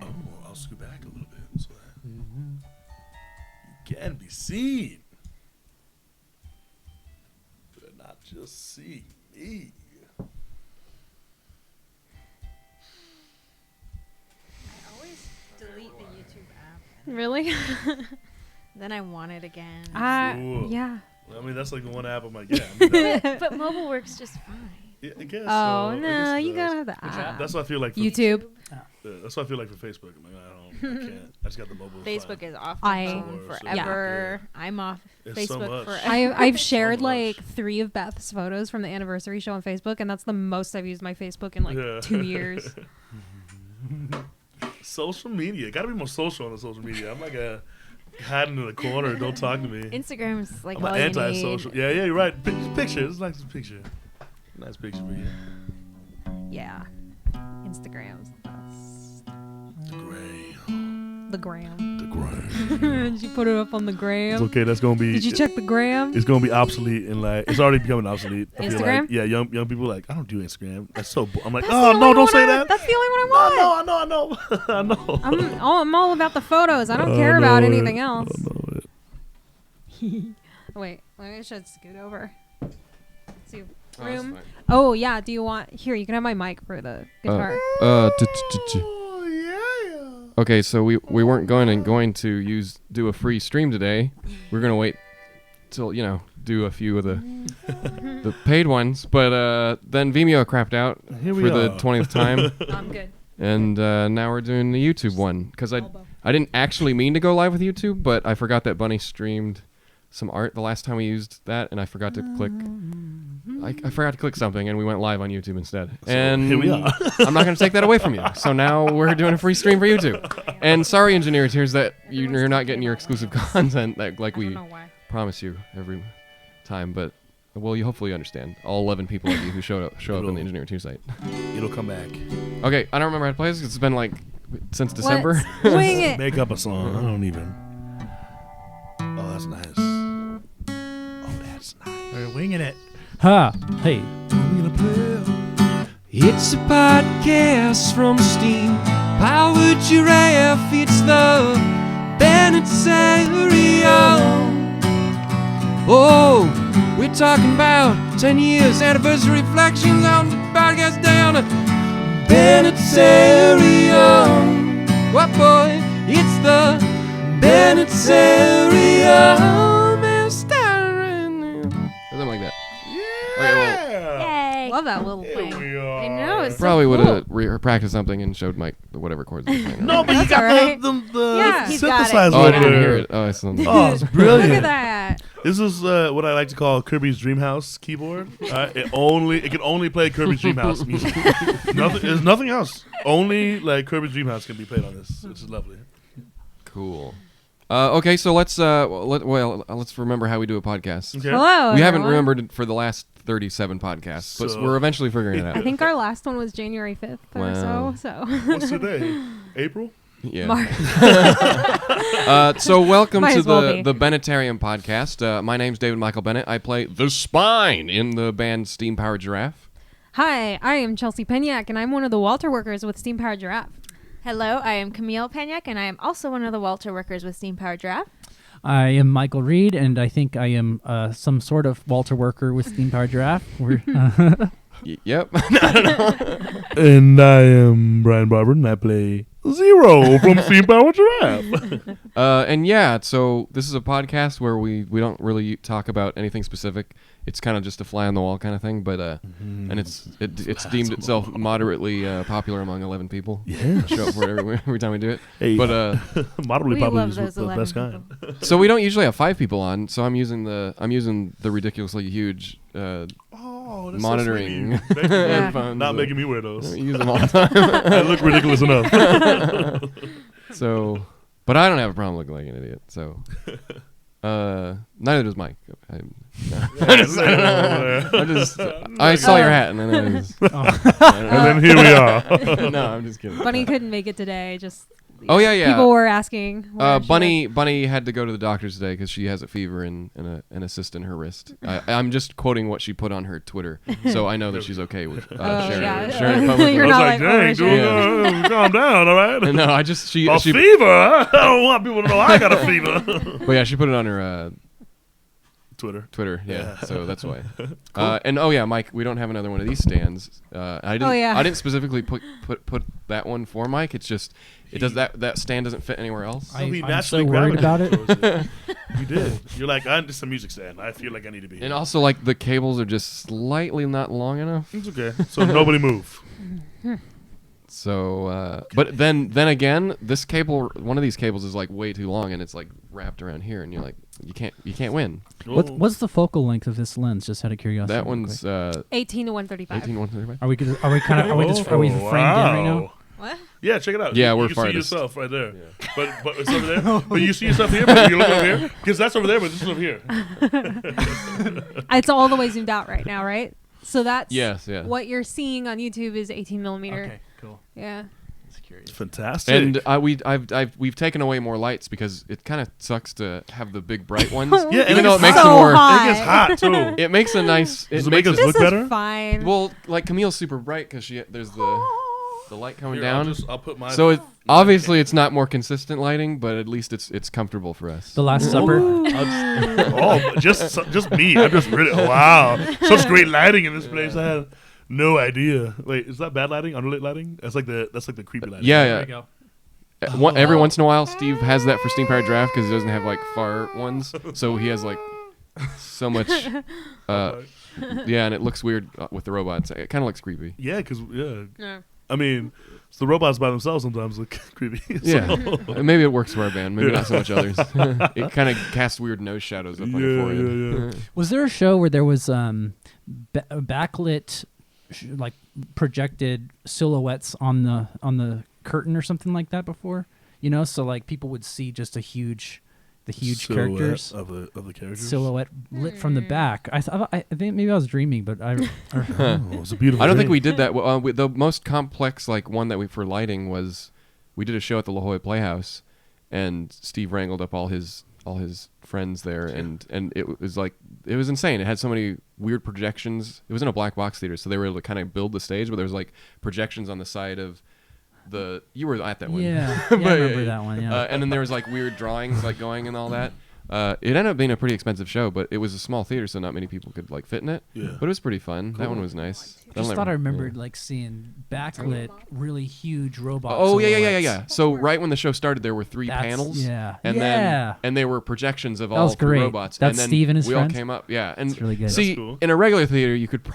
Oh, I'll scoot back a little bit so that you can be seen, but not just see me. I always delete the YouTube app. Really? Then I want it again. Ooh. Yeah. I mean, that's like the one app I'm like, yeah. But mobile works just fine. Yeah, I guess. Oh, so. no, I guess you it gotta does. have the app. That's what I feel like. For YouTube. That's what I feel like for Facebook. I'm like, I can't. I just got the mobile. Facebook fine. is off my I- phone Sure, forever. yeah. I'm off It's so Facebook much. forever. I've shared So like much. 3 of Beth's photos from the anniversary show on Facebook, and that's the most I've used my Facebook in like Yeah. 2 years. Social media. Gotta be more social on the social media. I'm like a hiding in the corner. Don't talk to me. Instagram's like I'm all an you anti-social. need. Yeah, you're right. Picture. It's a nice picture. Nice picture for you. Yeah. Instagram's the best. The gram. The gram. The gram. Did you put it up on the gram? It's okay. That's gonna be. Did you check the gram? It's gonna be obsolete and like it's already becoming obsolete. I feel Instagram? like, yeah, young people are like, I don't do Instagram. That's so. I'm like, That's the oh only no, don't one say I- that. That's the only one I want. I know. I know. I'm all about the photos. I don't care I about know anything it. else. I know it. Wait, maybe I should scoot over. Let's see. Oh, that's Room. fine. Oh, yeah. Do you want... Here, you can have my mic for the guitar. Oh yeah. Okay, so we weren't going to do a free stream today. We're gonna wait till do a few of the paid ones, but then Vimeo crapped out Here we for the are. 20th time, I'm good. and now we're doing the YouTube one because I didn't actually mean to go live with YouTube, but I forgot that Bunny streamed some art the last time we used that, and I forgot to click. I forgot to click something, and we went live on YouTube instead. So and here we are. I'm not going to take that away from you. So now we're doing a free stream for YouTube. And sorry, Engineer-eteers, that you're not getting your exclusive content that like I don't we know why. promise you every time. But well, you hopefully understand. All 11 people of you who show up in the Engineer-eteers site. It'll come back. Okay, I don't remember how to play this 'cause it's been like since December. Let's wing it. Make up a song. I don't even. Oh, that's nice. Oh, that's nice. We're winging it. Ha! Hey. I'm gonna play. It's a podcast from Steam, powered Giraffe. It's the Bennettarium. Oh, we're talking about 10 years anniversary reflections on the podcast down at Bennettarium. What boy? It's the Bennettarium. Something like that. Yeah. Yay! Love that little Here thing. we are. I know, it's Probably so would cool. have practiced something and showed Mike whatever chords. He was playing. No, but you That's got alright. the Yeah. He's got it. synthesizer Oh, I over didn't there. hear it. Oh, it's on. Oh, it's brilliant. Look at that. This is what I like to call Kirby's Dreamhouse keyboard. It can only play Kirby's Dreamhouse music. There's nothing else. Only like Kirby's Dreamhouse can be played on this, which is lovely. Cool. Okay, so let's remember how we do a podcast. Okay. Hello, We haven't everyone. remembered it for the last 37 podcasts, but So- we're eventually figuring it I out. think our last one was January 5th or Wow. so. What's today? April? Yeah. March. So welcome Might to as well be. the Bennettarium podcast. My name's David Michael Bennett. I play the spine in the band Steam Powered Giraffe. Hi, I am Chelsea Penyak, and I'm one of the Walter workers with Steam Powered Giraffe. Hello, I am Camille Penyak, and I am also one of the Walter workers with Steam Powered Giraffe. I am Michael Reed, and I think I am some sort of Walter worker with Steam Powered Giraffe. We're Yep. And I am Brian Barber, and I play Zero from Steam Powered Giraffe. And yeah, so this is a podcast where we don't really talk about anything specific. It's kind of just a fly on the wall kind of thing, but and it's deemed itself moderately popular among 11 people. Yeah. Show up for it every time we do it. Hey, But moderately We popular love is those the 11 best kind. so we don't usually have 5 people on, so I'm using the ridiculously huge Oh, that's monitoring So sweet. Thank you for headphones. not making me wear those. I use them all the time. I look ridiculous enough. So, but I don't have a problem looking like an idiot. So, neither does Mike. I saw your hat and then I was. And then here we are. No, I'm just kidding. Bunny couldn't make it today. Just Oh yeah. People were asking. where she Bunny had to go to the doctor today because she has a fever and a cyst in her wrist. I'm just quoting what she put on her Twitter, so I know that she's okay with sharing. yeah. Sharing it publicly. You're I was not like, dang, oversharing. dude, calm down, all right? No, I just she fever? Huh? I don't want people to know I got a fever. But yeah, she put it on her Twitter. Yeah. So that's why. And oh yeah, Mike, we don't have another one of these stands. I didn't specifically put that one for Mike. It's just it does that stand doesn't fit anywhere else. He I'm naturally so worried about it. You did. You're like, I'm just a music stand. I feel like I need to be here. And also like the cables are just slightly not long enough. It's okay. So nobody move. So, but then again, this cable, one of these cables is like way too long, and it's like wrapped around here, and you're like, you can't win. What's the focal length of this lens? Just out of curiosity. That one's 18 to 135. 18 135. Are we framed in right now? What? Yeah, check it out. Yeah, you we're can see farthest. yourself right there. But it's over there. But you see yourself here, but you look over here because that's over there, but this is over here. It's all the way zoomed out right now, right? So that's Yes. what you're seeing on YouTube is 18 millimeter. Okay, cool. Yeah. That's curious. Fantastic. And we've taken away more lights because it kind of sucks to have the big bright ones. Yeah, and even though it it's makes so it more. hot. It gets hot too. It makes a nice. Does It it make makes us it, look This better? is fine. well, like Camille's super bright because there's the light coming Here, down. I'll put my. So obviously it's not more consistent lighting, but at least it's comfortable for us. The Last Supper. Just me. I'm just really wow. Such great lighting in this place. I had no idea. Wait, is that bad lighting? Underlit lighting? That's like the creepy lighting. Yeah. There you go. Every once in a while, Steve has that for Steam Powered Draft because he doesn't have like far ones, so he has like so much. Yeah, and it looks weird with the robots. It kind of looks creepy. Yeah, because Yeah. I mean, it's the robots by themselves sometimes look creepy. Yeah, maybe it works for our band. Maybe not so much others. It kind of casts weird nose shadows up on your forehead. Yeah. Was there a show where there was backlit, like projected silhouettes on the curtain or something like that before? You know, so like people would see just the huge Silhouette characters. of the characters. Silhouette lit from the back. I think maybe I was dreaming, but Oh, it was a beautiful. I don't think dream. we did that. The most complex like one that we for lighting was we did a show at the La Jolla Playhouse, and Steve wrangled up all his friends there, and it was insane. It had so many weird projections. It was in a black box theater, so they were able to kind of build the stage, but there was like projections on the side of you were at that one. yeah, I But, remember that one. Yeah. and then there was like weird drawings like going and all that. It ended up being a pretty expensive show, but it was a small theater, so not many people could like fit in it. Yeah. But it was pretty fun. That one was nice. I just thought I remembered like seeing backlit, really huge robots. Oh yeah. So right when the show started, there were three panels. Yeah. And they were projections of That all was three great. robots. That's and then Steve and his we friends? all came up. Yeah, and That's really good. see, That's cool. in a regular theater, you could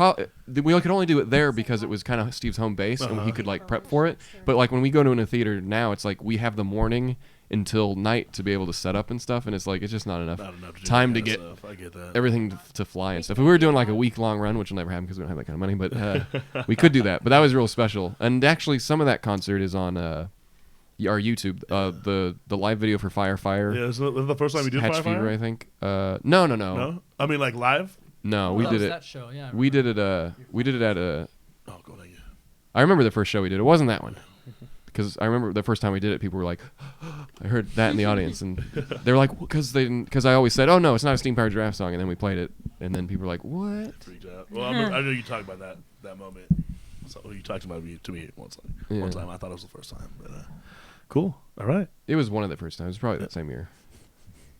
we could only do it there because it was kind of Steve's home base, and he could like prep for it. But like when we go to a theater now, it's like we have the morning until night to be able to set up and stuff, and it's like it's just not enough, Not enough to do time that to get kind of stuff. I get that. everything to fly and stuff. If we were doing like a week-long run, which will never happen because we don't have that kind of money, but we could do that. But that was real special. And actually, some of that concert is on our YouTube. The live video for Fire. Yeah, is that the first time we did Hatch Fire? Fever, I think. No. No, I mean like live. No, we That did was it. that show, yeah. We did it. We did it at a. Oh, go thank you. I remember the first show we did. It wasn't that one. Because I remember the first time we did it, people were like, I heard that in the audience, and they were like, because I always said, oh no, it's not a Steam Powered Giraffe song, and then we played it, and then people were like, what? Freaked out. Well, I know you talked about that moment. So you talked about it to me one time. I thought it was the first time. But, cool. All right. It was one of the first times. It was probably that same year.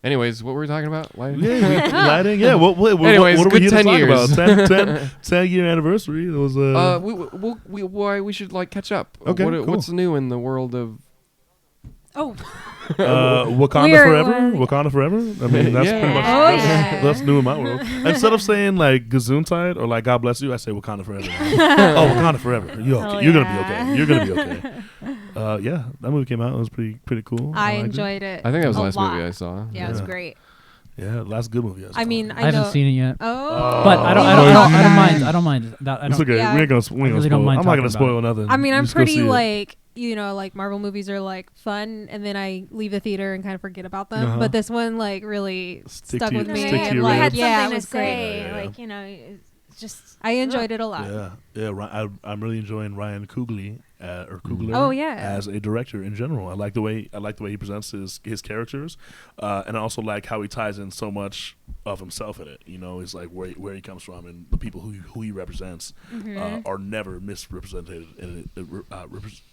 Anyways, what were we talking about? Lighting? Yeah, lighting. Yeah. Anyways, what are we good here 10 to talk years. about? 10 year anniversary. It was. We should like catch up. Okay, cool. What's new in the world of? Oh. Wakanda forever. Wakanda forever. I mean, that's Yeah. pretty much Oh, that's, yeah. that's new in my world. Instead of saying like Gesundheit or like God bless you, I say Wakanda forever. Oh, Wakanda forever. You're okay. Oh, You're gonna be yeah. okay. You're gonna be okay. Yeah, that movie came out. It was pretty cool. I liked it. enjoyed it. I think that was the a last lot. movie I saw. Yeah, it was Yeah. great. Yeah, last good movie. I mean, I haven't seen it yet. Oh. But I don't mind. I don't mind. That, I It's don't, okay. Yeah. We ain't gonna I really spoil. don't mind I'm not talking gonna spoil about nothing. I mean, I'm Just go see pretty it. like, like Marvel movies are like fun, and then I leave the theater and kind of forget about them. Uh-huh. But this one like really Stick stuck to with your- me. stick to and your like, ribs. Had yeah, something it was to great. say, Yeah. like it's just I enjoyed it a lot. I'm really enjoying Ryan Coogler Oh, yeah. as a director in general. I like the way he presents his characters, and I also like how he ties in so much of himself in it. You know, it's like where he comes from and the people who he represents are never misrepresented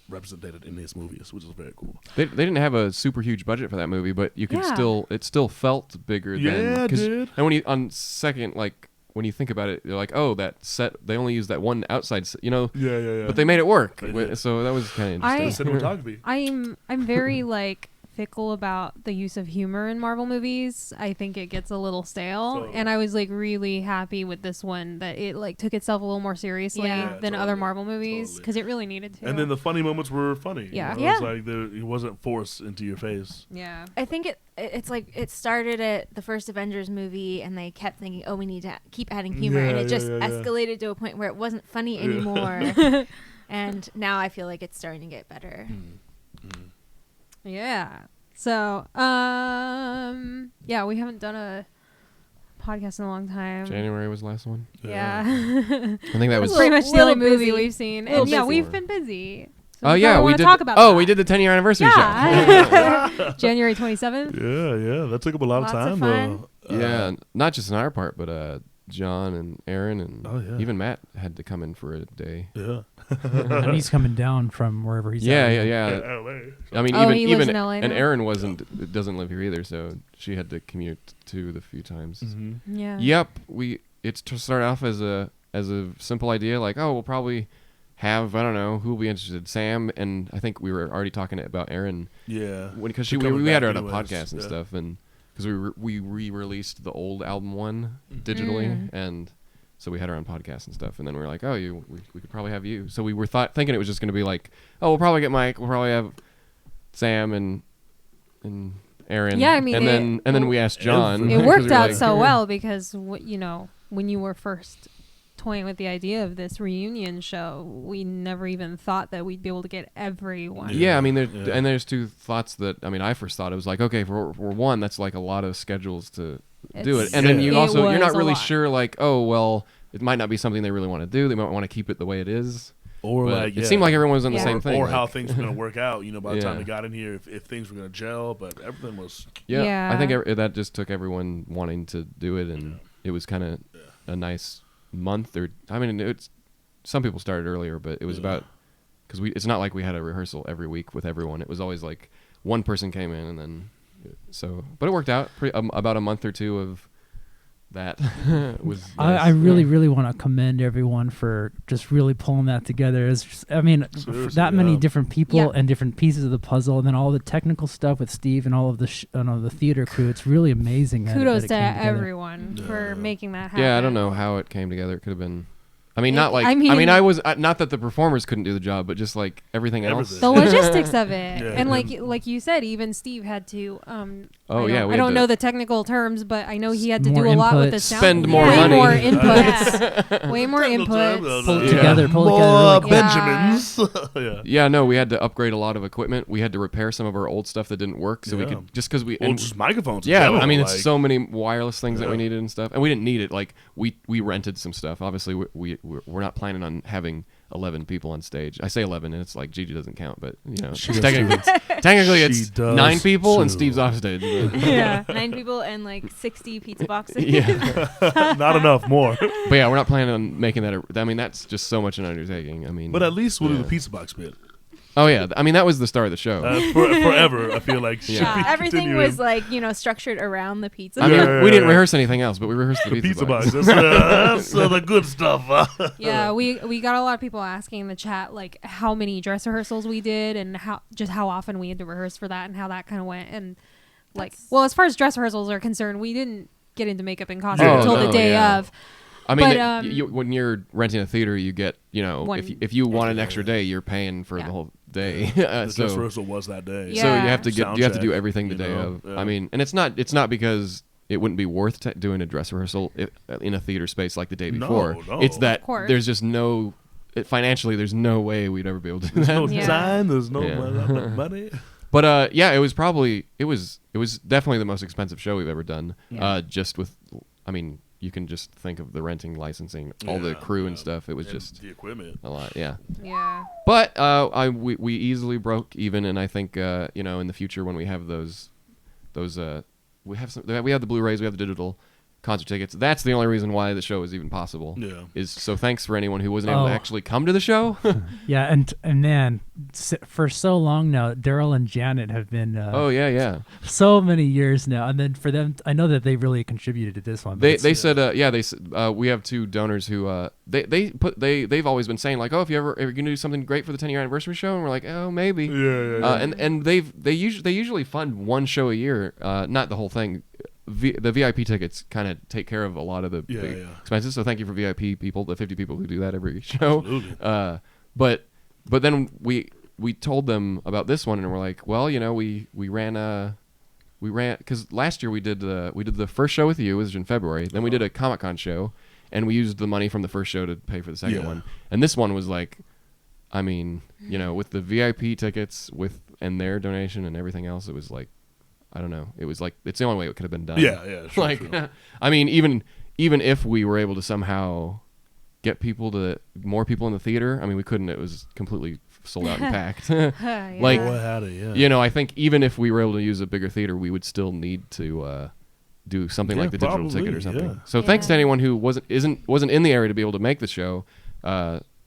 represented in his movies, which is very cool. They didn't have a super huge budget for that movie, but you could it still felt bigger than. Yeah, it did. And when you on second when you think about it, you're like, oh, that set, they only used that one outside set, you know? Yeah. But they made it work. They did. So that was kind of interesting. Cinematography. I'm very fickle about the use of humor in Marvel movies. I think it gets a little stale, Totally. and I was really happy with this one that it took itself a little more seriously than other Marvel movies because it really needed to. And then the funny moments were funny. Yeah. You know? It was like it wasn't forced into your face. Yeah. I think it's like it started at the first Avengers movie, and they kept thinking, "Oh, we need to keep adding humor," and it just escalated to a point where it wasn't funny anymore. And now I feel like it's starting to get better. Yeah. So, we haven't done a podcast in a long time. January was the last one. Yeah. I think that was pretty much the only little movie busy. we've seen. Little And yeah, busy. we've been busy. So Oh we yeah, probably we wanna did. talk about Oh, that. we did the 10-year anniversary show. Yeah. January 27th. Yeah. That took up a lot Lots of of time, fun. though. Yeah, not just on our part, but John and Aaron and even Matt had to come in for a day. Yeah. And he's coming down from wherever he's Yeah. LA. I mean, he lives even in LA and now? Erin doesn't live here either, so she had to commute to the few times. Mm-hmm. Yeah. Yep, it's to start off as a simple idea, like, oh, we'll probably have, I don't know, who will be interested, Sam, and I think we were already talking about Erin. Yeah. Because To we coming had her back on a anyways, podcast and yeah. stuff, and because we re-released the old album one digitally, and so we had her on podcast and stuff, and then we were like, oh, we could probably have you. So we were thinking it was just going to be like, oh, we'll probably get Mike, we'll probably have Sam and Aaron. Yeah, I mean, and then we asked John. It 'cause worked we were out like, so well because, when you were first toying with the idea of this reunion show, we never even thought that we'd be able to get everyone. Yeah, I mean, there's two thoughts that, I mean, I first thought it was like, okay, for one, that's like a lot of schedules to do it. And then you're not really sure, like, oh, well, it might not be something they really want to do. They might want to keep it the way it is. Or but it seemed like everyone was on the Yeah. same thing. Or like, how things were going to work out, by the time Yeah. they got in here, if things were going to gel, but everything was... Yeah. I think that just took everyone wanting to do it, and it was kind of a nice month. Some people started earlier, but it was about... Because it's not like we had a rehearsal every week with everyone. It was always like one person came in, and then... But it worked out. About a month or two of that was nice. I really, really want to commend everyone for just really pulling that together. It's just, I mean, that many different people and different pieces of the puzzle, and then all the technical stuff with Steve and all of the theater crew. It's really amazing. Kudos that to it came together. everyone for making that happen. Yeah, I don't know how it came together. It could have been... I mean, not that the performers couldn't do the job, but just like everything else. The logistics of it, Yeah. and like you said, even Steve had to. We I had don't to- know the technical terms, but I know he had to More do a lot with the inputs. sound. Spend more way money. more inputs, way more inputs. Pull it Yeah. together. Pull it More together. Benjamins. Yeah, no, we had to upgrade a lot of equipment. We had to repair some of our old stuff that didn't work, so we Yeah. could just microphones. in Yeah, general, I mean, like, it's so many wireless things that we Yeah. needed and stuff, and we didn't need it. Like we rented some stuff. Obviously, we're not planning on having 11 people on stage. I say 11, and it's like Gigi doesn't count, but technically She it's does 9 people and too. Steve's off stage. But, Yeah, 9 people and like 60 pizza boxes. yeah, not enough more. but yeah, we're not planning on making that. I mean, that's just so much an undertaking. I mean, But at least we'll do Yeah. the pizza box bit. oh yeah, I mean that was the start of the show. Forever, I feel like. should Yeah. be Everything continuing. was like structured around the pizza. I mean, Yeah. we didn't rehearse anything else, but we rehearsed the the pizza box. box. That's the good stuff. Yeah, we got a lot of people asking in the chat like how many dress rehearsals we did and how often we had to rehearse for that and how that kind of went and as far as dress rehearsals are concerned, we didn't get into makeup and costume Oh, until no, the day yeah. of. I mean, But, when you're renting a theater, you get, if you want an extra day, you're paying for Yeah. the whole day. The dress rehearsal was that day. Yeah. So you have to Sound you have to check, do everything the you day know, of. yeah. I mean, and it's not because it wouldn't be worth doing a dress rehearsal in a theater space like the day No, before. no. It's that Of course. there's just no financially there's no way we'd ever be able to do There's that. no Yeah. time. There's no Yeah. money. But yeah, it was definitely the most expensive show we've ever done. Yeah. Just with, I mean, you can just think of the renting, licensing, all the crew and stuff. It was just the equipment. a lot, yeah. Yeah. But we easily broke even, and I think you know, in the future when we have those we have the Blu-rays, we have the digital concert tickets. That's the only reason why the show is even possible. Yeah. Is so thanks for anyone who wasn't able to actually come to the show. Yeah, and man, for so long now, Daryl and Janet have been. So many years now, and then for them, I know that they really contributed to this one. They said we have two donors who they've always been saying like, oh, if you're gonna do something great for the 10-year anniversary show, and we're like, oh, maybe. And they usually fund one show a year, not the whole thing. The VIP tickets kind of take care of a lot of the big expenses. So thank you for VIP people, the 50 people who do that every show. Absolutely. But then we told them about this one, and we're like, well, you know, we ran because last year we did the first show with you, which was in February. Then we did a Comic-Con show, and we used the money from the first show to pay for the second one. And this one was like, I mean, you know, with the VIP tickets and their donation and everything else, it was like, I don't know. It was like it's the only way it could have been done. Yeah. Sure, like, I mean, even if we were able to somehow get more people in the theater, I mean, we couldn't. It was completely sold out and packed. Like, you know, I think even if we were able to use a bigger theater, we would still need to do something like the digital ticket or something. Yeah. So thanks to anyone who wasn't in the area to be able to make the show,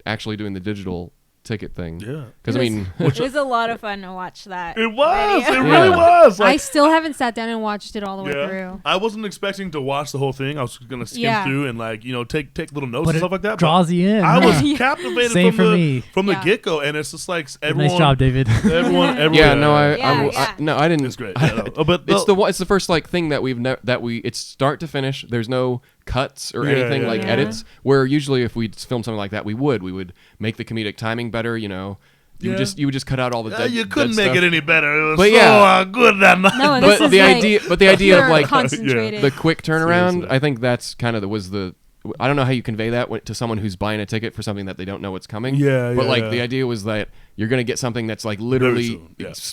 actually doing the digital ticket thing. Yeah. Because I mean, it was a lot of fun to watch that. It was. It really was. Like, I still haven't sat down and watched it all the way through. I wasn't expecting to watch the whole thing. I was gonna skim through and like, you know, take little notes and stuff like that. Draws you in. I was captivated from the get go, and it's just like everyone. Nice job, David. Everyone. Yeah. No, I didn't. It's great. But it's the first like thing that it's start to finish. There's no cuts or anything like edits, where usually if we film something like that, we would make the comedic timing better, you know. You would just cut out all the dead. You couldn't make it any better. It was good that night. No, but the idea of like concentrated. the quick turnaround, seriously. I think that's kind of I don't know how you convey that to someone who's buying a ticket for something that they don't know what's coming. But the idea was that you're going to get something that's like literally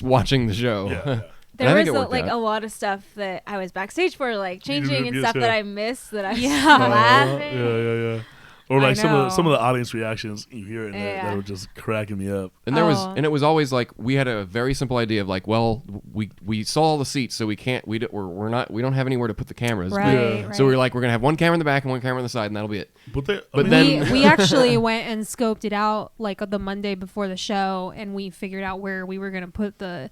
watching the show. Yeah. There was a lot of stuff that I was backstage for, like changing and stuff that I missed that I was laughing. Yeah. Or like some of the audience reactions you hear in there that were just cracking me up. And it was always like we had a very simple idea of like, well, we saw all the seats, so we don't have anywhere to put the cameras. Right. So we're like, we're gonna have one camera in the back and one camera on the side, and that'll be it. But then we actually went and scoped it out like the Monday before the show, and we figured out where we were gonna put the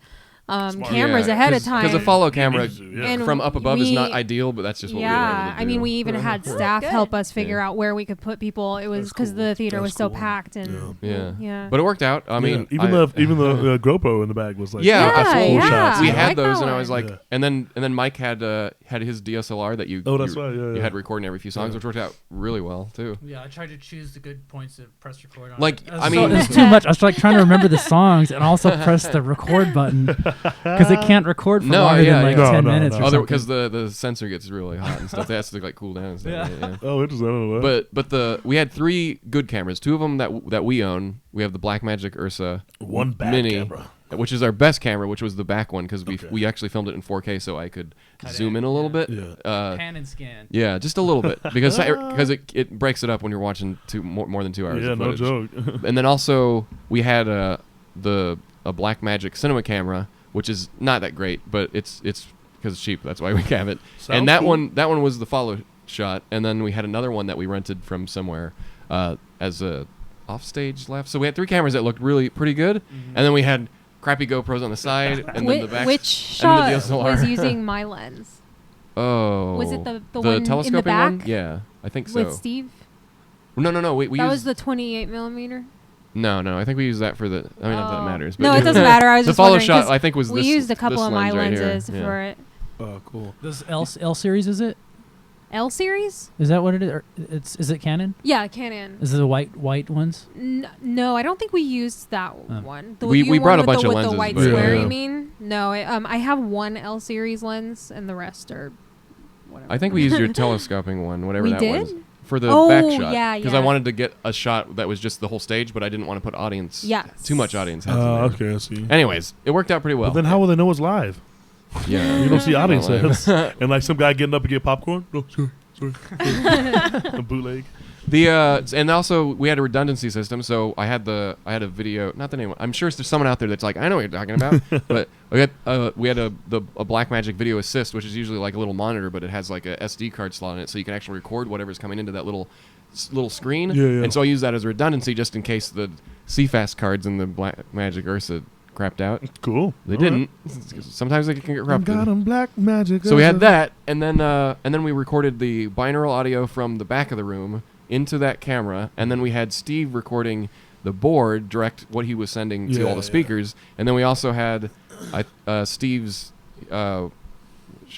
cameras ahead of time. Because a follow camera from up above is not ideal, but that's just what we were able to do. I mean, we even had staff help us figure out where we could put people. It was because the theater was so packed. And but it had those. I mean, even the GoPro in the bag was like a full shot. We had those, and I was like, and then Mike had his DSLR that you you had recording every few songs, which worked out really well too. Yeah, I tried to choose the good points to press record on. Like, I mean, it's too much. I was like trying to remember the songs and also press the record button. Because it can't record for longer than 10 minutes or something. Because the sensor gets really hot and stuff. It has to like cool down and stuff. Yeah. Oh, interesting. But we had 3 good cameras. 2 of them that we own. We have the Blackmagic Ursa one back Mini, camera, which is our best camera, which was the back one because we actually filmed it in 4K, so I could zoom in a little bit. Yeah. Pan and scan. Yeah, just a little bit because it breaks it up when you're watching more than 2 hours. Yeah, of no footage. joke. And then also we had a Blackmagic cinema camera, which is not that great, but it's because it's cheap. That's why we have it. And that one was the follow shot, and then we had another one that we rented from somewhere as a offstage left. So we had 3 cameras that looked really pretty good, and then we had crappy GoPros on the side, and then the back. Which shot was using my lens? Oh, was it the one telescoping in the back? one? Yeah, I think so. With Steve? No. We that used, was the 28 millimeter. No. I think we used that for the. I mean, not that it matters. But no, it doesn't matter. I was the just follow shot. I think was we used a couple of my lenses right for it. Oh, cool. This L series is it? L series? Is that what it is? Or is it Canon? Yeah, Canon. Is it the white ones? No, I don't think we used that one. We brought a bunch of lenses. The white square, you mean? No, I have one L series lens, and the rest are whatever. I think we used your telescoping one, whatever we that did? was. For the back shot. Yeah. Because I wanted to get a shot that was just the whole stage, but I didn't want to put too much audience heads in there. Okay, I see. Anyways, it worked out pretty well. But then how will they know it's live? Yeah. You don't see audience heads. And like some guy getting up and get popcorn? No, sure. A bootleg. And also we had a redundancy system, so I had a video, not the name. I'm sure there's someone out there that's like, I know what you're talking about. But we had a Blackmagic Video Assist, which is usually like a little monitor, but it has like a SD card slot in it, so you can actually record whatever's coming into that little screen. Yeah. And so I use that as redundancy just in case the CFast cards in the Blackmagic Ursa crapped out. Cool. They didn't. Sometimes they can get corrupted. Got 'em Blackmagic. So we had that, and then we recorded the binaural audio from the back of the room into that camera, and then we had Steve recording the board, direct what he was sending to all the speakers, and then we also had Steve's what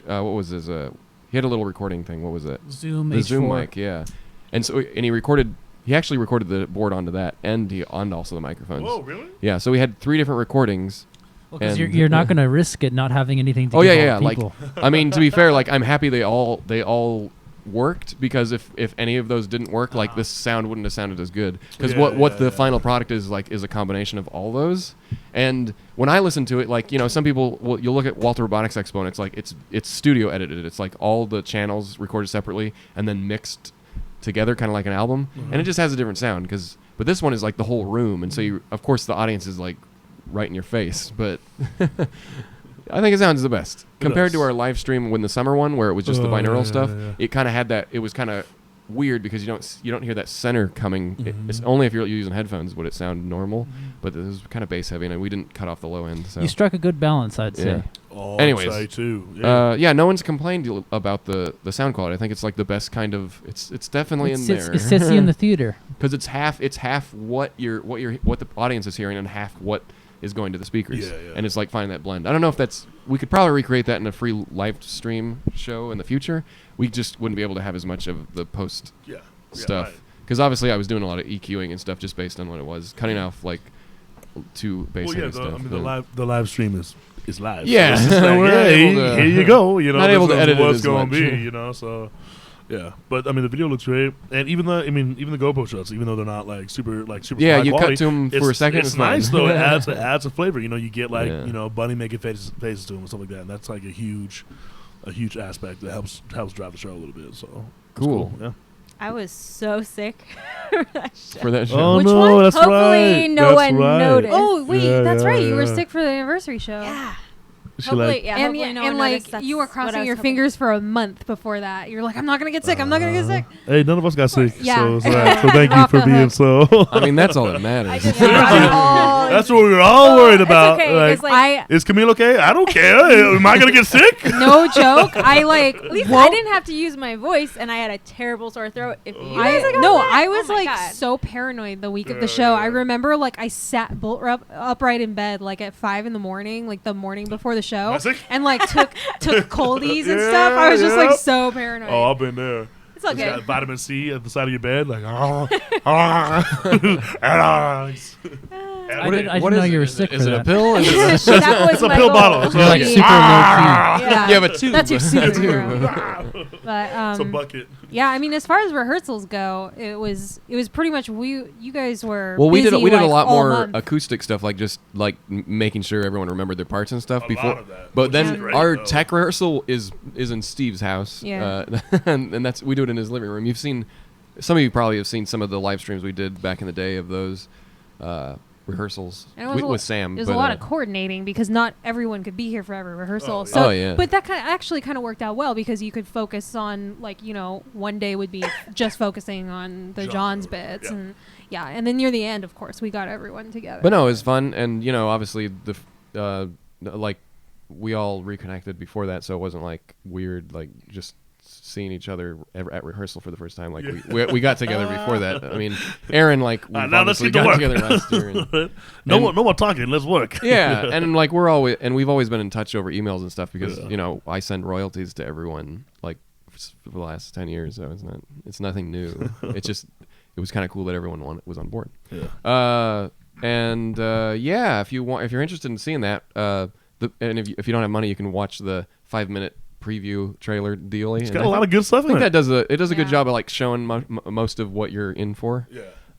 was his he had a little recording thing. What was it? Zoom the H4. Zoom mic, yeah. And so he actually recorded the board onto that, and also the microphones. Whoa, really? Yeah, so we had 3 different recordings. Because you're not going to risk it not having anything to Oh give yeah. all the people. Like, I mean, to be fair, like I'm happy they all worked, because if any of those didn't work, like this sound wouldn't have sounded as good. Because what the final product is like is a combination of all those. And when I listen to it, like, you know, some people you'll look at Walter Robotics Expo and it's like it's studio edited. It's like all the channels recorded separately and then mixed together, kind of like an album, and it just has a different sound. But this one is like the whole room, and so of course the audience is like right in your face, but I think it sounds the best compared to our live stream when the summer one where it was just the binaural stuff. Yeah. It kind of had that. It was kind of weird because you don't hear that center coming. It's only if you're using headphones would it sound normal, but it was kind of bass heavy, and we didn't cut off the low end. So you struck a good balance, I'd say. Oh, anyways, I too. No one's complained about the sound quality. I think it's like the best kind of. It's definitely in there. It sits you in the theater because it's half what the audience is hearing and half what is going to the speakers. And it's like finding that blend. I don't know if we could probably recreate that in a free live stream show in the future. We just wouldn't be able to have as much of the post stuff because obviously I was doing a lot of EQing and stuff just based on what it was, cutting off like too bass heavy stuff. I mean the live stream is live. Yeah, so it's just like, here you go. You know, not able to edit it what's as going to much. be. You know, so. Yeah, but I mean the video looks great, and even the GoPro shots, even though they're not like super yeah, high you quality, cut to them for a second. It's nice though. It adds a flavor. You know, you get like Bunny making faces to them and stuff like that, and that's like a huge aspect that helps drive the show a little bit. So cool. Yeah. I was so sick for that show. Oh, Which no, one? That's Hopefully right. no one noticed. Oh wait, that's right. You were yeah. sick for the anniversary show. Yeah. Hopefully, And no one like noticed. That's you were what I crossing was your hoping. fingers for a month before that. You're like, I'm not gonna get sick. I'm not gonna get sick. Hey, none of us got sick. Yeah. So thank you for being so. I mean, that's all that matters. That's what we were all worried about. It's okay, like, is Camille okay? I don't care. Am I gonna get sick? No joke. I like. At least I didn't have to use my voice, and I had a terrible sore throat. If you guys got that, I was oh my like God. so paranoid the week of the show. I remember like I sat bolt upright in bed like at 5 a.m, like the morning before the show, and like took coldies and stuff. I was just like so paranoid. Oh, I've been there. It's okay. Got vitamin C at the side of your bed, like I didn't know you were sick. Is for it a that. pill? It's a pill bottle. You're like super low key. Yeah. You have a tube. That's your superhero. But It's a bucket. yeah, I mean, as far as rehearsals go, it was pretty much you guys were. Well, we did busy, a like, lot all more month. acoustic stuff, like just like making sure everyone remembered their parts and stuff A before. lot of that, But which then is great, our though. tech rehearsal is in Steve's house. Yeah. And that's we do it in his living room. Some of you probably have seen some of the live streams we did back in the day of those rehearsals And it was with Sam. There's but, a lot of coordinating because not everyone could be here for every rehearsal. Oh, yeah. So, Oh, yeah. But that actually kind of worked out well because you could focus on one day would be just focusing on the John's bits and then near the end, of course, we got everyone together. But no, it was fun, and obviously like we all reconnected before that, so it wasn't like weird, like just seeing each other at rehearsal for the first time. Like we got together before that. I mean, Aaron, like we now let's obviously get to got work. together last year. And, No more talking. Let's work. yeah, and like we've always been in touch over emails and stuff because I send royalties to everyone like for the last 10 years, so it's nothing new. It was kind of cool that everyone was on board. Yeah. If you're interested in seeing that, and if you don't have money, you can watch the 5-minute preview trailer deal. It's got a lot of good stuff I think in it. that does a good job of like showing most of what you're in for.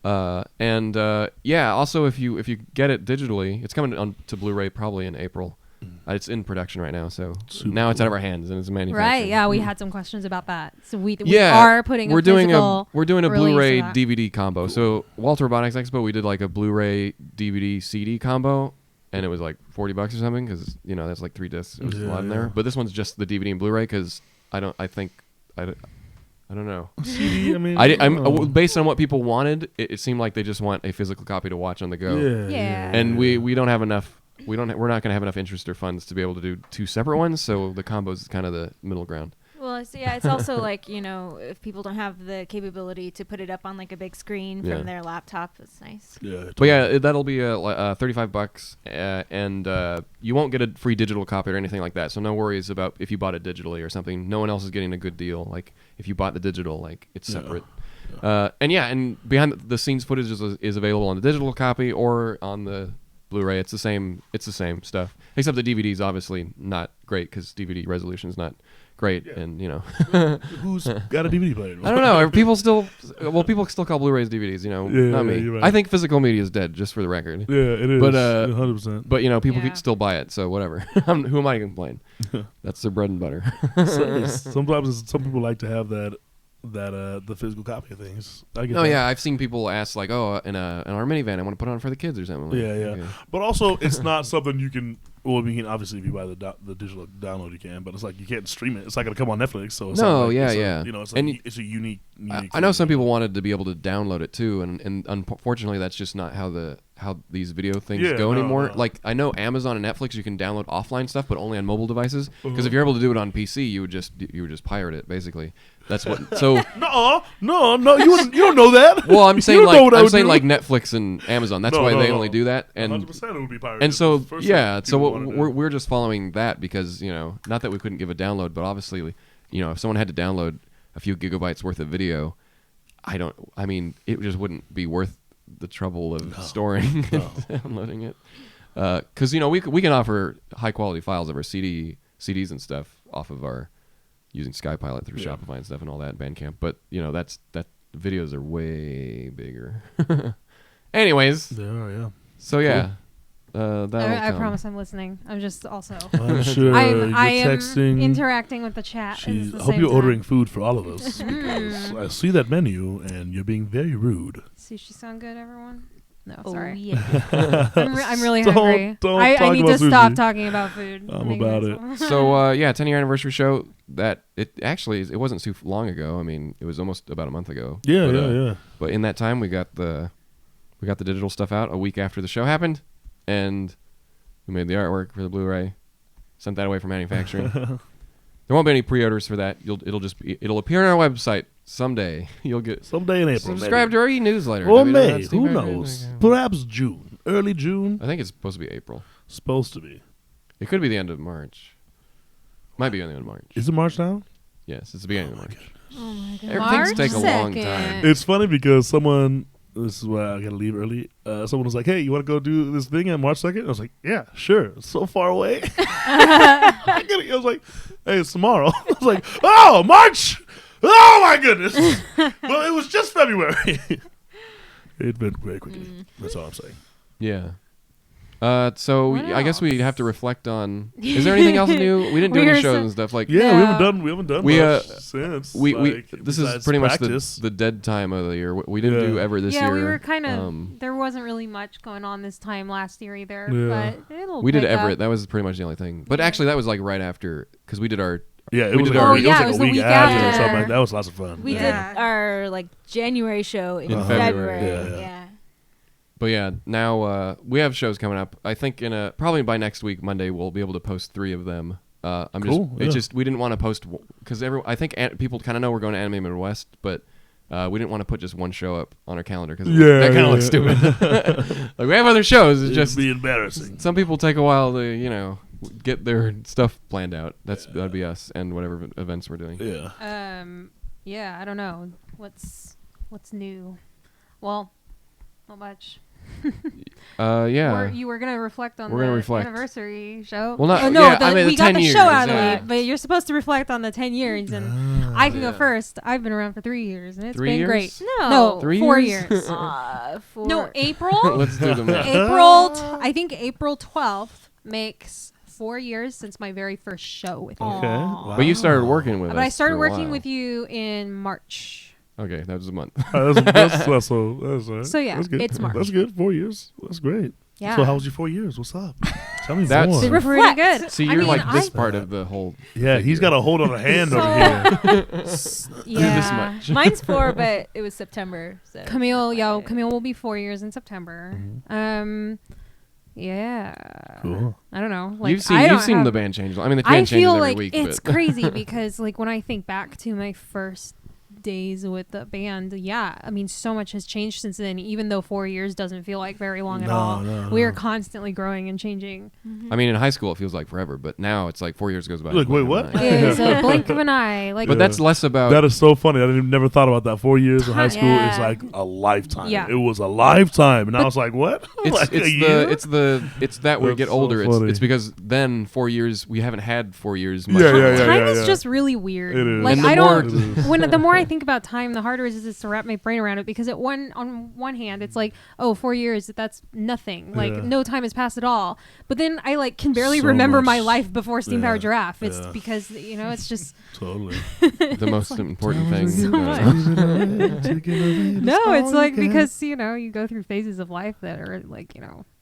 Yeah. Also if you get it digitally, it's coming on to Blu-ray probably in April. It's in production right now, so Super now it's cool. out of our hands and it's manufactured. Right? Yeah, we had some questions about that. So we Yeah, are putting we're a doing physical we're doing a release of Blu-ray that. DVD combo. So Walter Robotics Expo, we did like a Blu-ray DVD CD combo, and it was like $40 or something because that's like 3 discs. It was a lot in there. But this one's just the DVD and Blu-ray because I don't know. CD, I mean, Based on what people wanted, it seemed like they just want a physical copy to watch on the go. Yeah. And we don't have enough. We're not going to have enough interest or funds to be able to do 2 separate ones. So the combo is kind of the middle ground. Well, it's also like, if people don't have the capability to put it up on like a big screen from their laptop, it's nice. Yeah. But yeah, that'll be $35, and you won't get a free digital copy or anything like that. So no worries about if you bought it digitally or something. No one else is getting a good deal. Like if you bought the digital, like it's separate. And behind the scenes footage is available on the digital copy or on the Blu-ray. It's the same stuff, except the DVD is obviously not great because DVD resolution is not great, and Who's got a DVD player? I don't know. People still call Blu-rays DVDs. Not me. you're right. I think physical media is dead, just for the record. Yeah, it is. But 100%. But people Yeah. can still buy it, so whatever. Who am I to complain? That's their bread and butter. Sometimes some people like to have the physical copy of things. I get Oh that. yeah, I've seen people ask like, "Oh, in our minivan, I want to put it on for the kids or something." Like, Yeah. okay. But also, it's not something you can. Well, you can obviously if you buy the digital download, you can. But it's like you can't stream it. It's not gonna come on Netflix. So it's No, not like, yeah, it's yeah. it's a unique. I know some people wanted to be able to download it too, and unfortunately, that's just not how these video things go anymore. No. Like I know Amazon and Netflix, you can download offline stuff, but only on mobile devices. Because if you're able to do it on PC, you would just pirate it basically. That's what. So No, you don't know that. well, I'm saying You don't know what I like would do. Netflix and Amazon. That's why they only do that. And 100% it would be pirated. And so, It's the first yeah, thing so people wanna do. we're just following that because, not that we couldn't give a download, but obviously, if someone had to download a few gigabytes worth of video, it just wouldn't be worth the trouble of storing and downloading it. Because, we can offer high quality files of our CDs and stuff off of our, using SkyPilot through Shopify and stuff and all that, Bandcamp. But, that videos are way bigger. Anyways. They are, yeah. So, yeah. I promise I'm listening. I'm just also. I'm sure I you're am texting. interacting with the chat. I hope you're ordering food for all of us because I see that menu and you're being very rude. Sushi sound good, everyone? No, Oh, sorry. yeah. I'm really Don't- hungry. don't I talk need about to stop sushi. talking about food. I'm about it. So 10-year anniversary show. That it wasn't too long ago. I mean, it was almost about a month ago. Yeah, but, yeah. But in that time, we got the digital stuff out a week after the show happened, and we made the artwork for the Blu-ray. Sent that away for manufacturing. There won't be any pre-orders for that. It'll appear on our website someday. You'll get Someday in April. subscribe maybe. to our e-newsletter. Or May. Who www.steve- knows? Perhaps June. Early June. I think it's supposed to be April. Supposed to be. It could be the end of March. Might be the end of March. Is it March now? Yes, it's the beginning of March. Oh my god. Everything's take a long 2nd. time. It's funny because someone. This is why I gotta leave early. Someone was like, "Hey, you want to go do this thing on March 2nd?" I was like, "Yeah, sure." It's so far away. I was like, "Hey, it's tomorrow." I was like, "Oh, March! Oh my goodness!" Well, it was just February. It went very quickly. That's all I'm saying. Yeah. So What I guess we else? have to reflect on. Is there anything else new? We didn't do We any were shows so- and stuff like. Yeah, No. we haven't done We, much since. We like, this is besides pretty much practice. the dead time of the year. We didn't do Yeah. ever this yeah, year. we were kind of. There wasn't really much going on this time last year either. Yeah. But it'll. we did pick Everett. up. That was pretty much the only thing. But actually, that was like right after because we did our. Yeah, it We was did like, our- it was like it a was the week week after or after. something like that. That was lots of fun. We Yeah. did our January show in In February. February, yeah. Yeah. But yeah, now we have shows coming up. I think probably by next week, Monday, we'll be able to post 3 of them. Cool, It's yeah. just we didn't want to post because I think people kind of know we're going to Anime Midwest, but we didn't want to put just one show up on our calendar because that kind of looks stupid. Like we have other shows. It's It'd just be embarrassing. some people take a while to get their stuff planned out. That'd be us and whatever events we're doing. Yeah. Yeah, I don't know what's new. Well, not much. Yeah. You were gonna reflect on We're the gonna reflect. anniversary show. Well, not- oh, no, yeah, I mean, we the got 10 the years, show out of yeah. it, but you're supposed to reflect on the 10 years, and I can Yeah. go first. I've been around for 3 years, and it's 3 been years? great. No. No, 3 4 years? years. For No, April. Let's do the math. I think April 12th makes 4 years since my very first show with you. Okay. Wow. But you started working with us. But I started for a working while. with you in March. Okay, that was a month. That's all right. So yeah, That's good. it's March. That's good. 4 years. That's great. Yeah. So how was your 4 years? What's up? Tell me That's- more. Been pretty good. See, I you're mean, like this I- part of the whole. Yeah, he's got a hold on a hand So- over here. Yeah. this much. Mine's 4, but it was September. So Camille will be 4 years in September. Yeah. Cool. I don't know. Like, You've I don't seen have- the band change. I mean, the I band changes feel every like week. it's but crazy because like when I think back to my first days with the band, yeah, I mean so much has changed since then, even though 4 years doesn't feel like very long at all. We are constantly growing and changing. I mean, in high school it feels like forever, but now it's like 4 years goes by. Look, in a wait, blink what? of an eye. It's a blink of an eye. Like But that's less about. That is so funny. I never thought about that. 4 years in high school is Yeah. like a lifetime. Yeah. It was a lifetime, and I was like, "What? Like a year?" it's that we That's get so older. funny. It's because then 4 years we haven't had 4 years. Much Yeah, more. yeah, yeah. time is just really weird. It is. Like And the I more- don't. The more I think about time, the harder it is to wrap my brain around it. Because on one hand, it's like, oh, 4 years, that's nothing. Like Yeah. no time has passed at all. But then I like can barely So remember my much. life before Steam Yeah, Powered Giraffe. It's yeah. because it's just Totally. The most important thing. so much. No, no. It's like because you go through phases of life that are like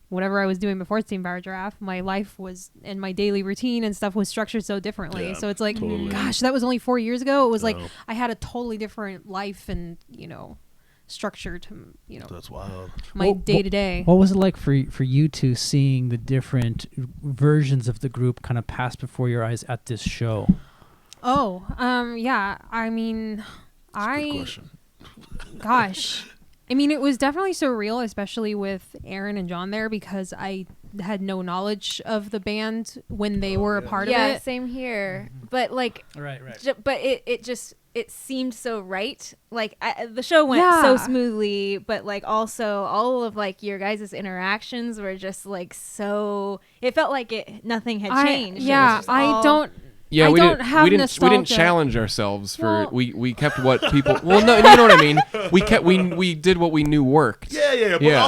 whatever I was doing before Steam Powered Giraffe, my life was and my daily routine and stuff was structured so differently. Yeah, So it's like, totally. gosh, that was only 4 years ago. It was like No. I had a totally different life and structure to That's wild. my Well, day to day. What was it like for you two seeing the different versions of the group kind of pass before your eyes at this show? Oh, yeah. I mean, Good question. gosh. I mean, it was definitely surreal, especially with Aaron and John there, because I had no knowledge of the band when they were a part of yeah, it. same here. But like, Right. but it seemed so right. Like the show went Yeah. so smoothly, but like also all of like your guys' interactions were just like so. It felt like nothing had changed. It was just all- Yeah, I we don't didn't. have We didn't nostalgia. challenge ourselves for. Well- We kept what people. Well, no, you know what I mean. We did what we knew worked. Yeah. But Yeah.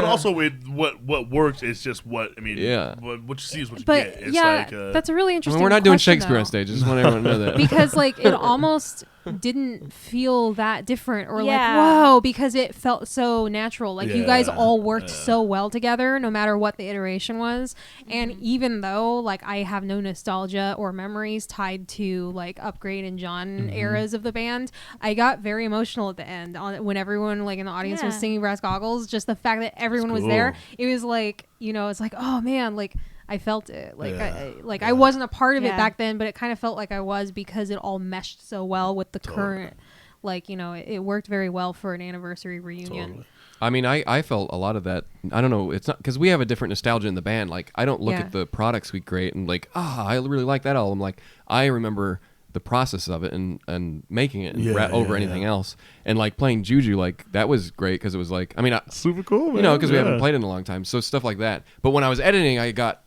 also, what works is just what I mean. Yeah. What you see is what you But get. It's yeah, like, that's a really I mean, interesting. we're not doing question, Shakespeare though. on stage. I just want everyone to know that. Because like it almost didn't feel that different or like Yeah. whoa, because it felt so natural. Like you guys Yeah. all worked so well together no matter what the iteration was. And even though like I have no nostalgia or memories tied to like Upgrade and John eras of the band, I got very emotional at the end when everyone like in the audience was Yeah. singing Brass Goggles. Just the fact that everyone was cool. there, it was like it's like, oh man, like I felt it. Like Yeah. I wasn't a part of it Yeah. back then, but it kind of felt like I was because it all meshed so well with the Totally. current. Like it worked very well for an anniversary reunion. Totally. I mean, I felt a lot of that. I don't know. It's not because we have a different nostalgia in the band. Like, I don't look Yeah. at the products we create and like, I really like that album. Like, I remember the process of it and making it and Yeah, over yeah, anything yeah. else. And like playing Juju, like that was great because it was like, I mean, Super cool, man. because we haven't Yeah. played in a long time. So stuff like that. But when I was editing, I got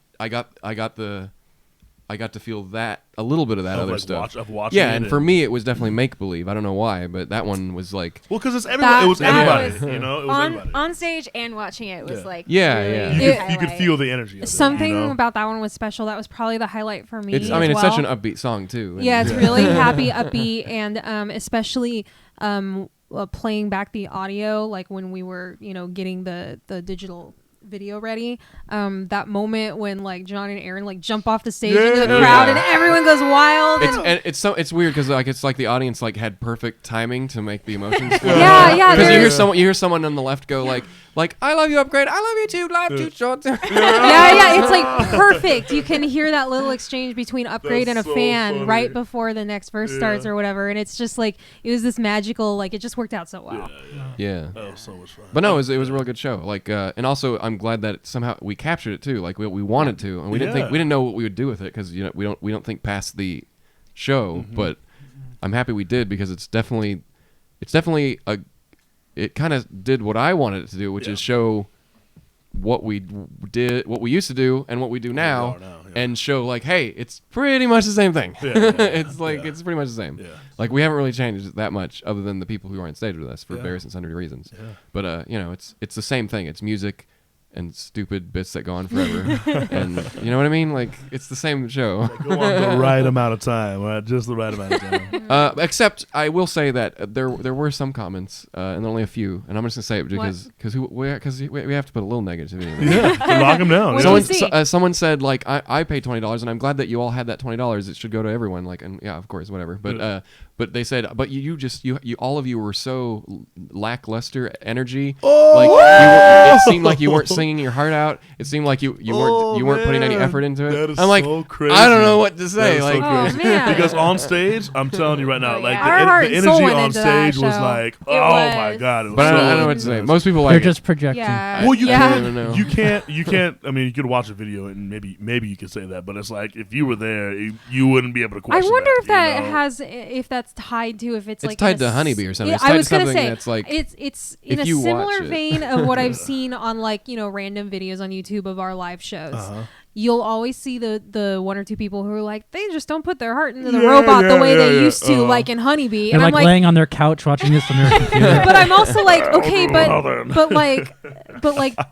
to feel that a little bit of that Of, other like, stuff. of watching Yeah, it and for me, it was definitely make believe. I don't know why, but that one was like, well, because it's everybody. It was That everybody. was You know, it was everybody. on stage and watching it was Yeah. like Yeah, really yeah. You the could highlight. feel the energy. Of Something it, you know? about that one was special. That was probably the highlight for me. it's. I mean, as it's well. such an upbeat song too. and- Yeah, it's really happy, upbeat, and especially playing back the audio, like when we were, getting the digital video ready. That moment when like John and Aaron like jump off the stage into the Yeah. crowd and everyone goes wild. and It's weird because like it's like the audience like had perfect timing to make the emotions flow. Yeah, yeah, Because there's- you hear someone on the left go like I love you, Upgrade. I love you too. Life too short. yeah, it's like perfect. You can hear that little exchange between Upgrade That's and a so fan funny. right before the next verse starts Yeah. or whatever, and it's just like it was this magical, like it just worked out so well. Yeah. That was so much fun. But no, it was a real good show. Like, and also I'm glad that somehow we captured it too. Like we wanted to, and we didn't know what we would do with it because we don't think past the show. But I'm happy we did because it's definitely it kind of did what I wanted it to do, which is show what we did, what we used to do, and what we do now, and show like, hey, it's pretty much the same thing. It's like it's pretty much the same. Yeah. Like we haven't really changed that much, other than the people who are on stage with us for various and sundry reasons. Yeah. But it's the same thing. It's music and stupid bits that go on forever. And you know what I mean? Like, it's the same show. Go on the right amount of time, right? Just the right amount of time. Except I will say that there were some comments, and only a few, and I'm just gonna say it because we have to put a little negativity in there. Yeah, to lock them down. Someone said, like, I paid $20, and I'm glad that you all had that $20. It should go to everyone. Like, and yeah, of course, whatever. But they said, but you all of you were so lackluster energy. It seemed like you weren't singing your heart out. It seemed like you weren't putting any effort into it. That is I'm like, so crazy. I don't know what to say. Like, oh, man. Because on stage, I'm telling you right now, like yeah. the energy on stage was like, my god, it was but so I don't know what to say. Most people like they're just projecting. Yeah. Well, you can't. I mean, you could watch a video and maybe you could say that, but it's like if you were there, you wouldn't be able to question. I wonder that, if that's tied to if it's like tied to Honeybee or something. Yeah, it's tied I was to gonna something say that's like it's in a similar vein of what I've seen on like random videos on YouTube of our live shows. You'll always see the one or two people who are like, they just don't put their heart into the robot the way they used to, like in Honeybee. And I'm like laying on their couch watching this on their computer. But I'm also like, okay, but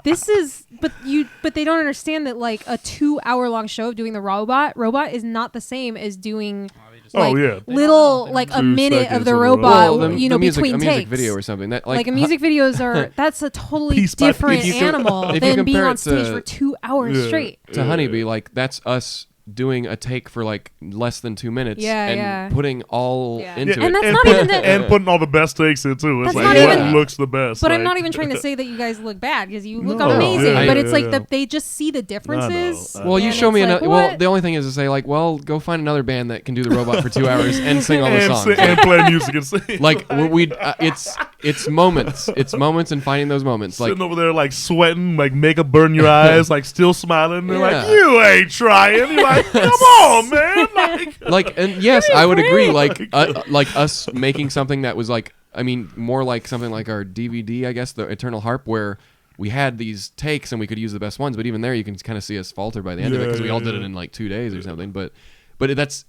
this is, but they don't understand that like a 2-hour long show of doing the robot is not the same as doing little like a minute of the robot, between takes. A music video or something. That like music videos are that's a totally different animal than being on stage for 2 hours straight. To Honeybee, like that's us doing a take for like less than 2 minutes and putting all into it. And that's not even and putting all the best takes in too. It's that's like not what even, looks the best. But like, I'm not even trying to say that you guys look bad because you look No. amazing. Yeah, but yeah, it's yeah. like that they just see the differences. Well, you and show me it's like, another. Well, what? the only thing is to say like, well, go find another band that can do the robot for 2 hours and sing all the songs and play music and sing. Like it's moments. It's moments and finding those moments. Like sitting over there like sweating, like makeup burn your eyes, like still smiling. They're like, you ain't trying. You're like, come on, man. And yes, I would agree. Like us making something that was like, I mean, more like something like our DVD, I guess, the Eternal Harp, where we had these takes and we could use the best ones. But even there, you can kind of see us falter by the end of it because we all did it in like 2 days or something. But it's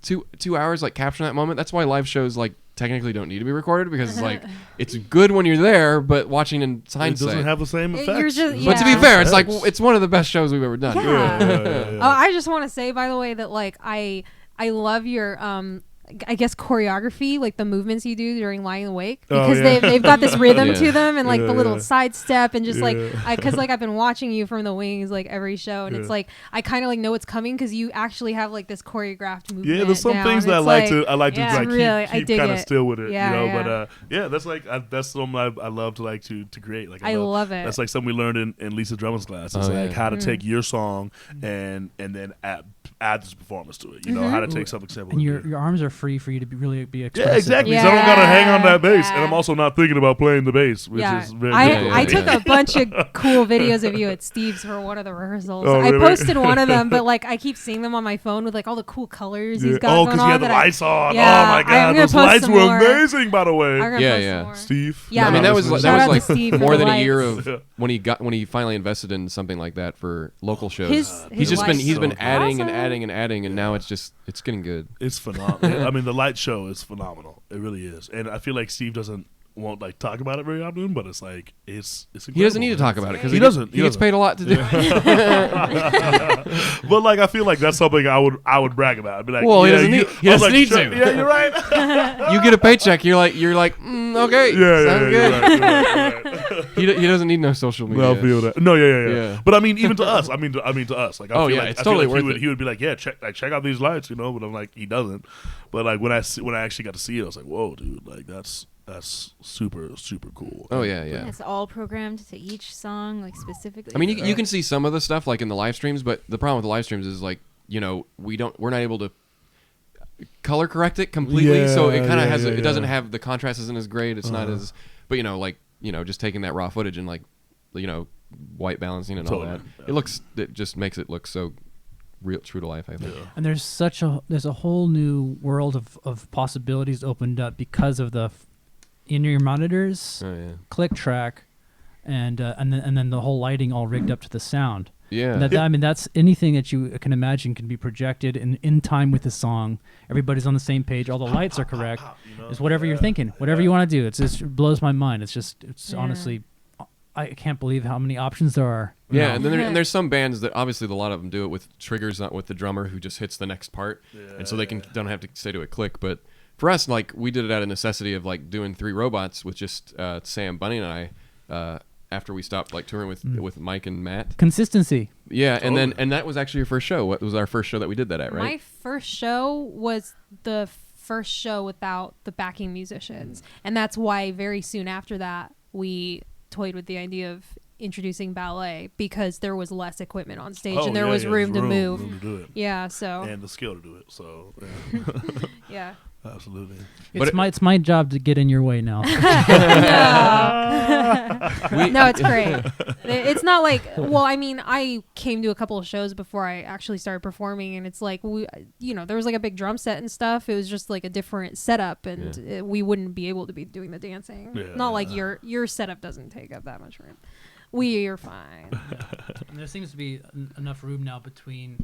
2 hours like capturing that moment. That's why live shows like technically don't need to be recorded because it's like it's good when you're there, but watching in hindsight, it doesn't have the same effect. But to be fair, it's like it's one of the best shows we've ever done. Yeah. Oh, I just want to say, by the way, that like I love your I guess choreography, like the movements you do during lying awake, because they've got this rhythm to them and like the little sidestep and just like because like I've been watching you from the wings like every show and it's like I kind of like know what's coming because you actually have like this choreographed movement. Yeah, there's some down. things that I like to like really, keep kind of still with it, Yeah. But that's like that's something I love to like to create. Like I love it. That's like something we learned in Lisa Drummond's class. It's like how to take your song and then add this performance to it. You know how to take something simple. And your arms are free for you to be expressive. Yeah, exactly. So I don't gotta hang on that bass, and I'm also not thinking about playing the bass, which is very difficult. I took a bunch of cool videos of you at Steve's for one of the rehearsals. Oh, really? I posted one of them, but like I keep seeing them on my phone with like all the cool colors he's got going on. Oh, because he had the lights on. Yeah, oh my god, those lights were amazing, by the way. Yeah. Steve. Yeah, I mean that was like Steve more than a year of when he finally invested in something like that for local shows. He's been adding and adding and adding, and now it's getting good. It's phenomenal. I mean, the light show is phenomenal. It really is, and I feel like Steve won't like talk about it very often, but it's like it's incredible. He doesn't need to talk about it because he doesn't. He gets paid a lot to do it. But like I feel like that's something I would brag about. I'd be like, well, he doesn't need to. Yeah, you're right. You get a paycheck. You're like, okay. Sounds good. Right. He doesn't need no social media. No, I feel that. No, yeah. But I mean, even to us. I mean to us. Like, I feel like, it's totally worth it. He would be like, yeah, check out these lights, you know. But I'm like, he doesn't. But like when I actually got to see it, I was like, whoa, dude, like that's super cool. Oh yeah. It's all programmed to each song, like specifically. I mean, you can see some of the stuff like in the live streams, but the problem with the live streams is like we're not able to color correct it completely, so it kind of has it doesn't have the contrast isn't as great. It's not as, but just taking that raw footage and like white balancing and all that, it just makes it look so real, true to life, I think. And there's a whole new world of possibilities opened up because of the in your monitors, click track, and then the whole lighting all rigged up to the sound. Yeah. I mean, that's anything that you can imagine can be projected in time with the song. Everybody's on the same page. All the lights are correct. It's whatever you're thinking, whatever you want to do. It blows my mind. It's honestly I can't believe how many options there are. Yeah, and then and there's some bands that obviously a lot of them do it with triggers, not with the drummer who just hits the next part, and so they don't have to say to it click. But for us, like we did it out of necessity of like doing 3 robots with just Sam, Bunny, and I after we stopped like touring with Mike and Matt. Consistency. Yeah, and that was actually your first show. What was our first show that we did that at? Right. My first show was the first show without the backing musicians, and that's why very soon after that we toyed with the idea of introducing ballet because there was less equipment on stage and there was room to move. Room to do it. Yeah, so and the skill to do it. So yeah. Absolutely. It's my job to get in your way now. No, it's great. It's not like, well, I mean, I came to a couple of shows before I actually started performing, and it's like, there was like a big drum set and stuff. It was just like a different setup, and we wouldn't be able to be doing the dancing. Yeah. Not like your setup doesn't take up that much room. We're fine. And there seems to be enough room now between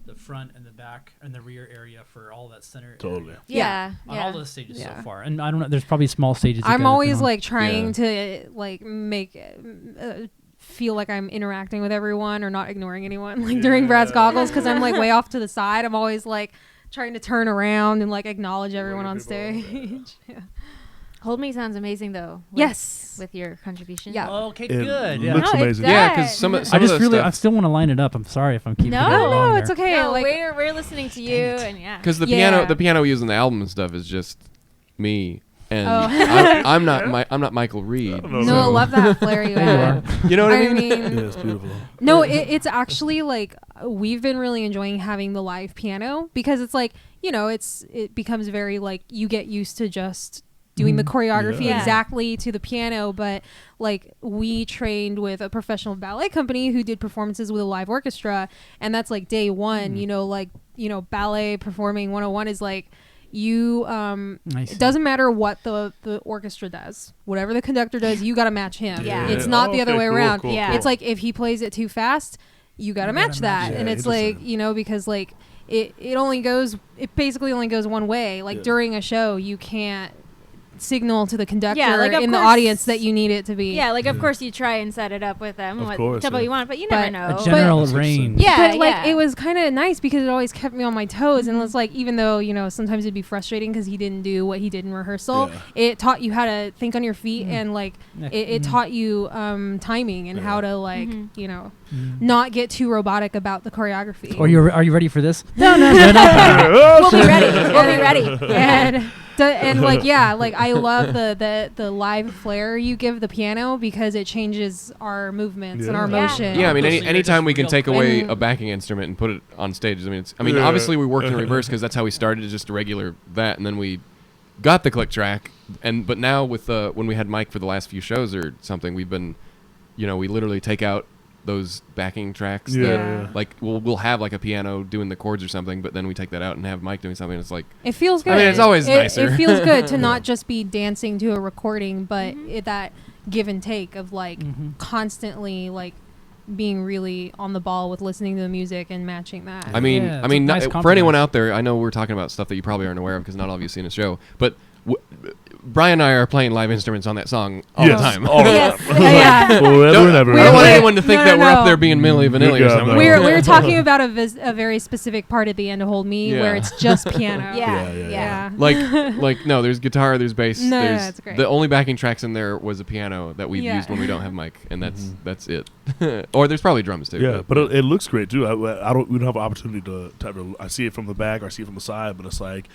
the front and the back and the rear area for all that center Totally. area. Yeah. On all those stages Yeah. so far. And I don't know, there's probably small stages. I'm always like trying to like make feel like I'm interacting with everyone or not ignoring anyone like during Brad's goggles because I'm like way off to the side. I'm always like trying to turn around and like acknowledge everyone on stage. Yeah. Hold Me sounds amazing though. Yes. With your contribution. Yeah. Okay, It good. looks No, it amazing. does. Yeah, because some of I just the really, stuff, I still want to line it up. I'm sorry if I'm keeping No, it No, long it's there. okay. No, Like we're listening to you and yeah. because the Yeah. piano we use in the album and stuff is just me. And Oh. I'm not Michael Reed. no, I love that flair you have. You know what I I mean? mean, Yeah, it's beautiful. no, it's actually like we've been really enjoying having the live piano because it's like, it becomes very like you get used to just doing the choreography Yeah. exactly to the piano, but like we trained with a professional ballet company who did performances with a live orchestra, and that's like day one. Ballet performing 101 is like it doesn't matter what the orchestra does, whatever the conductor does, you got to match him. Yeah. It's not the other way around. Cool, Yeah. It's like if he plays it too fast, you got to match that. it. And Yeah, it's like, interesting. because like it basically only goes one way. Like during a show, you can't signal to the conductor like, of in the course- audience that you need it to be. Yeah, like of course you try and set it up with them, Of what course, tempo yeah. you want, but you But never know. A general But- range. Yeah, But like yeah. it was kind of nice because it always kept me on my toes, and it's like even though sometimes it'd be frustrating because he didn't do what he did in rehearsal, Yeah. it taught you how to think on your feet and like it taught you timing and how to like not get too robotic about the choreography. Are you ready for this? No, not that. We'll be ready. We'll be ready. and like I love the live flair you give the piano because it changes our movements and our Yeah. motion. Yeah, I mean, Especially anytime we can real take quick. away And- a backing instrument and put it on stage. I mean, Yeah. obviously we worked in reverse because that's how we started, just a regular that, and then we got the click track. But now with when we had Mike for the last few shows or something, we've been, we literally take out those backing tracks. Yeah. That, like we'll have like a piano doing the chords or something, but then we take that out and have Mike doing something. It's like It feels good. I mean, it's always it nicer. It feels good to not just be dancing to a recording, but that give and take of like constantly like being really on the ball with listening to the music and matching that. I mean, Yeah, I mean, it's a nice for anyone compromise. out there, I know we're talking about stuff that you probably aren't aware of because not all of you have seen the show, but. Brian and I are playing live instruments on that song all Yes. the time. All the Yes. time. Yeah. Forever and ever. I don't want We're- anyone to think no, that no, we're no. up there being Milli Vanilli or Yeah, something. no. We're talking about a very specific part at the end of Hold Me Yeah. where it's just piano. Yeah. Yeah. Yeah. like no, there's guitar, there's bass. No, there's it's great. The only backing tracks in there was a piano that we've Yeah. used when we don't have Mike, and that's it. Or there's probably drums too. Yeah, but it looks great too. We don't have an opportunity to ever. I see it from the back or I see it from the side, but it's like,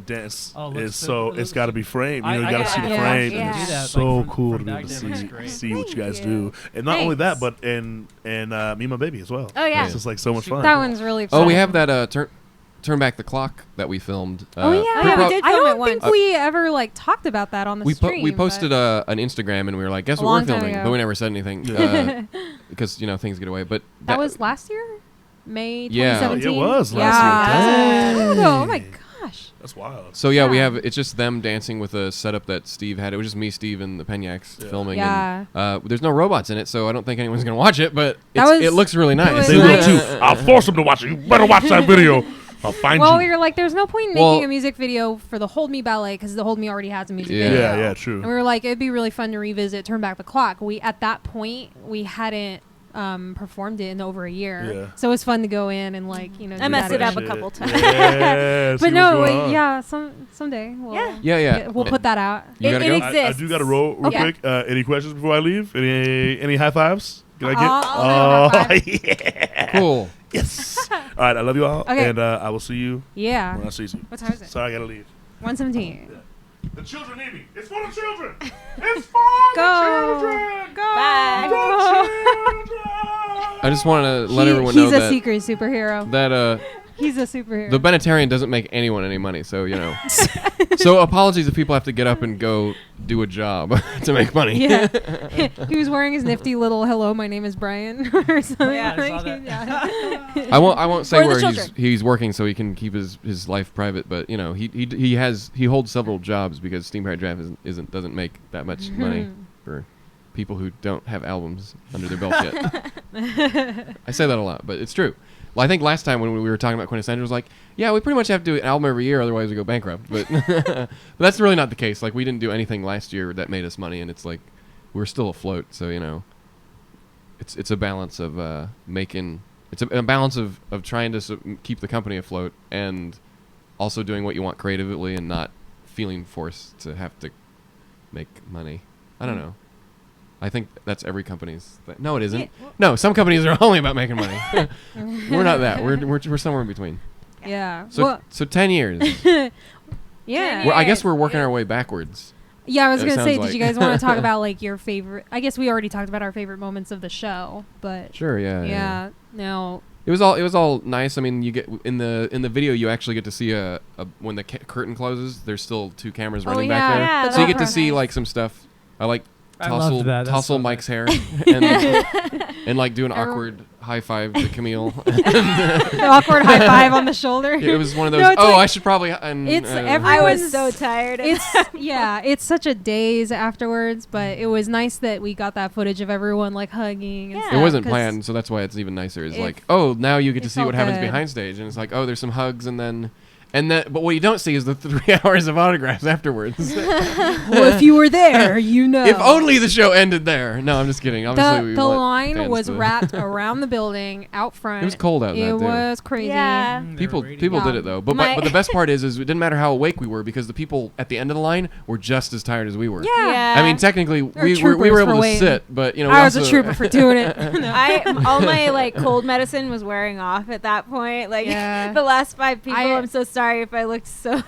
dance is so it's got to be framed. You I got to see the yeah, frame. yeah. And Do it's that, so like, from cool to be able to Baghdad, it's great. see what you guys Thank you. do, and not only that, Thanks. but and Me and My Baby as well. Oh, yeah. It's just like so much fun. That one's really fun. Oh, we have that turn back the clock that we filmed. Oh yeah, yeah, we did I film don't it think once. we ever like talked about that on the stream. we posted but- an Instagram and we were like, guess A what we're long time filming, ago. but we never said anything Yeah. because things get away. But that was last year, May Yeah. 2017. Oh, it was yeah. last year. Oh my gosh. That's wild. So yeah, we Yeah. have it's just them dancing with a setup that Steve had. It was just me, Steve, and the Penyacs Yeah. filming. Yeah. And, there's no robots in it, so I don't think anyone's gonna watch it. But That was- it looks really nice. was They will nice. too. I'll force them to watch it. You better watch that video. I'll find well, you. we were like, there's no point in making a music video for the Hold Me ballet because the Hold Me already has a music video. Yeah, true. And we were like, it'd be really fun to revisit Turn Back the Clock. At that point, we hadn't performed it in over a year. Yeah. So it was fun to go in and I messed it up a couple times. But no, someday we'll put that out. You gotta it go? exists. I do got to roll real quick. Any questions before I leave? Any high fives? Can I get? I'll do a high five. Yeah. Cool. Yes. All right. I love you all. Okay. And I will see you Yeah. when I see you. What time is it? Sorry, I got to leave. 1:17. The children need me. It's for the children. It's for Go. the children. Bye. The children. I just want to let everyone know He's that a secret superhero. that He's a superhero. the Bennettarium doesn't make anyone any money, so So apologies if people have to get up and go do a job to make money. Yeah. He was wearing his nifty little "Hello, my name is Brian" or something. Yeah, I saw like that. yeah. I won't say For the where children. he's working so he can keep his life private, but he holds several jobs because Steam Pirate Draft doesn't make that much money for people who don't have albums under their belt yet. I say that a lot, but it's true. Well, I think last time when we were talking about Quintessential, it was like, yeah, we pretty much have to do an album every year, otherwise we go bankrupt. But but that's really not the case. Like, we didn't do anything last year that made us money, and it's like we're still afloat. So it's a balance of making. It's a balance of trying to keep the company afloat and also doing what you want creatively and not feeling forced to have to make money. I don't know. I think that's every company's thing. No, it isn't. Yeah, well- No, some companies are only about making money. We're not that. We're somewhere in between. Yeah. So 10 years. Yeah. I guess we're working our way backwards. Yeah, I was It gonna say, sounds did you like- guys want to talk about like your favorite? I guess we already talked about our favorite moments of the show, but Sure. Yeah. yeah. No. It was all nice. I mean, you get in the video, you actually get to see when the curtain closes. There's still two cameras running back there, yeah, so you get to that's see nice. like some stuff. I like I loved that. That's tussle so Mike's hair good. and like do an awkward high five to Camille. The awkward high five on the shoulder. It was one of those. No, it's oh, like- I should probably. And, It's I everyone's- was so tired. It's such a daze afterwards, but it was nice that we got that footage of everyone like hugging. And Yeah. It stuff, wasn't 'cause planned, so that's why it's even nicer. It's It- like, oh, now you get to it see what felt happens good. behind stage, and it's like, oh, there's some hugs, and then, but what you don't see is the 3 hours of autographs afterwards. Well, if you were there, you know. If only the show ended there. No, I'm just kidding. Obviously, we the want line fans was to- wrapped around the building out front. It was cold out It that day. was crazy. Yeah. People did Yeah. it though, but My- the best part is it didn't matter how awake we were because the people at the end of the line were just as tired as we were. Yeah. I mean, technically we were troopers able for to waiting. sit, but we I was a also- trooper for doing it. No. all my like cold medicine was wearing off at that point. Like Yeah. the last 5 people. I- I'm so sorry if I looked so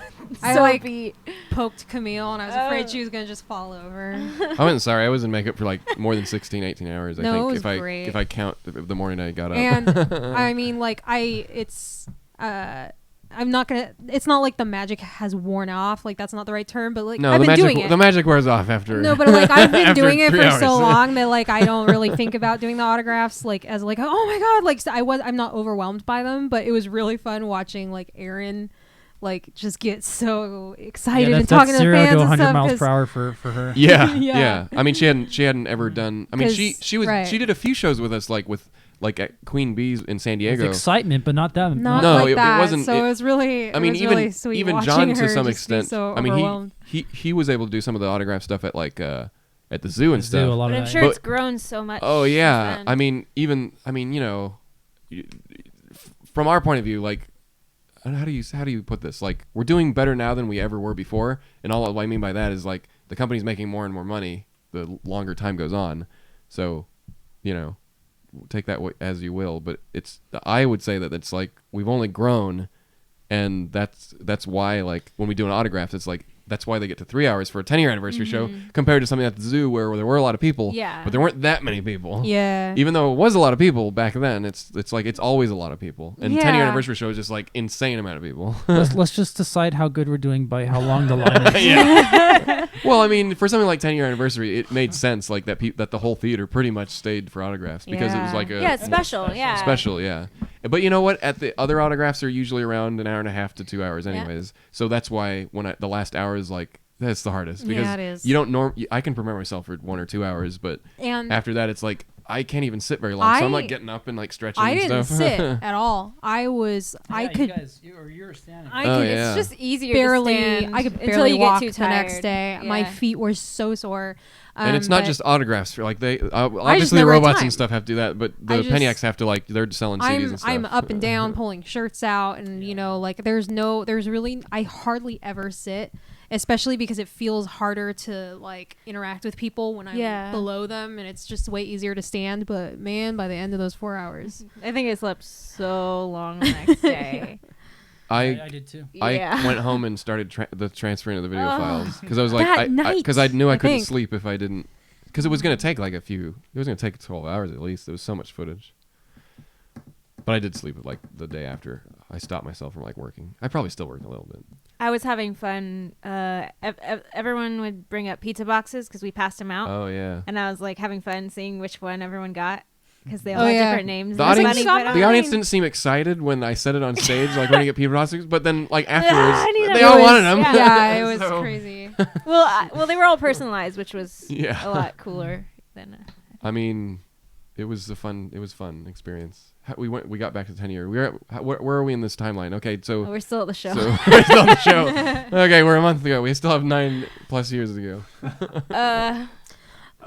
I, so like, beat. poked Camille, and I was afraid Oh. she was gonna just fall over. I wasn't sorry. I was in makeup for like more than 16, 18 hours. I No, think it was if I great. if I count the morning I got up. And I mean, like I'm not gonna. It's not like the magic has worn off. Like that's not the right term, but like no, I've the been magic doing it. the magic wears off after. No, but like I've been after doing it 3 for hours. so long that like I don't really think about doing the autographs like as like, oh my god, like I'm not overwhelmed by them, but it was really fun watching like Erin like just get so excited and talking to the 0 fans to and 100 stuff. miles 'Cause- per hour for her. Yeah, Yeah. yeah. I mean, she hadn't ever done. I mean, she 'Cause- right. she did a few shows with us, like at Queen Bee's in San With Diego. excitement, but not that. Not No, like it that. wasn't- So it was really. I mean, it was even really sweet even watching John her to some just be extent. So I mean, overwhelmed. he was able to do some of the autograph stuff at like at the zoo and Zoo, stuff. a lot But of I'm that. sure But- it's grown so much. Oh yeah, since I then. mean, from our point of view, like, how do you put this? Like, we're doing better now than we ever were before, and all I mean by that is like the company's making more and more money the longer time goes on. So, take that as you will, but I would say that it's like we've only grown, and that's why like when we do an autograph, it's like. That's why they get to 3 hours for a 10-year anniversary show compared to something at the zoo where there were a lot of people, Yeah. but there weren't that many people. Yeah. Even though it was a lot of people back then, it's like it's always a lot of people. And 10-year Yeah. anniversary show is just like insane amount of people. let's just decide how good we're doing by how long the line is. Yeah. Well, I mean, for something like 10-year anniversary, it made sense like that the whole theater pretty much stayed for autographs because it was Yeah. like a yeah, it's special. Yeah. special, yeah. But you know what? At the other autographs are usually around an hour and a half to 2 hours anyways. So that's why when the last hour is like that's the hardest because Yeah, it is. you don't I can prepare myself for 1 or 2 hours, but And after that it's like I can't even sit very long, so I'm like getting up and like stretching. I and didn't stuff. sit at all. I could. You were standing. I Oh, could yeah. It's just easier barely. to stand I could until barely you walk get too the tired. next day. Yeah. My feet were so sore. And it's not but just autographs for like they obviously never had robots time. and stuff have to do that, but the I just- Peniacs have to like they're selling CDs and stuff. I'm up and down pulling shirts out, and you know, like I hardly ever sit, especially because it feels harder to like interact with people when I'm below them, and it's just way easier to stand. But man, by the end of those 4 hours, I think I slept so long the next day. I did too. I went home and started transferring of the video files because I was like, That night, because I knew I couldn't think. sleep if I didn't, because it was going to take like it was going to take 12 hours at least. There was so much footage. But I did sleep like the day after. I stopped myself from like working. I probably still worked a little bit. I was having fun. Everyone would bring up pizza boxes because we passed them out. Oh yeah. And I was like having fun seeing which one everyone got because they all Oh, had yeah. different names. The It was audience, funny, but the I'm audience like, didn't seem excited when I said it on stage, like running at pizza boxes. But then like I need afterwards, they them. all It was- wanted them. yeah, it was So- crazy. well, they were all personalized, which was Yeah. a lot cooler than. I mean, it was fun experience. We got back to 10 year. Where are we in this timeline? Okay, so We're still at the show. so we're still on the show. Okay, we're a month ago. We still have 9+ years to go.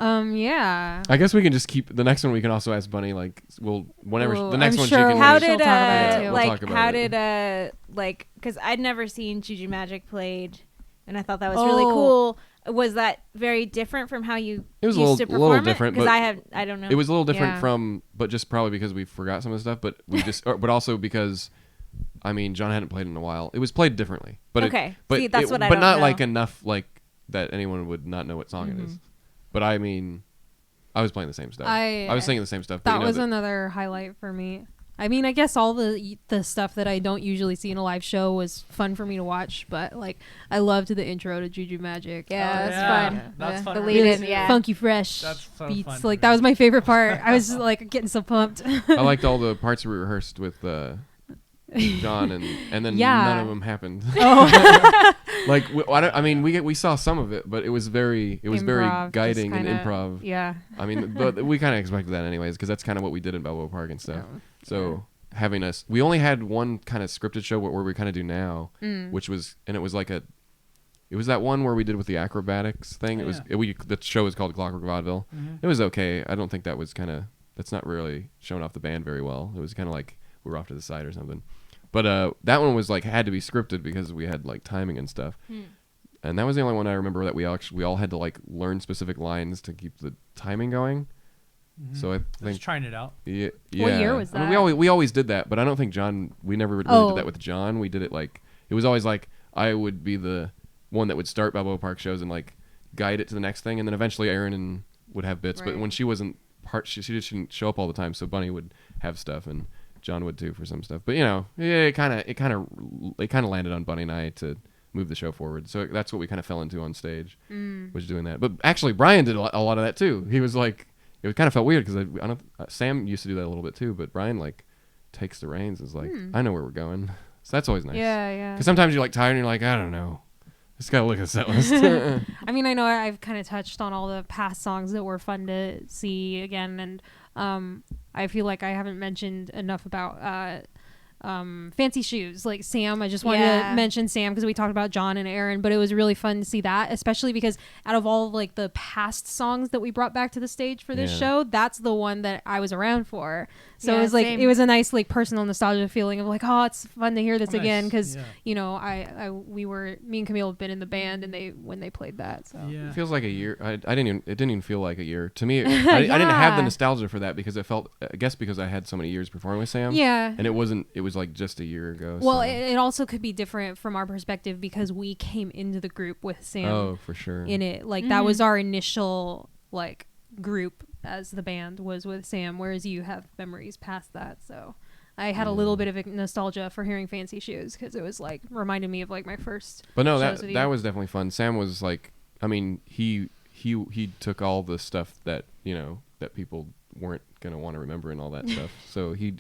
Yeah. I guess we can just keep the next one. We can also ask Bunny like whenever Ooh, the next I'm one sure she can. How She'll did talk about it too. We'll like talk about how it. did like because I'd never seen Juju Magic played, and I thought that was really Oh. cool. Was that very different from how you It was a used to little perform different, Because but I don't know. It was a little different Yeah. from, but just probably because we forgot some of the stuff. But we just, but also because, I mean, John hadn't played in a while. It was played differently, but Okay. but See, that's what I but don't not know. like enough like that anyone would not know what song it is. But I mean, I was playing the same stuff. I was singing the same stuff. But That you know was another highlight for me. I mean, I guess all the stuff that I don't usually see in a live show was fun for me to watch, but like I loved the intro to Juju Magic. Yeah, that's yeah. fun. That's fun. The Really lead in, yeah. Funky fresh That's so beats. fun Like for that me. was my favorite part. I was like getting so pumped. I liked all the parts we rehearsed with John, and then Yeah. none of them happened. Oh. Like we saw some of it, but it was very Improv, just guiding and kinda- improv. Yeah. I mean, but we kind of expected that anyways, because that's kind of what we did in Balboa Park and stuff. Yeah. So having us, we only had one kind of scripted show where we kind of do now, which was, and it was like it was that one where we did with the acrobatics thing. Oh, It was yeah. the show was called Clockwork Vaudeville. It was okay. I don't think that was that's not really showing off the band very well. It was kind of like we were off to the side or something. But that one was like had to be scripted because we had like timing and stuff. And that was the only one I remember that we all had to like learn specific lines to keep the timing going. So I think Just trying it out. yeah. What year was I mean, that? we always did that, but I don't think John. We never really Oh. did that with John. We did it like it was always like I would be the one that would start Balboa Park shows and like guide it to the next thing, and then eventually Aaron would have bits. But Right. when she wasn't she just didn't show up all the time, so Bunny would have stuff and John would too for some stuff. But you know, yeah, it kind of landed on Bunny and I to move the show forward. So that's what we kind of fell into on stage, was doing that. But actually, Bryan did a lot of that too. He was like, it kind of felt weird because I don't. Sam used to do that a little bit too, but Bryan like takes the reins and is like, I know where we're going. So that's always nice. Yeah. Because sometimes you're like tired and you're like, I don't know. Just gotta look at the set list. I mean, I know I've kind of touched on all the past songs that were fun to see again, and I feel like I haven't mentioned enough about Fancy Shoes. Like Sam, I just wanted to mention Sam because we talked about John and Aaron, but it was really fun to see that, especially because out of all of, like the past songs that we brought back to the stage for this show, that's the one that I was around for. So Yeah, it was like same. it was a nice like personal nostalgia feeling of like, oh, it's fun to hear this Oh, again nice. because Yeah. you know me and Camille have been in the band and when they played that. So Yeah. It feels like a year. It didn't even feel like a year to me. I didn't have the Yeah. nostalgia for that because it felt. I guess because I had so many years performing with Sam. yeah. And it wasn't. It was like just a year ago. Well, so. it also could be different from our perspective because we came into the group with Sam Oh, for sure. in it. Like that was our initial like group as the band was with Sam, whereas you have memories past that. So I had a little bit of a nostalgia for hearing Fancy Shoes because it was like reminded me of like my first. But no, shows with that you. was definitely fun. Sam was like, I mean, he took all the stuff that that people weren't gonna want to remember and all that stuff. So he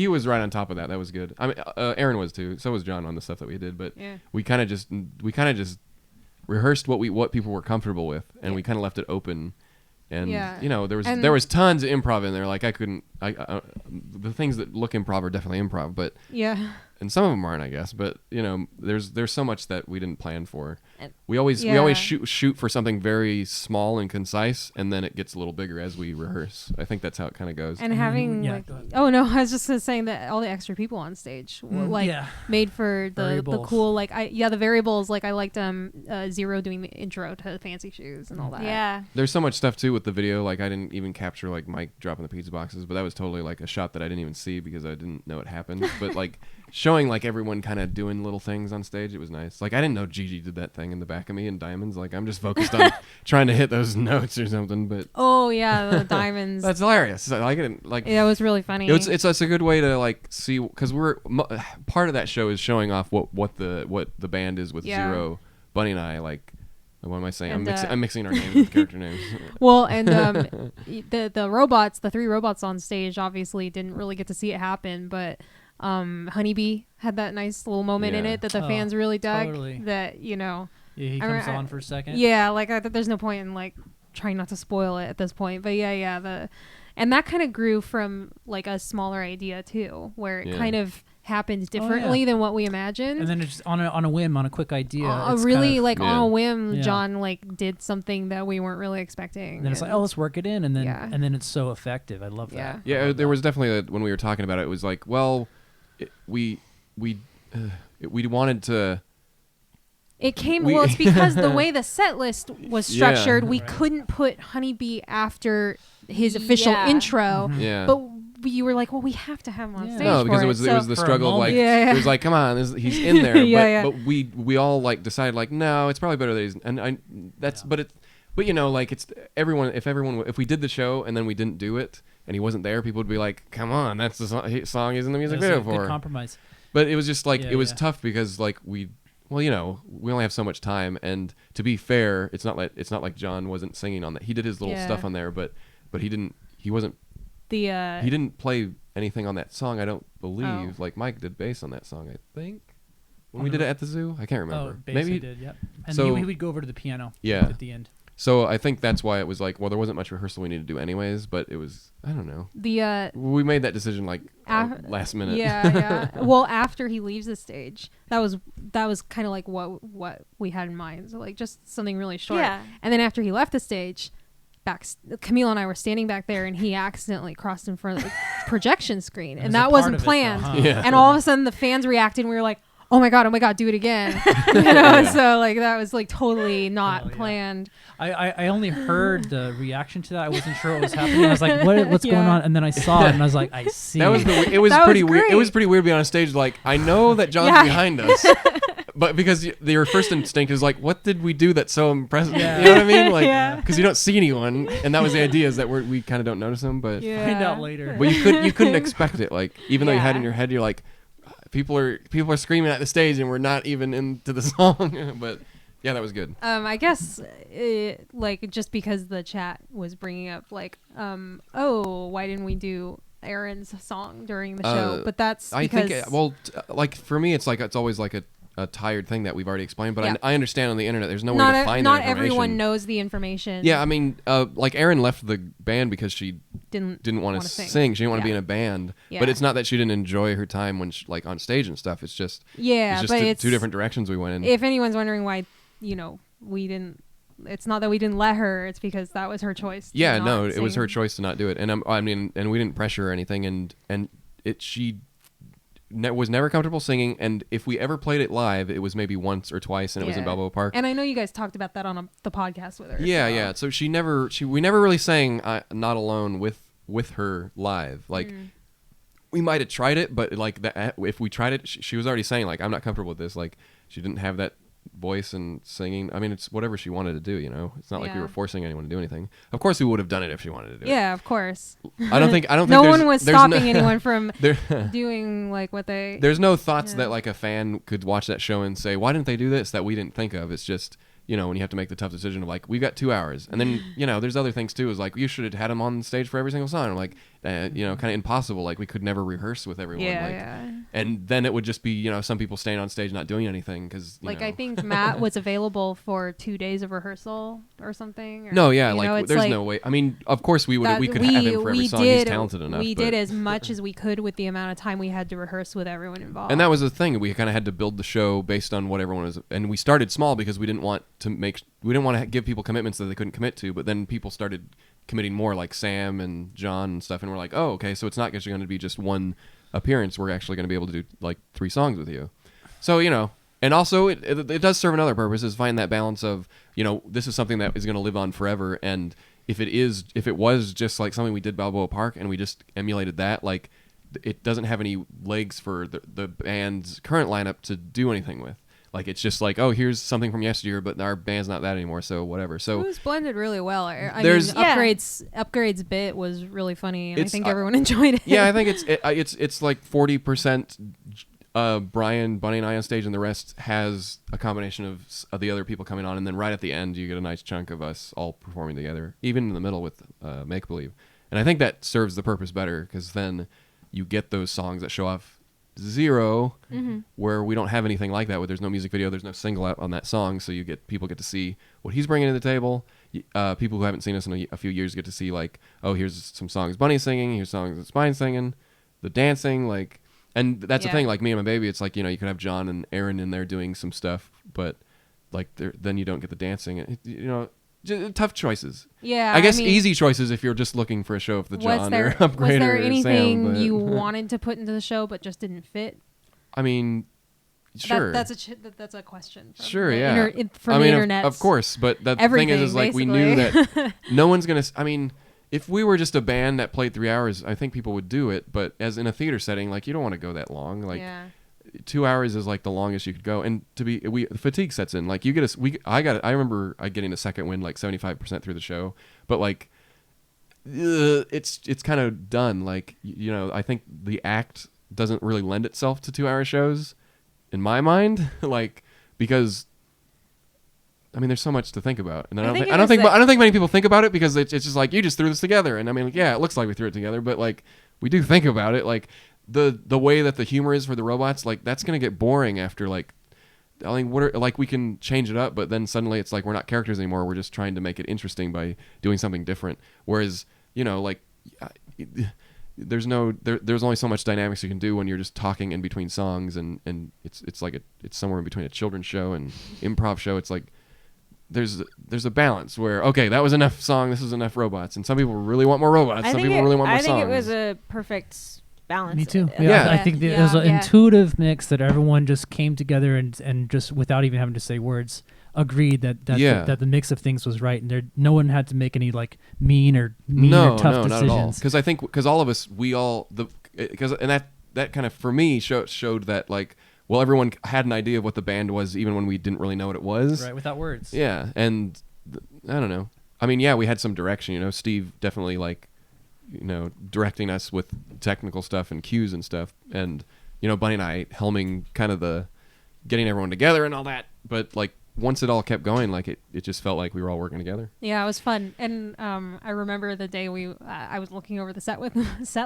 was right on top of that. That was good. I mean, Aaron was too. So was John on the stuff that we did. But Yeah. we kind of just rehearsed what people were comfortable with, and we kind of left it open And there was tons of improv in there. Like the things that look improv are definitely improv, but and some of them aren't, I guess. But there's so much that we didn't plan for. We always shoot for something very small and concise, and then it gets a little bigger as we rehearse. I think that's how it kind of goes. And having I was just saying that all the extra people on stage made for the cool the variables. Like I liked Zero doing the intro to Fancy Shoes and all that. Yeah. There's so much stuff too with the video. Like I didn't even capture like Mike dropping the pizza boxes, but that was totally like a shot that I didn't even see because I didn't know it happened. But like showing like everyone kind of doing little things on stage, it was nice. Like I didn't know Gigi did that thing in the back of me in diamonds. Like I'm just focused on trying to hit those notes or something. But the diamonds. That's hilarious. I like it. Like it was really funny. It's a good way to like see, because part of that show is showing off what the band is with Zero, Bunny and I. Like what am I saying? And, I'm mixing our names with character names. Well, and the robots, the 3 robots on stage, obviously didn't really get to see it happen, but Honeybee had that nice little moment in it that the fans really dug. Totally. That he comes on for a second. Yeah, like there's no point in like trying not to spoil it at this point, but and that kind of grew from like a smaller idea too, where it kind of happened differently than what we imagined. And then it's just on a whim, on a quick idea. On a whim, John like did something that we weren't really expecting. And then it's like, let's work it in, and then it's so effective. I love that. Yeah, there was definitely when we were talking about it, it was like, well, we wanted to. It came it's because the way the set list was structured, we couldn't put Honeybee after his official intro. But you were like, well, we have to have him on stage. No, because it was the struggle of like it was like, come on, he's in there. But we all like decided like, no, it's probably better that he's like it's everyone. If we did the show and then we didn't do it and he wasn't there, people would be like, come on, that's the song he's in the music video for. Good compromise. But it was just like it was tough because like we only have so much time, and to be fair, it's not like John wasn't singing on that. He did his little stuff on there, but he didn't play anything on that song, I don't believe. Like Mike did bass on that song, I think. When we did it at the zoo, I can't remember. Bass maybe he did, yep. And so he would go over to the piano at the end. So I think that's why it was like, well, there wasn't much rehearsal we needed to do anyways, but it was, I don't know. We made that decision like last minute. Yeah. Well, after he leaves the stage, that was kind of like what we had in mind. So like just something really short. Yeah. And then after he left the stage, Camille and I were standing back there, and he accidentally crossed in front of the projection screen, and that wasn't planned. And all of a sudden, the fans reacted, and we were like, "Oh my god, do it again!" So like that was like totally not planned. I only heard the reaction to that. I wasn't sure what was happening. I was like, "What's going on?" And then I saw it, and I was like, "I see." It was pretty weird. It was pretty weird being on stage. Like I know that John's behind us. But because your first instinct is like, what did we do that's so impressive? Yeah. You know what I mean? Like, because you don't see anyone, and that was the idea, is that we kind of don't notice them, but find out later. But you couldn't expect it. Like, even though you had in your head, you're like, people are screaming at the stage, and we're not even into the song. But yeah, that was good. I guess like just because the chat was bringing up like, why didn't we do Aaron's song during the show? But that's because I think like for me, it's always like a tired thing that we've already explained, but I understand on the internet there's no way to find that information. Not everyone knows the information. Yeah, I mean, like Erin left the band because she didn't want to sing. She didn't want to be in a band. Yeah. But it's not that she didn't enjoy her time when like on stage and stuff. It's just it's two different directions we went in. If anyone's wondering why, we didn't. It's not that we didn't let her. It's because that was her choice. Yeah, no, it was her choice to not do it, and and we didn't pressure her or anything, and she was never comfortable singing, and if we ever played it live, it was maybe once or twice, and it was in Balboa Park. And I know you guys talked about that on the podcast with her. Yeah. So we never really sang "Not Alone" with her live. Like we might have tried it, but like if we tried it, she was already saying like, I'm not comfortable with this. Like she didn't have that voice and singing. I mean, it's whatever she wanted to do, It's not like we were forcing anyone to do anything. Of course we would have done it if she wanted to do it. Yeah, of course. I don't think no one was stopping anyone from doing like what they. There's no thoughts that like a fan could watch that show and say, why didn't they do this that we didn't think of? It's just, when you have to make the tough decision of like, we've got 2 hours, and then there's other things too. Is like, you should have had them on stage for every single song. I'm like, kind of impossible. Like we could never rehearse with everyone. And then it would just be, you know, some people staying on stage not doing anything because, like, know. I think Matt was available for 2 days of rehearsal or something. Or, no, yeah, you know, like there's no way. I mean, of course we could have him for every song. He's talented enough. We did as much as we could with the amount of time we had to rehearse with everyone involved. And that was the thing. We kind of had to build the show based on what everyone was. And we started small because we didn't want to give people commitments that they couldn't commit to. But then people started committing more, like Sam and John and stuff. And we're like, oh, okay, so it's not just going to be just one appearance. We're actually going to be able to do like 3 songs with you. So, you know, and also it does serve another purpose, is find that balance of, you know, this is something that is going to live on forever. And if it was just like something we did Balboa Park and we just emulated that, like it doesn't have any legs for the band's current lineup to do anything with. Like it's just like, oh, here's something from yesteryear, but our band's not that anymore, so whatever. So it was blended really well. I mean, upgrades bit was really funny, and I think everyone enjoyed it. Yeah, I think it's like 40% Bryan, Bunny, and I on stage, and the rest has a combination of the other people coming on, and then right at the end you get a nice chunk of us all performing together, even in the middle with Make Believe. And I think that serves the purpose better because then you get those songs that show off Zero, where we don't have anything like that, where there's no music video, there's no single out on that song, so people get to see what he's bringing to the table. People who haven't seen us in a few years get to see, like, oh, here's some songs Bunny's singing, here's songs that Spine's singing, the dancing, like, and that's the thing, like Me and My Baby, it's like, you know, you could have John and Aaron in there doing some stuff, but like then you don't get the dancing, you know. Tough choices. Yeah, I guess easy choices if you're just looking for a show of the John or Upgrader. Was there or anything Sam, you wanted to put into the show but just didn't fit? I mean, sure. That's a question. Sure, yeah. From the internet. Of course, but the thing is like we knew that no one's gonna. I mean, if we were just a band that played 3 hours, I think people would do it. But as in a theater setting, like you don't want to go that long. Like 2 hours is like the longest you could go, and fatigue sets in. Like I remember getting a second wind like 75% through the show, but like it's kind of done. Like you know, I think the act doesn't really lend itself to 2 hour shows, in my mind, like because. I mean, there's so much to think about, and I don't think many people think about it because it's just like you just threw this together, and I mean, yeah, it looks like we threw it together, but like we do think about it, like. The way that the humor is for the robots, like that's gonna get boring after like, I mean, we can change it up, but then suddenly it's like we're not characters anymore. We're just trying to make it interesting by doing something different. Whereas you know, like, there's only so much dynamics you can do when you're just talking in between songs, and it's like it's somewhere in between a children's show and improv show. It's like there's a balance where okay, that was enough song, this is enough robots, and some people really want more robots. Some people really want more songs. I think it was a perfect balance. Me too. Yeah. I think it was an intuitive mix that everyone just came together and just without even having to say words agreed that the mix of things was right, and no one had to make any like mean or tough decisions. Not at all. Because I think all of us that kind of for me showed that like well everyone had an idea of what the band was even when we didn't really know what it was. Right, without words. Yeah, and I don't know. I mean, yeah, we had some direction. You know, Steve definitely like. You know, directing us with technical stuff and cues and stuff, and you know, Bunny and I helming kind of the getting everyone together and all that. But like once it all kept going, like it just felt like we were all working together. Yeah, it was fun. And I remember the day I was looking over the set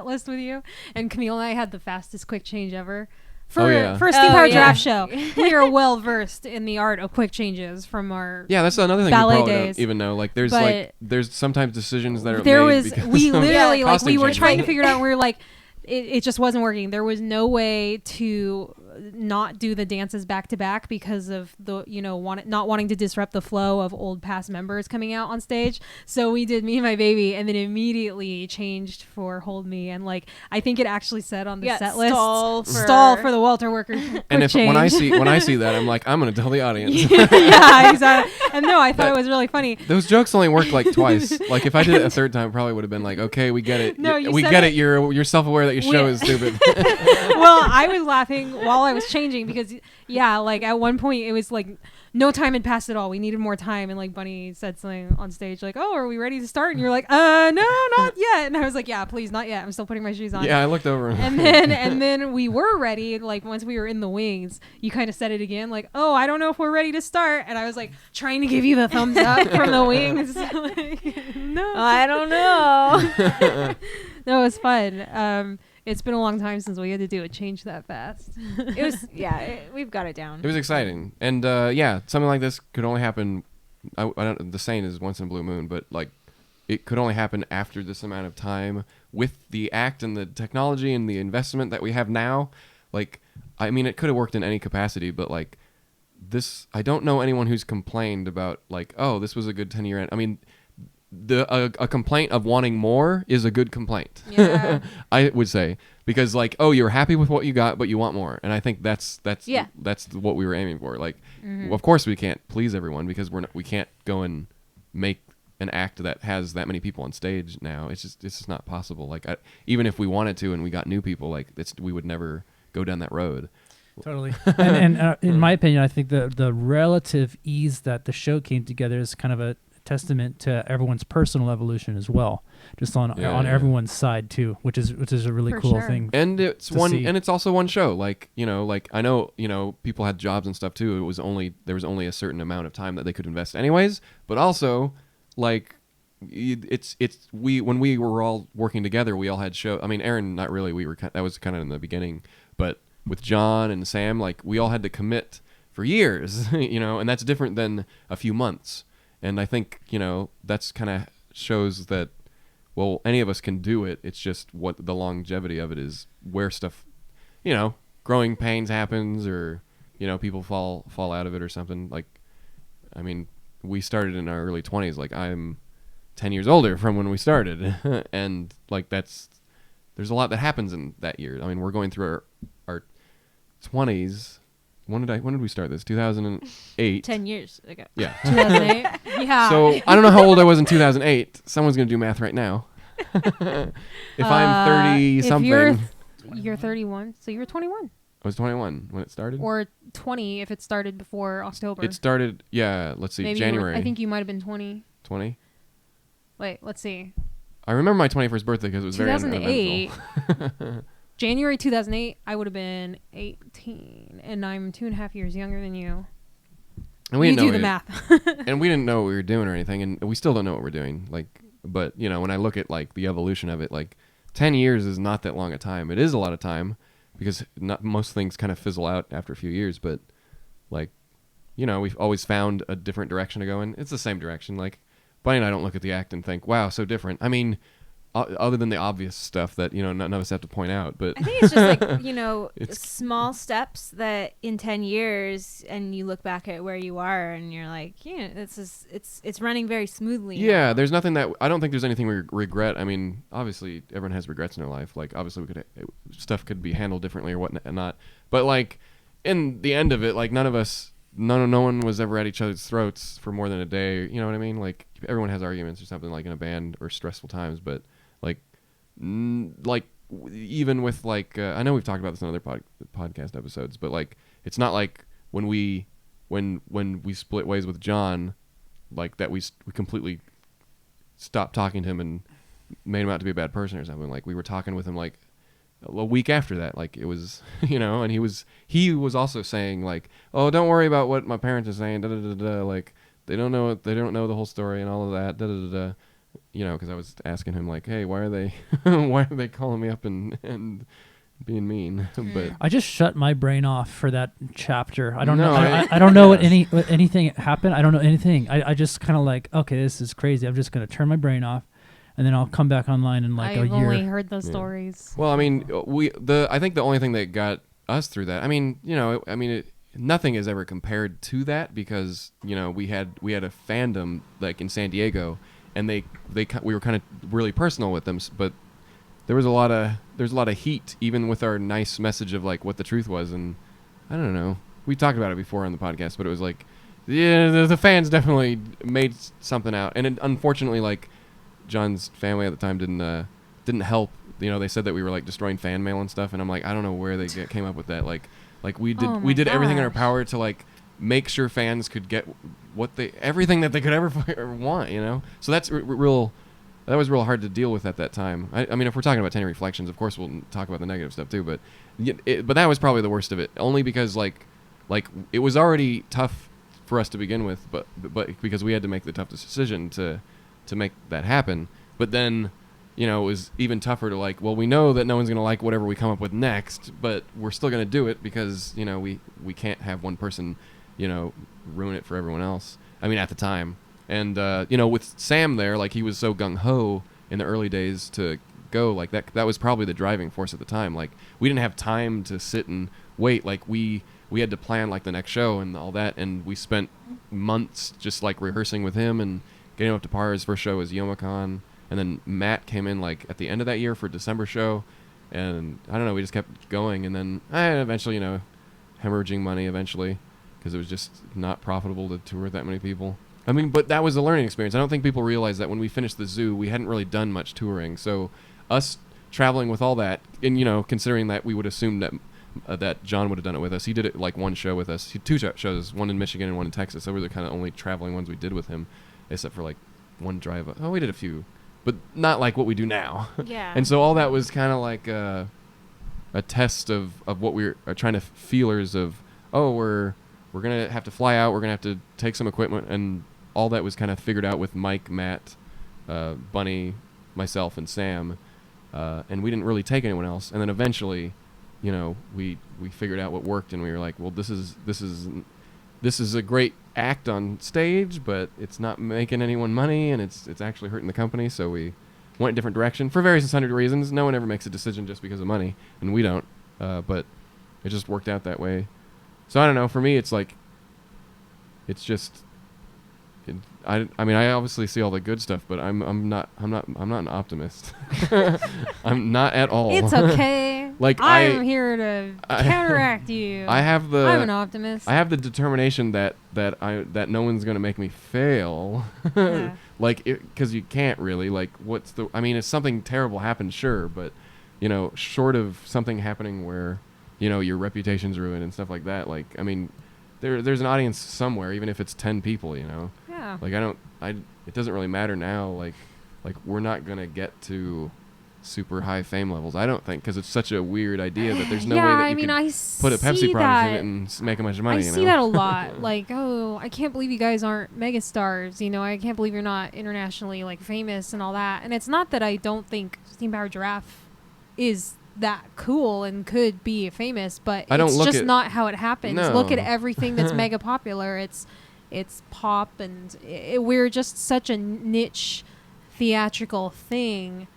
list with you, and Camille and I had the fastest quick change ever. For a Steam Power Giraffe show, we are well versed in the art of quick changes from our that's another thing ballet you probably days. Don't even know. Like there's sometimes decisions that are there made was because we literally like we were changes. trying to figure it out. And we were like, it just wasn't working. There was no way to not do the dances back to back because of the not wanting to disrupt the flow of old past members coming out on stage. So we did Me and My Baby, and then immediately changed for Hold Me, and like I think it actually said on the set list stall for the Walter Worker. And when I see that, I'm like, I'm gonna tell the audience. Yeah, exactly. And no, I thought it was really funny. Those jokes only worked like twice. Like if I did it a third time, probably would have been like, okay, we get it. No, we get it. You're self-aware that your show is stupid. Well, I was laughing while I was changing because like at one point it was like no time had passed at all. We needed more time, and like Bunny said something on stage like, "Oh, are we ready to start?" And you're like, no, not yet." And I was like, "Yeah, please, not yet. I'm still putting my shoes on." Yeah, I looked over and then we were ready. Like once we were in the wings, you kind of said it again, like, "Oh, I don't know if we're ready to start." And I was like trying to give you the thumbs up from the wings. Like, no, I don't know. No, it was fun. It's been a long time since we had to do a change that fast. It was, we've got it down. It was exciting, and something like this could only happen. I don't. The saying is once in a blue moon, but like, it could only happen after this amount of time with the act and the technology and the investment that we have now. Like, I mean, it could have worked in any capacity, but like, this, I don't know anyone who's complained about like, oh, this was a good 10-year end. I mean, a complaint of wanting more is a good complaint. Yeah. I would say, because like, oh, you're happy with what you got, but you want more, and I think that's what we were aiming for. Like, of course we can't please everyone because we can't go and make an act that has that many people on stage now. It's just not possible. Like, even if we wanted to and we got new people, like we would never go down that road. Totally. and in my opinion, I think the relative ease that the show came together is kind of a testament to everyone's personal evolution as well, just on everyone's side too, which is a really cool thing. And it's also one show. Like, you know, like I know, you know, people had jobs and stuff too. There was only a certain amount of time that they could invest anyways, but also like when we were all working together, we all had show. I mean, Aaron, not really. That was kind of in the beginning, but with John and Sam, like we all had to commit for years, you know, and that's different than a few months. And I think, you know, that's kind of shows that, well, any of us can do it. It's just what the longevity of it is, where stuff, you know, growing pains happens, or, you know, people fall out of it or something. Like, I mean, we started in our early 20s. Like, I'm 10 years older from when we started. And, like, there's a lot that happens in that year. I mean, we're going through our 20s. When did we start this? 2008. 10 years ago. Yeah. 2008. Yeah. So I don't know how old I was in 2008. Someone's gonna do math right now. If I'm 30 something. You're 31, so you were 21. I was 21 when it started. Or 20 if it started before October. It started. Yeah. Let's see. Maybe January. I think you might have been 20. 20. Wait. Let's see. I remember my 21st birthday because it was very 2008. uneventful. January 2008, I would have been 18, and I'm 2.5 years younger than you. And we you didn't do know the math. And we didn't know what we were doing or anything, and we still don't know what we're doing. Like, but you know, when I look at like the evolution of it, like 10 years is not that long a time. It is a lot of time because not most things kind of fizzle out after a few years. But like, you know, we've always found a different direction to go in. It's the same direction. Like, Bunny and I don't look at the act and think, wow, so different. I mean, other than the obvious stuff that, you know, none of us have to point out, but I think it's just like, you know, small steps that in 10 years, and you look back at where you are, and you're like, yeah, it's running very smoothly. Yeah, now. there's nothing that I don't think there's anything we regret. I mean, obviously everyone has regrets in their life. Like, obviously stuff could be handled differently or whatnot. But like, in the end of it, like no one was ever at each other's throats for more than a day. You know what I mean? Like, everyone has arguments or something, like in a band or stressful times, but even with like I know we've talked about this in other podcast episodes, but like it's not like when we split ways with John, like that we completely stopped talking to him and made him out to be a bad person or something. Like, we were talking with him like a week after that. Like, it was, you know, and he was also saying like, oh, don't worry about what my parents are saying, da da da da, like they don't know the whole story and all of that, da da da da. You know, because I was asking him like, hey, why are they calling me up and being mean? But I just shut my brain off for that chapter. I don't know. Right? I don't know what anything happened. I don't know anything. I just kind of like, okay, this is crazy. I'm just gonna turn my brain off, and then I'll come back online in like a year. I've only heard those stories. Well, I mean, I think the only thing that got us through that, I mean, you know, nothing is ever compared to that, because, you know, we had a fandom like in San Diego. And we were kind of really personal with them, but there's a lot of heat even with our nice message of like what the truth was. And I don't know, we talked about it before on the podcast, but it was like, yeah, the fans definitely made something out. And unfortunately, like, John's family at the time didn't help. You know, they said that we were like destroying fan mail and stuff, and I'm like, I don't know where they came up with that. Like we did everything in our power to like make sure fans could get everything that they could ever want, you know? So that's that was real hard to deal with at that time. I mean, if we're talking about 10 reflections, of course we'll talk about the negative stuff too, but that was probably the worst of it, only because like it was already tough for us to begin with, but because we had to make the tough decision to make that happen. But then you know, it was even tougher to like, well, we know that no one's going to like whatever we come up with next, but we're still going to do it because, you know, we can't have one person, you know, ruin it for everyone else. I mean, at the time. And, you know, with Sam there, like, he was so gung-ho in the early days to go, like, that was probably the driving force at the time. Like, we didn't have time to sit and wait. Like, we had to plan, like, the next show and all that, and we spent months just, like, rehearsing with him and getting up to par. His first show was Youmacon. And then Matt came in, like, at the end of that year for December show. And, I don't know, we just kept going. And then eventually, you know, hemorrhaging money eventually because it was just not profitable to tour with that many people. I mean, but that was a learning experience. I don't think people realize that when we finished the zoo, we hadn't really done much touring. So us traveling with all that, and, you know, considering that we would assume that that John would have done it with us. He did it, like, one show with us. Two shows, one in Michigan and one in Texas. So we were the kind of only traveling ones we did with him, except for, like, one drive. Oh, we did a few. But not like what we do now. Yeah. And so all that was kind of like a test of what we were trying to feelers of, oh, we're going to have to fly out. We're going to have to take some equipment. And all that was kind of figured out with Mike, Matt, Bunny, myself, and Sam. And we didn't really take anyone else. And then eventually, you know, we figured out what worked. And we were like, well, this is a great act on stage, but it's not making anyone money, and it's actually hurting the company. So we went a different direction for various and sundry reasons. No one ever makes a decision just because of money, and we don't. But it just worked out that way. So I don't know. For me, it's like, it's just. I mean, I obviously see all the good stuff, but I'm not an optimist. I'm not at all. It's okay. Like I'm here to counteract you. I'm an optimist. I have the determination that no one's gonna make me fail. Yeah. Like, because you can't really, like, I mean, if something terrible happens, sure, but, you know, short of something happening where, you know, your reputation's ruined and stuff like that, like, I mean, there's an audience somewhere, even if it's 10 people, you know. Yeah. Like, it doesn't really matter now. Like we're not gonna get to super high fame levels, I don't think, because it's such a weird idea that there's no way that you can put a Pepsi product in it and make a bunch of money. I see that a lot. Like, oh, I can't believe you guys aren't megastars. You know, I can't believe you're not internationally, like, famous and all that. And it's not that I don't think Steam Powered Giraffe is that cool and could be famous, but it's just not how it happens. No. Look at everything that's mega popular. It's pop, and we're just such a niche theatrical thing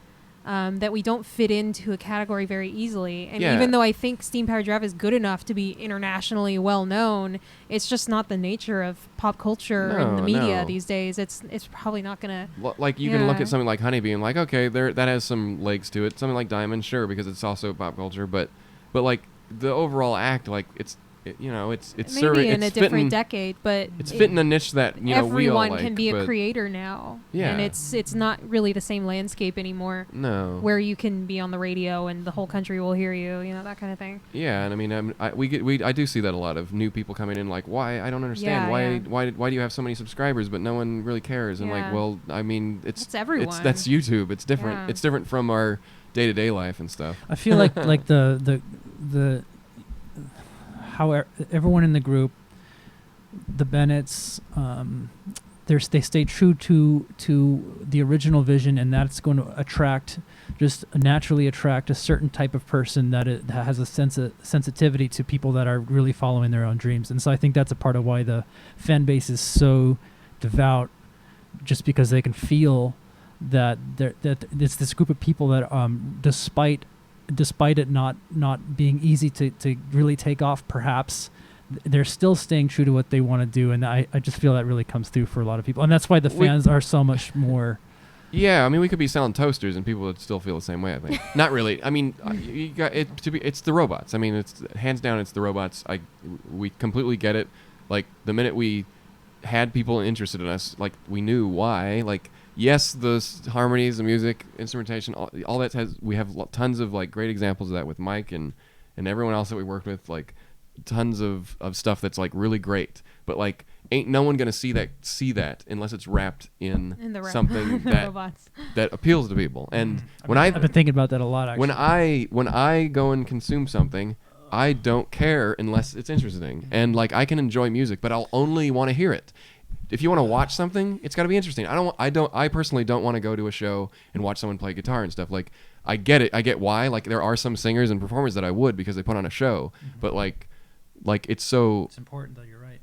that we don't fit into a category very easily. And even though I think Steam Powered Giraffe is good enough to be internationally well known, it's just not the nature of pop culture and the media these days. It's probably not gonna. Like, you can look at something like Honeybee and, like, okay, that has some legs to it. Something like Diamond, sure, because it's also pop culture. But like, the overall act, like, it's maybe in a different decade, but it's fitting a niche that, you know, we all like. Everyone can be a creator now, and it's not really the same landscape anymore. No, where you can be on the radio and the whole country will hear you, you know, that kind of thing. Yeah, and I mean, I do see that a lot of new people coming in, like, why, I don't understand why do you have so many subscribers but no one really cares? And like, well, I mean, it's everyone. That's YouTube. It's different. Yeah. It's different from our day-to-day life and stuff. I feel like the how everyone in the group, the Bennetts, they stay true to the original vision, and that's going to naturally attract a certain type of person that has a sensitivity to people that are really following their own dreams. And so I think that's a part of why the fan base is so devout, just because they can feel that it's this group of people that despite it not being easy to really take off, perhaps, they're still staying true to what they want to do. And I just feel that really comes through for a lot of people. And that's why the fans are so much more. Yeah, I mean, we could be selling toasters and people would still feel the same way, I think. Not really. I mean, you got it it's the robots. I mean, it's hands down, it's the robots. We completely get it. Like, the minute we had people interested in us, like, we knew why. Like, yes, the harmonies, the music, instrumentation, all that we have tons of, like, great examples of that with Mike and everyone else that we worked with, like, tons of stuff that's, like, really great. But, like, ain't no one gonna see that unless it's wrapped in something that appeals to people. And I've been thinking about that a lot, actually. When I go and consume something, I don't care unless it's interesting. And, like, I can enjoy music, but I'll only want to hear it if you want to watch something, it's got to be interesting. I personally don't want to go to a show and watch someone play guitar and stuff. Like, I get it. I get why. Like, there are some singers and performers that I would because they put on a show. But like it's so. It's important though. You're right.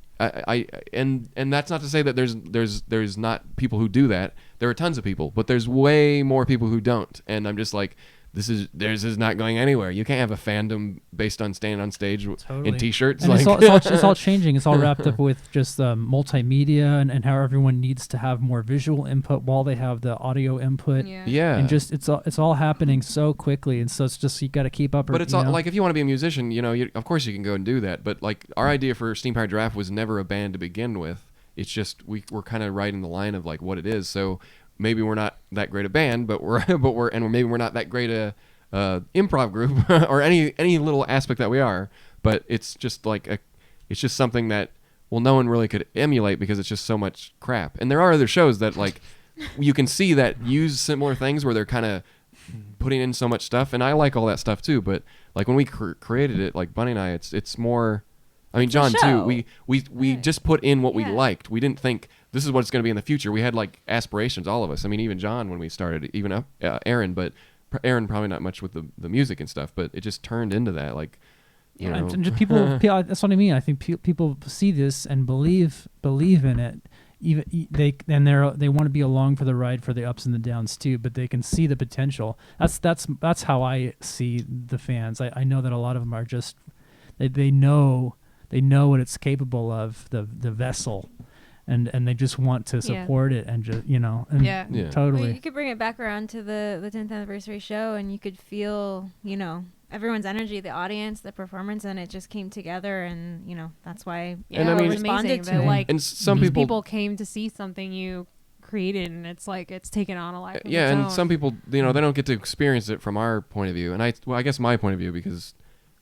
And that's not to say that there's not people who do that. There are tons of people, but there's way more people who don't. And I'm just like, this is not going anywhere. You can't have a fandom based on standing on stage in t-shirts. And like, it's all changing. It's all wrapped up with just multimedia and how everyone needs to have more visual input while they have the audio input. Yeah. And just it's all happening so quickly, and so it's just you got to keep up. But it's all, like, if you want to be a musician, of course you can go and do that. But like, our idea for Steam Powered Giraffe was never a band to begin with. It's just we're kind of right in the line of like what it is. So maybe we're not that great a band, but maybe we're not that great a improv group or any little aspect that we are. But it's just like it's just something that no one really could emulate because it's just so much crap. And there are other shows that like you can see that use similar things where they're kind of putting in so much stuff, and I like all that stuff too. But like when we created it, like Bunny and I, it's more. I mean, John too. We just put in what we liked. We didn't think this is what it's going to be in the future. We had like aspirations, all of us. I mean, even John when we started, even Aaron, but Aaron probably not much with the music and stuff. But it just turned into that, like, you know. And just people. That's what I mean. I think people see this and believe in it. Even they want to be along for the ride for the ups and the downs too. But they can see the potential. That's how I see the fans. I know that a lot of them are just they know. They know what it's capable of, the vessel, and they just want to support it and just totally. Well, you could bring it back around to the 10th anniversary show, and you could feel everyone's energy, the audience, the performance, and it just came together, and that's why responded to it. Like, and some people came to see something you created, and it's like it's taken on a life. And some people they don't get to experience it from our point of view, and I guess my point of view because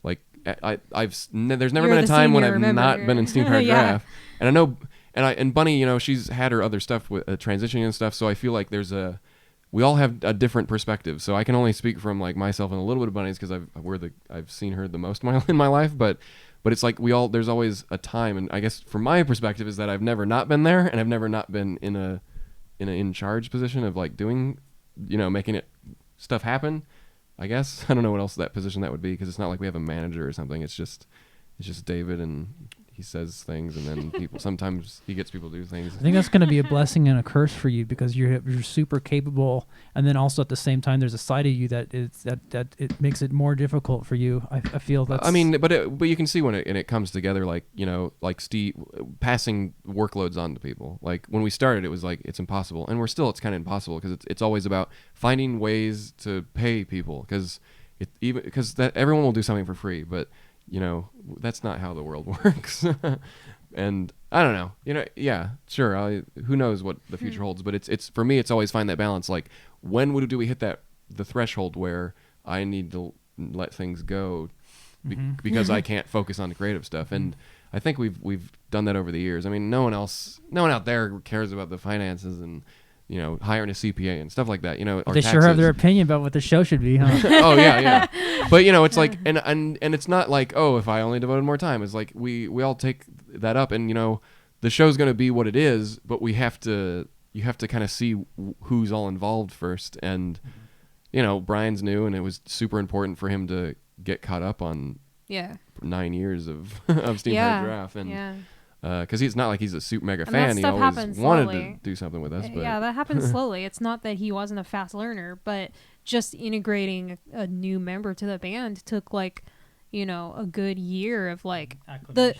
like. There's never been a time when I've not been in Steam Powered Giraffe, and I know, and Bunny, she's had her other stuff with transitioning and stuff, so I feel like we all have a different perspective. So I can only speak from like myself and a little bit of Bunny's because I've seen her the most in my life, but it's like there's always a time, and I guess from my perspective is that I've never not been there, and I've never not been in an in charge position of like doing, making it stuff happen. I guess I don't know what else that position that would be because it's not like we have a manager or something. It's just David, and he says things, and then sometimes he gets people to do things. I think that's going to be a blessing and a curse for you because you're super capable, and then also at the same time there's a side of you that it makes it more difficult for you. I feel that's. I mean, but you can see when it comes together, like like Steve passing workloads on to people. Like when we started, it was like it's impossible, and it's kind of impossible because it's always about finding ways to pay people because everyone will do something for free, but. That's not how the world works. And I don't know, yeah, sure. Who knows what the future holds, but it's for me, it's always find that balance. Like when do we hit the threshold where I need to let things go because I can't focus on the creative stuff. And I think we've done that over the years. I mean, no one out there cares about the finances and, hiring a CPA and stuff like that. They sure have their opinion about what the show should be, huh? Oh yeah. But it's like, and it's not like, oh, if I only devoted more time. It's like we all take that up, and the show's going to be what it is, but you have to kind of see who's all involved first. And Bryan's new, and it was super important for him to get caught up on 9 years of Steam Powered Giraffe, and because he's not like he's a super mega fan. He always wanted to do something with us. But that happens slowly. It's not that he wasn't a fast learner, but just integrating a new member to the band took like a good year of like what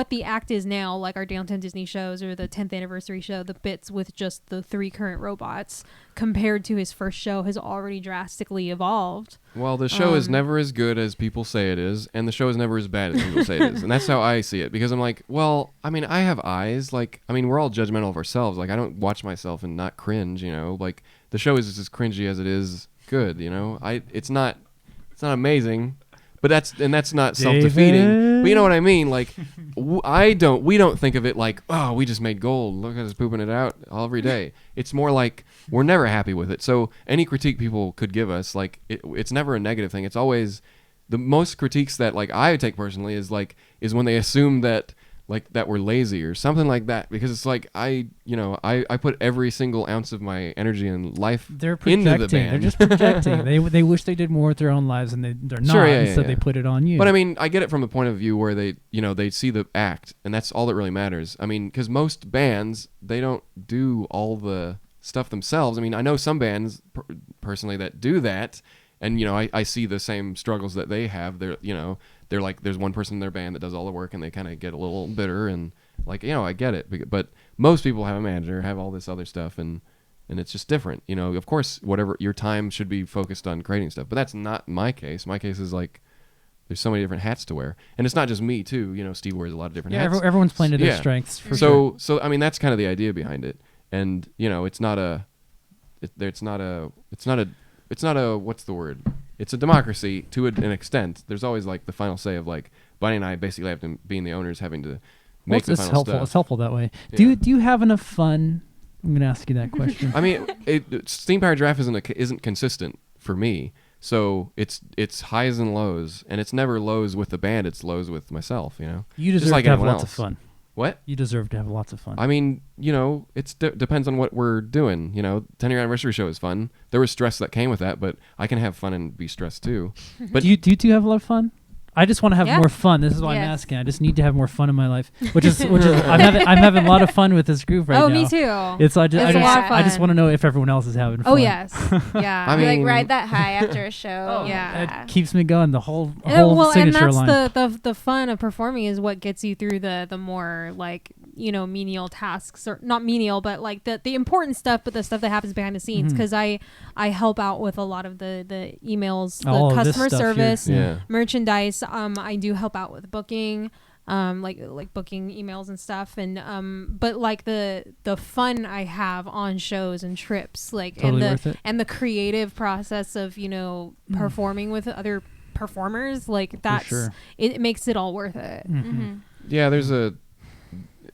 the act is now, like our Downtown Disney shows or the 10th anniversary show, the bits with just the 3 current robots compared to his first show has already drastically evolved. Well, the show is never as good as people say it is, and the show is never as bad as people say it is. And that's how I see it, because I'm like, well, I mean, I have eyes. Like, I mean, we're all judgmental of ourselves. Like, I don't watch myself and not cringe, Like, the show is just as cringy as it is good, It's not amazing, but that's not self-defeating. But you know what I mean? Like, we don't think of it like, oh, we just made gold. Look at us pooping it out every day. It's more like we're never happy with it. So any critique people could give us, like, it's never a negative thing. It's always the most critiques that like I take personally is when they assume that like that we're lazy or something like that, because it's like I put every single ounce of my energy and life they're projecting. into the band. They're just projecting. they wish they did more with their own lives, and they're not. Yeah, so they put it on you. But I mean, I get it from the point of view where they see the act, and that's all that really matters. I mean, because most bands, they don't do all the stuff themselves. I mean, I know some bands personally that do that, and I see the same struggles that they have. They're like, there's one person in their band that does all the work, and they kind of get a little bitter, and like, I get it. But most people have a manager, have all this other stuff, and it's just different. Of course, whatever your time should be focused on creating stuff, but that's not my case. My case is like, there's so many different hats to wear, and it's not just me too. Steve wears a lot of different hats. Everyone's playing to their strengths. For sure. So I mean, that's kind of the idea behind it, and it's not a what's the word? It's a democracy to an extent. There's always like the final say of like Bunny and I basically have to, being the owners, having to make the final stuff. It's helpful that way. Yeah. Do you have enough fun? I'm gonna ask you that question. I mean, Steam Powered Giraffe isn't consistent for me. So it's highs and lows, and it's never lows with the band. It's lows with myself. You deserve just like to have anyone lots else. of fun. What? You deserve to have lots of fun. I mean, it depends on what we're doing. 10-year anniversary show is fun. There was stress that came with that, but I can have fun and be stressed too. But do you two have a lot of fun? I just want to have more fun. This is why I'm Yes. asking. I just need to have more fun in my life, which is I'm having a lot of fun with this group right now. Oh, me too. It's a lot of fun. I just want to know if everyone else is having fun. Oh yes, yeah. I You, mean, ride that high after a show. Yeah. It keeps me going. The whole Well, and signature that's line. the fun of performing is what gets you through the more like menial tasks, or not menial, but like the important stuff, but the stuff that happens behind the scenes. Because I help out with a lot of the emails, the customer service, merchandise. I do help out with booking. Like booking emails and stuff, and but like the fun I have on shows and trips, like totally worth it. and the creative process of performing with other performers, like that's it makes it all worth it. Mm-hmm. Yeah,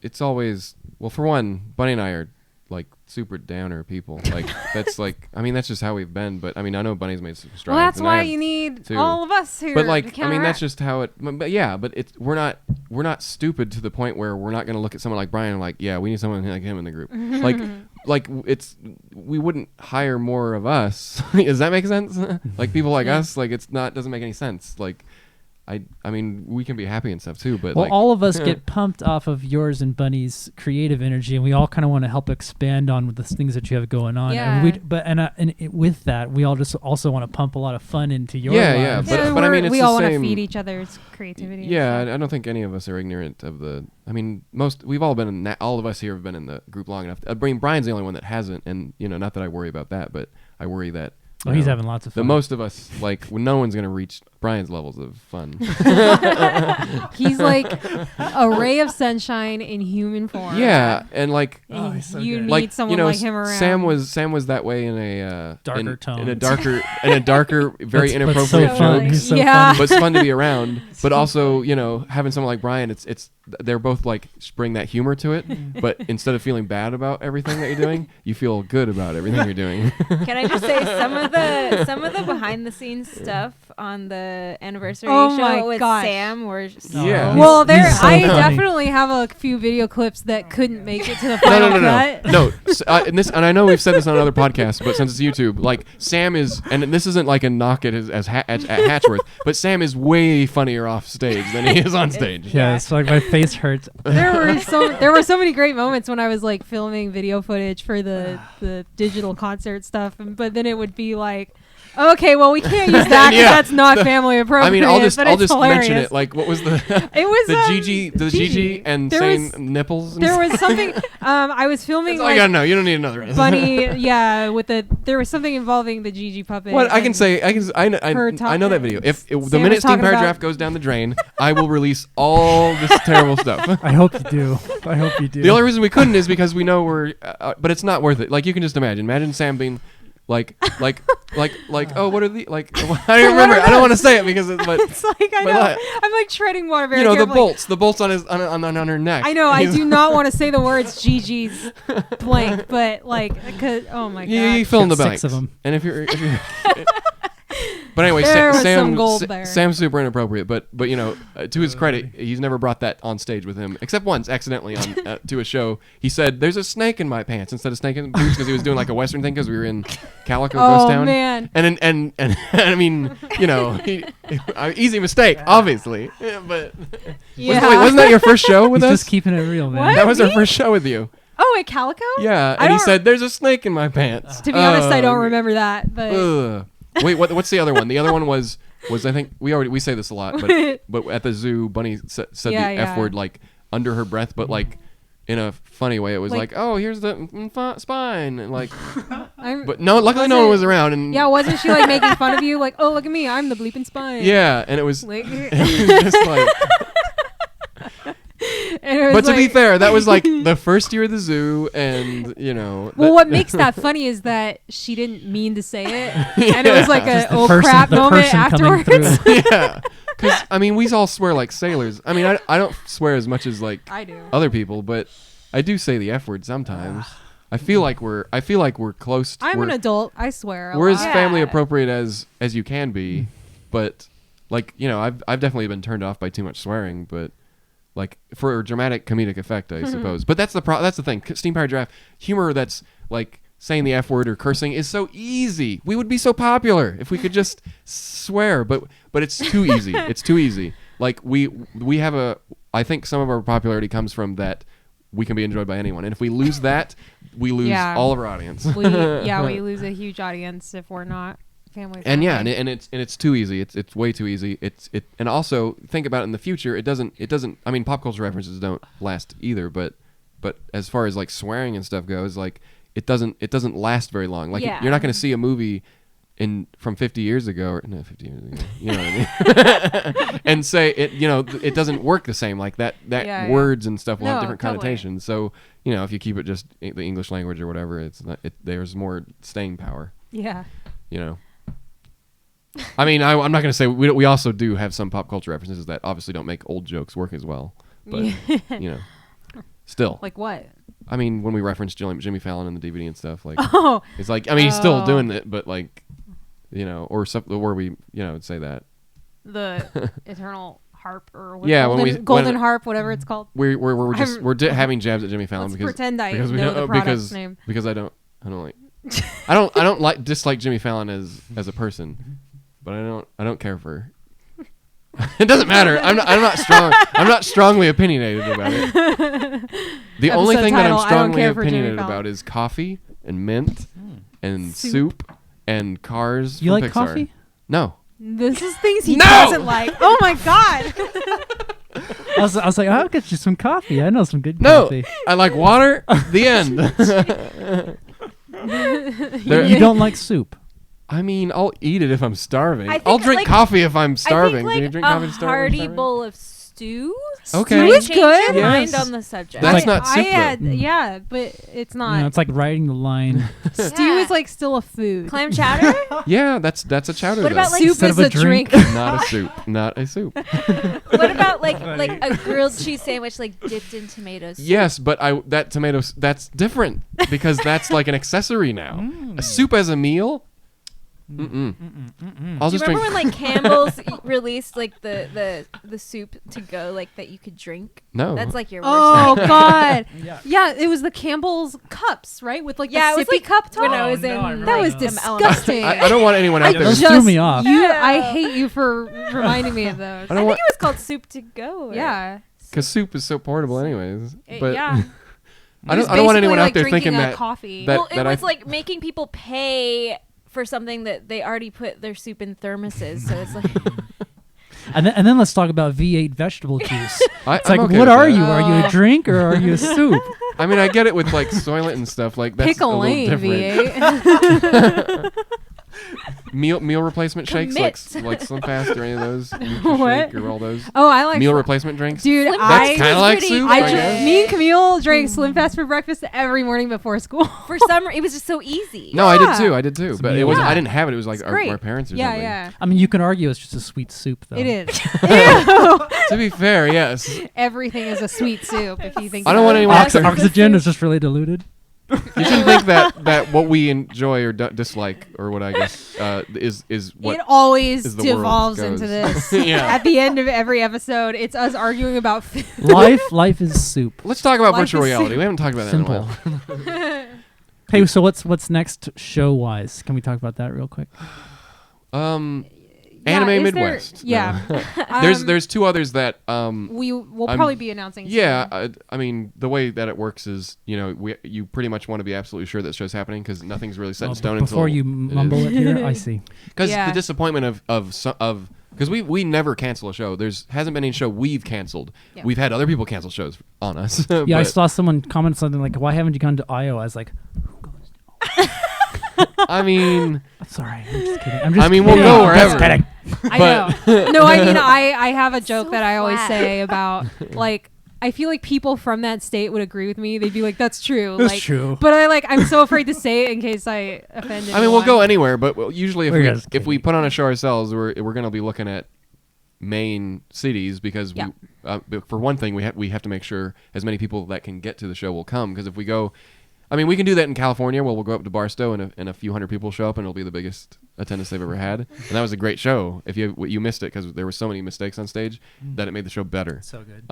it's always, well, for one, Bunny and I are like super downer people. Like that's like, I mean, that's just how we've been. But I mean, I know Bunny's made some strides. Well, that's why you need all of us here. But like, to I mean, that's counteract. just how it. But yeah, but we're not stupid to the point where we're not going to look at someone like Bryan and like, yeah, we need someone like him in the group. like we wouldn't hire more of us. Does that make sense? Like people like us, like doesn't make any sense. Like. I mean, we can be happy and stuff too, but all of us get pumped off of yours and Bunny's creative energy, and we all kind of want to help expand on the things that you have going on. Yeah. And with that, we all just also want to pump a lot of fun into your lives. But I mean, it's we the want to same. feed each other's creativity. Yeah, I don't think any of us are ignorant of the. I mean, we've all been all of us here have been in the group long enough. Brian's the only one that hasn't, and not that I worry about that, but I worry that. He's having lots of fun. The most of us, like, no one's gonna reach Brian's levels of fun. He's like a ray of sunshine in human form. Yeah, and like he's so you good. need someone like him around. Sam was that way in a darker tone, in a darker, very inappropriate so fun. joke. He's so Yeah. funny. But it's fun to be around. But also, having someone like Bryan, it's they're both like bring that humor to it. But instead of feeling bad about everything that you're doing, you feel good about everything you're doing. Can I just say some of the behind the scenes stuff on the anniversary Oh my show with gosh. Sam were so Yeah. Well, He's so I funny. definitely have a few video clips that couldn't make it to the final cut. No. And I know we've said this on another podcast, but since it's YouTube, like Sam is, and this isn't like a knock at at Hatchworth, but Sam is way funnier off stage than he is on stage. Yeah, it's like my face hurts. There were so many great moments when I was like filming video footage for the digital concert stuff, but then it would be like, okay, well we can't use that because that's not family appropriate. I mean, I'll just hilarious. mention it. Like, what was the? It was the Gigi and There saying was- nipples. And There was something. I was filming. That's all you gotta know. You don't need another. Bunny, yeah, there was something involving the Gigi puppet. What I can and say, I her know that video. If the Sam minute was Steam talking Power about- Draft goes down the drain, I will release all this terrible stuff. I hope you do. I hope you do. The only reason we couldn't is because we know we're, but it's not worth it. Like you can just imagine Sam being, like, oh, what are the like? I don't remember. I don't want to say it because it's, but It's like I but know. like- I'm like treading water very the carefully. bolts on his on her neck. I know. I do not want to say the words Gigi's blank, but like, cause oh my god. You fill in the Got blanks. 6 of them. And if you're But anyway, There was some gold there. Sam's super inappropriate. But you know, to his credit, he's never brought that on stage with him, except once, accidentally on to a show. He said, "There's a snake in my pants" instead of snake in boots because he was doing like a Western thing because we were in Calico Ghost Town. Oh man! And I mean, you know, easy mistake, obviously. Yeah, but wasn't that your first show with He's us? just keeping it real, man. What? That was our Me? first show with you. Oh, at Calico? Yeah, I and he don't- said, "There's a snake in my pants." To be honest, I don't remember that. But Ugh. Wait, what's the other one? The other one was I think we say this a lot, but at the zoo, Bunny said the F word like under her breath, but like in a funny way. It was like oh, here's the spine, and like. But no, luckily no one was around. And yeah, wasn't she like making fun of you? Like, oh, look at me, I'm the bleeping spine. Yeah, and it was, Like, it was just like. But to be fair, that was like the first year of the zoo, and you know. Well, what makes that funny is that she didn't mean to say it, and it was like Just a the oh person- crap the moment person coming afterwards. through. Yeah, because I mean, we all swear like sailors. I mean, I don't swear as much as like I do. other people, but I do say the F word sometimes. I feel like we're close. I'm we're, an adult. I swear. We're as lot. family appropriate as you can be, but like you know, I've definitely been turned off by too much swearing, but. Like for a dramatic comedic effect, I suppose. But that's the thing. Steam Powered Giraffe humor that's like saying the F word or cursing is so easy. We would be so popular if we could just swear, but it's too easy. It's too easy. Like we have I think some of our popularity comes from that we can be enjoyed by anyone. And if we lose that, we lose all of our audience. We lose a huge audience if we're not family. And yeah, and it's too easy. It's way too easy. And also think about it in the future. It doesn't. I mean, pop culture references don't last either. But as far as like swearing and stuff goes, like it doesn't last very long. Like you're not going to see a movie from 50 years ago, or no, 50 years ago. You know what I mean? And say it. You know, it doesn't work the same. Like that words and stuff will have different connotations. So you know, if you keep it just the English language or whatever, it's not. There's more staying power. Yeah. You know. I mean, I'm not going to say we also do have some pop culture references that obviously don't make old jokes work as well, but you know, still. Like what? I mean, when we reference Jimmy Fallon in the DVD and stuff, like it's like I mean he's still doing it, but like you know, or we say that the eternal harp or golden harp, whatever it's called. We're having jabs at Jimmy Fallon let's because pretend I because know the product's name. Because I don't like I don't dislike Jimmy Fallon as a person. But I don't care for. It doesn't matter. I'm not strong. I'm not strongly opinionated about it. The only thing that I'm strongly opinionated about is coffee and mint and soup and cars. You from like Pixar. coffee? No. This is things he doesn't like. Oh my god. I was like, I'll get you some coffee. I know some good No. coffee. I like water. The end. You don't like soup. I mean, I'll eat it if I'm starving. I'll drink coffee if I'm starving. I think, Do you drink coffee to starve? hearty bowl of stew. Okay. Might Stew's change good. your mind Yes. on the subject. That's not soup, though. Yeah, but it's not. No, it's like riding the line. Stew is like still a food. clam chowder. Yeah, that's a chowder. What about though. like soup Instead is of a a drink. Not a soup. Not a soup. What about like a grilled cheese sandwich like dipped in tomatoes? Yes, but that's different because that's like an accessory now. A soup as a meal. I'll Do you just remember drink. when like Campbell's released like the soup to go like that you could drink? No. That's like your worst. Oh nightmare. god. Yeah, it was the Campbell's cups, right? With like Yeah, it the was sippy like cup top. when I was no, in I remember that was like, disgusting. I don't want anyone out there. Those threw me off. I hate you for reminding me of those. I I don't think want it was called soup to go. Yeah. because soup is so portable, anyways. But yeah. I don't want anyone out there thinking that that coffee. that- Well, it that was like making people pay for something that they already put their soup in thermoses. So it's like And then let's talk about V8 vegetable juice. It's I'm like, okay what with are that. you? Are you a drink or are you a soup? I mean, I get it with like Soylent and stuff. Like that's Pick a a little lane, different. V8. Meal replacement shakes Commit. like Slim Fast or any of those. What? Or all those Oh, I like meal replacement drinks. Dude, Slim I Fast kind of was like pretty soup. I I good. guess. me and Camille drank Slim Fast for breakfast every morning before school. for some it was just so easy. No, I did too. It's a But it meal. was Yeah. I didn't have it. It was like It's our great. parents or Yeah, something. yeah. I mean, you can argue it's just a sweet soup, though. It is. To be fair, yes. Everything is a sweet soup if you think I don't about want it. anyone out there. Oxygen is just really diluted. You shouldn't think that what we enjoy or dislike or what I guess is what it always is the devolves world into goes. this. Yeah. At the end of every episode, it's us arguing about food. Life is soup. Let's talk about Life virtual is reality. We haven't talked about that in a Simple. while. Hey, so what's next show wise? Can we talk about that real quick? Anime is Midwest. There, No. yeah. There's two others that we will I'm- probably be announcing. yeah, I mean the way that it works is you pretty much want to be absolutely sure that show's happening because nothing's really set in stone Before until you mumble it here, I see. because Yeah. the disappointment of because we never cancel a show. There's hasn't been any show we've canceled. Yeah. We've had other people cancel shows on us. Yeah, I saw someone comment something like, "Why haven't you gone to IO?" I was like, "Who goes to I mean, I'm sorry. I'm just kidding. I'm just I mean, kidding. we'll go I'm just wherever. kidding. I know. No, I mean, I have a joke So that I always flat. say about like. I feel like people from that state would agree with me. They'd be like, "That's true." That's like, true. But I'm so afraid to say it in case I offend. I mean, we'll go anyone. anywhere, but usually We're just if we kidding. put on a show ourselves, we're gonna be looking at main cities because Yeah. for one thing we have to make sure as many people that can get to the show will come because if we go. I mean, we can do that in California where we'll go up to Barstow and a few hundred people show up and it'll be the biggest attendance they've ever had. And that was a great show. If you missed it because there were so many mistakes on stage that it made the show better. So good.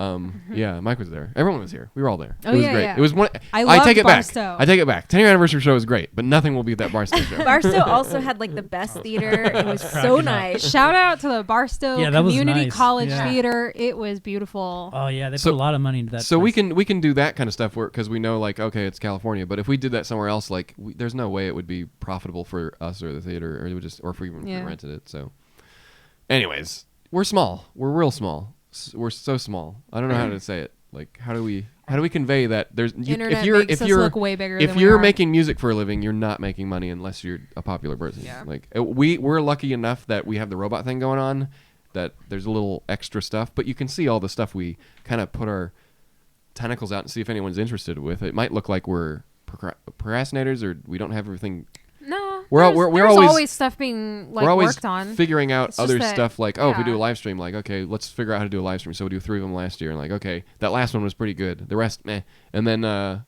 Yeah, Mike was there. Everyone was here. We were all there. Oh, it was yeah, great. yeah. It was one. I I loved take it back. Barstow. I take it back. 10-year anniversary show is great, but nothing will beat that Barstow show. Barstow also had like the best theater. It was so cracking up. nice. Shout out to the Barstow Yeah, that was Community nice. College Yeah. Theater. It was beautiful. Oh yeah, they So- put a lot of money into that. So place. we can do that kind of stuff because we know like okay it's California, but if we did that somewhere else like there's no way it would be profitable for us or the theater or it would just or if we even Yeah. rented it. So, anyways, we're small. We're real small. We're so small. I don't know how to say it. Like how do we convey that there's Internet if makes us you're look way bigger if than we you're are. making music for a living, you're not making money unless you're a popular person. Yeah. Like we're lucky enough that we have the robot thing going on. That there's a little extra stuff, but you can see all the stuff we kind of put our tentacles out and see if anyone's interested with. It might look like we're procrastinators or we don't have everything. No, We're there's always- always stuff being like we're always worked on. figuring out It's just other that- stuff like, oh, if we do yeah. a live stream, like, okay, let's figure out how to do a live stream. So we do 3 of them last year and like, okay, that last one was pretty good. The rest, meh. And then,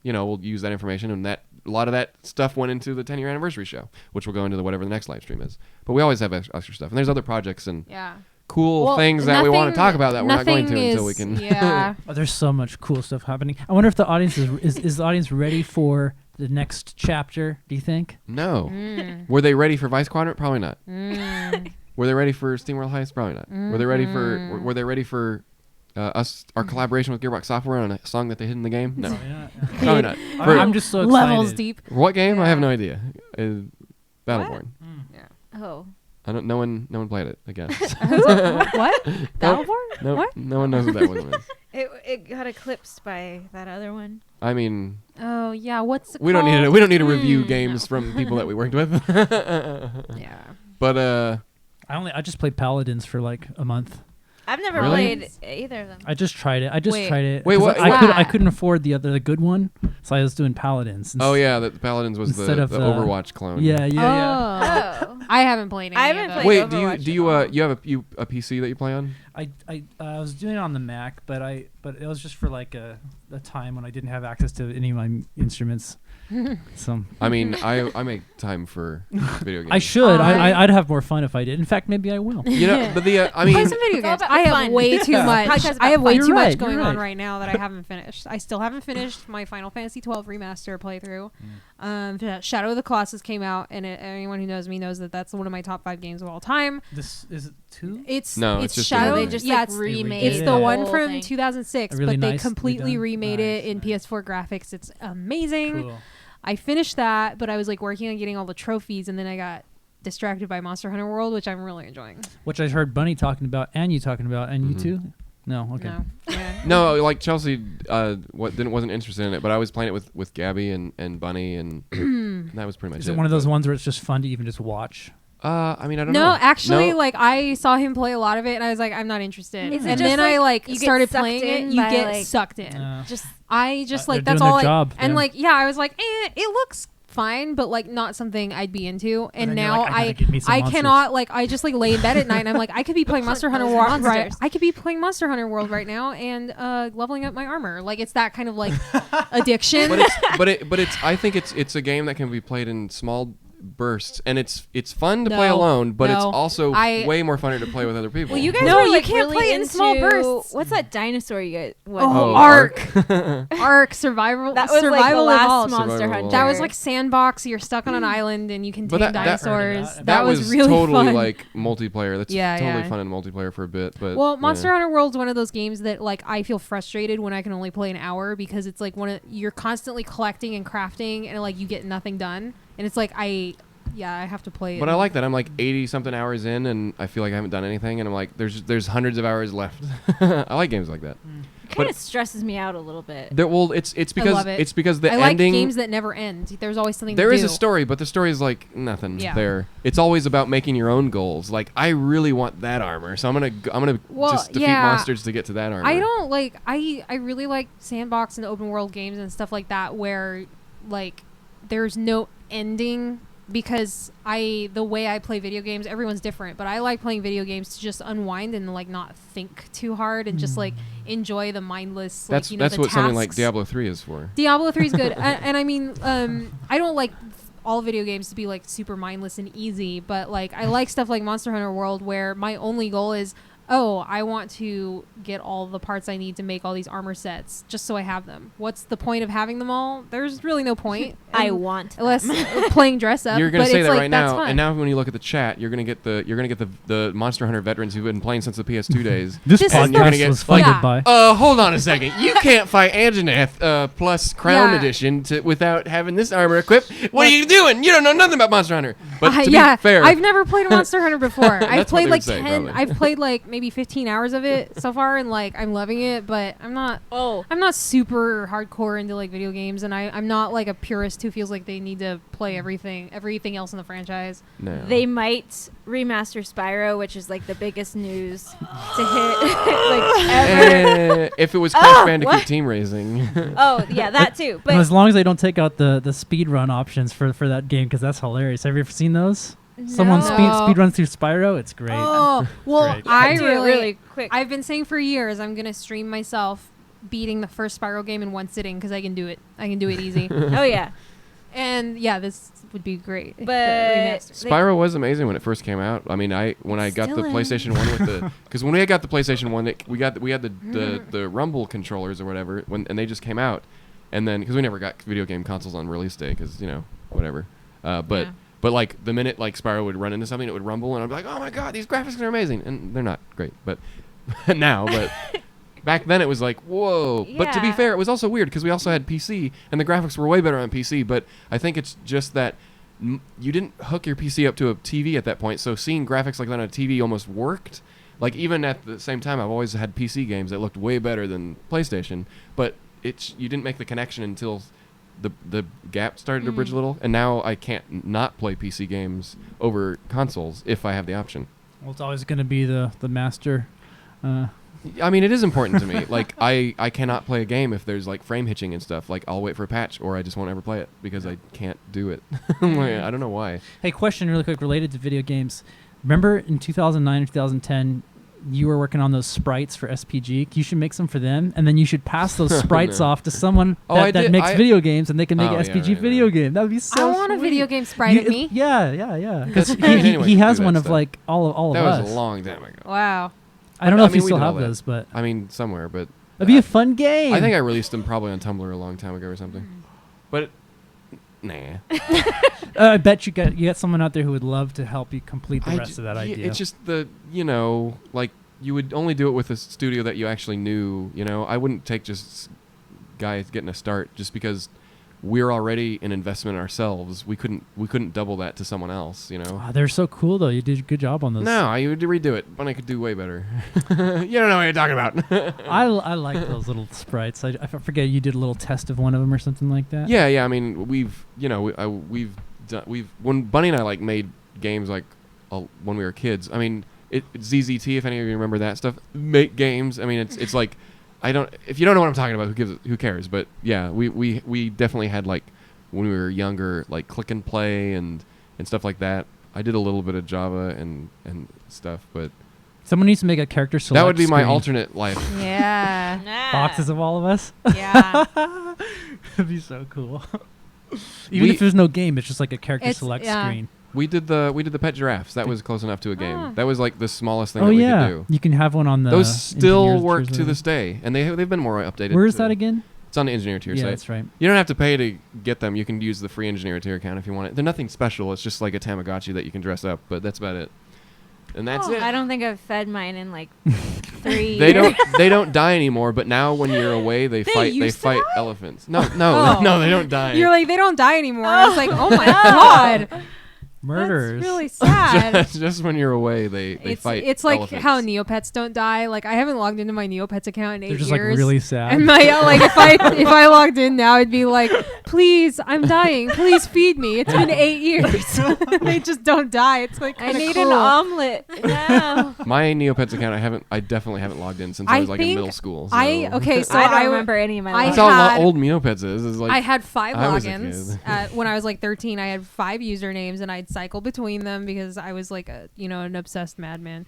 we'll use that information and a lot of that stuff went into the 10-year anniversary show, which will go into whatever the next live stream is. But we always have extra stuff. And there's other projects and Yeah. cool Well, things that we want to nothing- talk about that we're not going to nothing until we is- can. Yeah. Oh, there's so much cool stuff happening. I wonder if the audience is the audience ready for the next chapter? Do you think? No. Mm. Were they ready for Vice Quadrant? Probably not. Mm. Were they ready for SteamWorld Heist? Probably not. Were they ready for Were they ready for our collaboration with Gearbox Software on a song that they hid in the game? No, probably not. For I'm just so excited. Levels deep. what game? I have Yeah. no idea. Battleborn. Oh, I don't. No one played it. I guess. What? Battleborn? No, What? no one knows what that one is. it got eclipsed by that other one. I mean, Oh yeah. What's it we don't need to. called? We don't need to review Hmm. games from people that we worked with. Yeah. But I just played Paladins for like a month. I've never Really? played either of them. I just tried it. Wait. tried it. Wait, 'cause what- I what? couldn't afford the good one, so I was doing Paladins. oh yeah, the Paladins was Instead the of Overwatch clone. Yeah. Oh. Oh, I haven't played any I of haven't those. played Wait, do Overwatch you at all. you have a PC that you play on? I was doing it on the Mac, but it was just for like a time when I didn't have access to any of my instruments. So I mean, I make time for video games. I should. I- I'd have more fun if I did. In fact, maybe I will. You know, but I Play mean, some video It's all games. about I have fun. way too much. Podcast I have about way fun. too You're much right, going you're on right. right now that I haven't finished. I still haven't finished my Final Fantasy 12 remaster playthrough. Shadow of the Colossus came out, and anyone who knows me knows that that's one of my top 5 games of all time. This is it 2. It's No, it's just Shadow. a they remake. just yeah, like it's remade. It's Yeah. the the one whole from thing. 2006, A really but they nice completely redone? remade it in Nice. PS4 graphics. It's amazing. Cool. I finished that, but I was like working on getting all the trophies, and then I got distracted by Monster Hunter World, which I'm really enjoying. Which I heard Bunny talking about, and you talking about, and Mhm. you too. No, okay. No. Yeah. no, like Chelsea, wasn't interested in it, but I was playing it with Gabby and Bunny, and that was pretty much Is it. it one of those but- ones where it's just fun to even just watch? I mean, I don't No, know. actually, No. like I saw him play a lot of it, and I was like, I'm not interested. Is it And just then I like like you get started sucked playing in it. You by, get like- sucked in. Just I just They're like that's doing all. their job, and yeah. like yeah, I was like, it looks fine, but like not something I'd be into. And then you're now like, I gotta get me some I monsters. cannot like I just like lay in bed at night and I'm like I could be playing Monster Hunter World right. Monsters. I could be playing Monster Hunter World right now and leveling up my armor. Like it's that kind of like addiction. but it's I think it's a game that can be played in small bursts, and it's fun to play alone, but it's also way more funner to play with other people. Well, you guys No, were you like can't really play it in small into- bursts. What's that dinosaur you guys? Ark survival. That was like the survival last evolved. Monster Survival Hunter. That was like sandbox. You're stuck on an island and you can But tame that- dinosaurs. that was really totally fun. like multiplayer. That's Yeah, totally yeah. fun in multiplayer for a bit. But Well, Monster Hunter World's one of those games that like I feel frustrated when I can only play an hour because it's like you're constantly collecting and crafting and like you get nothing done, and it's like I have to play it. But I like that. I'm like 80 something hours in, and I feel like I haven't done anything, and I'm like, there's hundreds of hours left. I like games like that. It kind of stresses me out a little bit. Well, it's because love it. it's because the I like ending. games that never end. There's always something. There to is do. a story, but the story is like nothing there. It's always about making your own goals. Like I really want that armor, so I'm gonna just defeat monsters to get to that armor. I don't like. I really like sandbox and open world games and stuff like that where like there's no ending. Because the way I play video games, everyone's different, but I like playing video games to just unwind and like not think too hard and just like enjoy the mindless. Like, That's what something like tasks. Diablo 3 is for. Diablo 3 is good, and I mean, I don't like all video games to be like super mindless and easy, but like I like stuff like Monster Hunter World where my only goal is, I want to get all the parts I need to make all these armor sets just so I have them. What's the point of having them all? There's really no point. I want unless playing dress up. You're gonna but say it's that like, right that's now, fun. and now when you look at the chat, you're gonna get the Monster Hunter veterans who've been playing since the PS2 days. This This is podcast the- gonna get, was funded like, by. Hold on a second. You can't fight Anjanath plus Crown Yeah. Edition without having this armor equipped. What are you doing? You don't know nothing about Monster Hunter. But to be fair, I've never played Monster Hunter before. I've That's what played they like would say, 10. probably. I've played like maybe 15 hours of it so far, and like I'm loving it. But I'm not Oh, I'm not super hardcore into like video games, and I'm not like a purist who feels like they need to play everything else in the franchise. no. they might remaster Spyro, which is like the biggest news to hit like ever. If it was Crash Oh, Bandicoot what? Team Racing. Oh yeah, that too. But As long as they don't take out the speed run options for that game, because that's hilarious. Have you ever seen those? Someone No. speed runs through Spyro. It's great. Oh well, great. I do it really quick. I've been saying for years I'm gonna stream myself beating the first Spyro game in one sitting because I can do it. I can do it easy. Oh yeah, And yeah, this would be great. if the but remaster- Spyro was amazing when it first came out. I mean, when I got the Still PlayStation 1 with the, because when we got the PlayStation 1, we had the Rumble controllers or whatever, and they just came out, and then because we never got video game consoles on release day, because whatever, but. Yeah. But like the minute like Spyro would run into something, it would rumble, and I'd be like, "Oh my god, these graphics are amazing!" And they're not great, but now, but back then it was like, "Whoa!" But to be Yeah. fair, it was also weird because we also had PC, and the graphics were way better on PC. But I think it's just that you didn't hook your PC up to a TV at that point, so seeing graphics like that on a TV almost worked. Like even at the same time, I've always had PC games that looked way better than PlayStation, but you didn't make the connection until the gap started to bridge a little, and now I can't not play PC games over consoles if I have the option. Well, it's always going to be the master. I mean, it is important to me. Like I cannot play a game if there's like frame hitching and stuff. Like I'll wait for a patch, or I just won't ever play it because I can't do it. Like, I don't know why. Hey, question really quick related to video games. Remember in 2009 or 2010, you were working on those sprites for SPG. You should make some for them, and then you should pass those sprites No. off to someone Oh, I that did- makes I- video games, and they can make Oh, an yeah, SPG right, video right. game. That would be so I want a sweet. video game sprite of me. Yeah. Because Because anyone he can has do one that of stuff. like all That of us. was a long time ago. Wow. I don't know I if you mean, we still did all have that. those, but I mean, somewhere, but it'd be a fun game. I think I released them probably on Tumblr a long time ago or something. But nah. I bet you got someone out there who would love to help you complete the rest of that yeah, idea. It's just like you would only do it with a studio that you actually knew. I wouldn't take just guys getting a start just because we're already an investment ourselves. We couldn't double that to someone else. Oh, they're so cool though. You did a good job on those. No, I would redo it, but I could do way better. You don't know what you're talking about. I like those little sprites. I forget you did a little test of one of them or something like that. Yeah. I mean, we've when Bunny and I like made games like when we were kids. I mean, it's ZZT. If any of you remember that stuff, make games. I mean, it's like if you don't know what I'm talking about, who cares? But yeah, we definitely had like when we were younger, like click and play and stuff like that. I did a little bit of Java and stuff, but someone needs to make a character select. That would be my screen. alternate life. Yeah. Boxes of all of us. Yeah. That'd be so cool. Even if there's no game, it's just like a character select screen. We did the pet giraffes. That was close enough to a game. That was like the smallest thing that we could do. You can have one on the. Those still work to this day, and they've been more updated. Where is that again? It's on the Engineer-eteers site. That's right. You don't have to pay to get them. You can use the free Engineer-eteers account if you want it. They're nothing special. It's just like a Tamagotchi that you can dress up, but that's about it. And that's it. I don't think I've fed mine in like 3 They years. they don't die anymore, but now when you're away they fight elephants. No, they don't die. You're like, they don't die anymore. I was like, oh my god. Murderers. That's really sad. just when you're away they fight It's like elephants. how Neopets don't die. Like I haven't logged into my Neopets account in 8 They're just years. like really sad. And my like if I logged in now, it'd be like, please, I'm dying. Please feed me. It's been 8 years. They just don't die. It's like I kinda need cool. an omelet. No. My Neopets account I definitely haven't logged in since I was like in middle school. So. So I don't remember any of my life. That's how old Neopets is like I had 5 I was a logins when I was like 13. I had 5 usernames and I'd cycle between them because I was like an obsessed madman.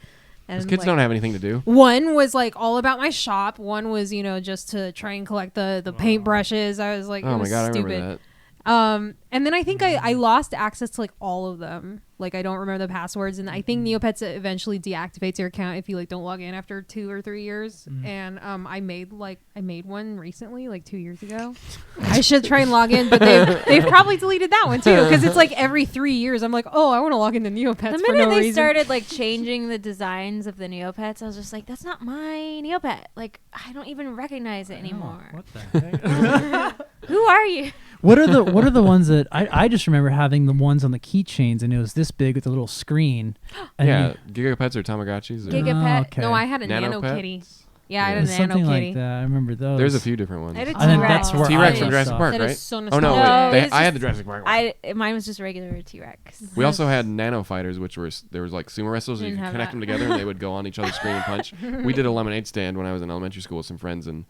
And those kids don't have anything to do. One was like all about my shop. One was just to try and collect the paintbrushes. I was like, oh it my was god, stupid. I remember that. And then I think I lost access to like all of them. Like I don't remember the passwords, and I think Neopets eventually deactivates your account if you like don't log in after 2 or 3 years. And I made one recently, like 2 years ago. I should try and log in, but they've probably deleted that one too, because it's like every 3 years I'm like, oh, I want to log into Neopets. The for minute no they reason. started like changing the designs of the Neopets, I was just like, that's not my Neopet. Like I don't even recognize it anymore. What the heck? Who are you? What are the ones that I just remember having the ones on the keychains, and it was this big with a little screen. And Yeah, Gigapets or Tamagotchis. Or Gigapet. okay. No, I had a Nano Nanopets? Kitty. Yeah, I had It a was Nano something Kitty. like that. I remember those. There's a few different ones. I had a I think T-Rex. that's where T-Rex I from Jurassic saw. Park, That right? is so Oh no, nostalgic. No, wait, it's I had just- the Jurassic Park one. Mine was just regular T-Rex. We also had Nano Fighters, which were there was like sumo wrestlers, and you Didn't could have connect that. them together, and they would go on each other's screen and punch. We did a lemonade stand when I was in elementary school with some friends, and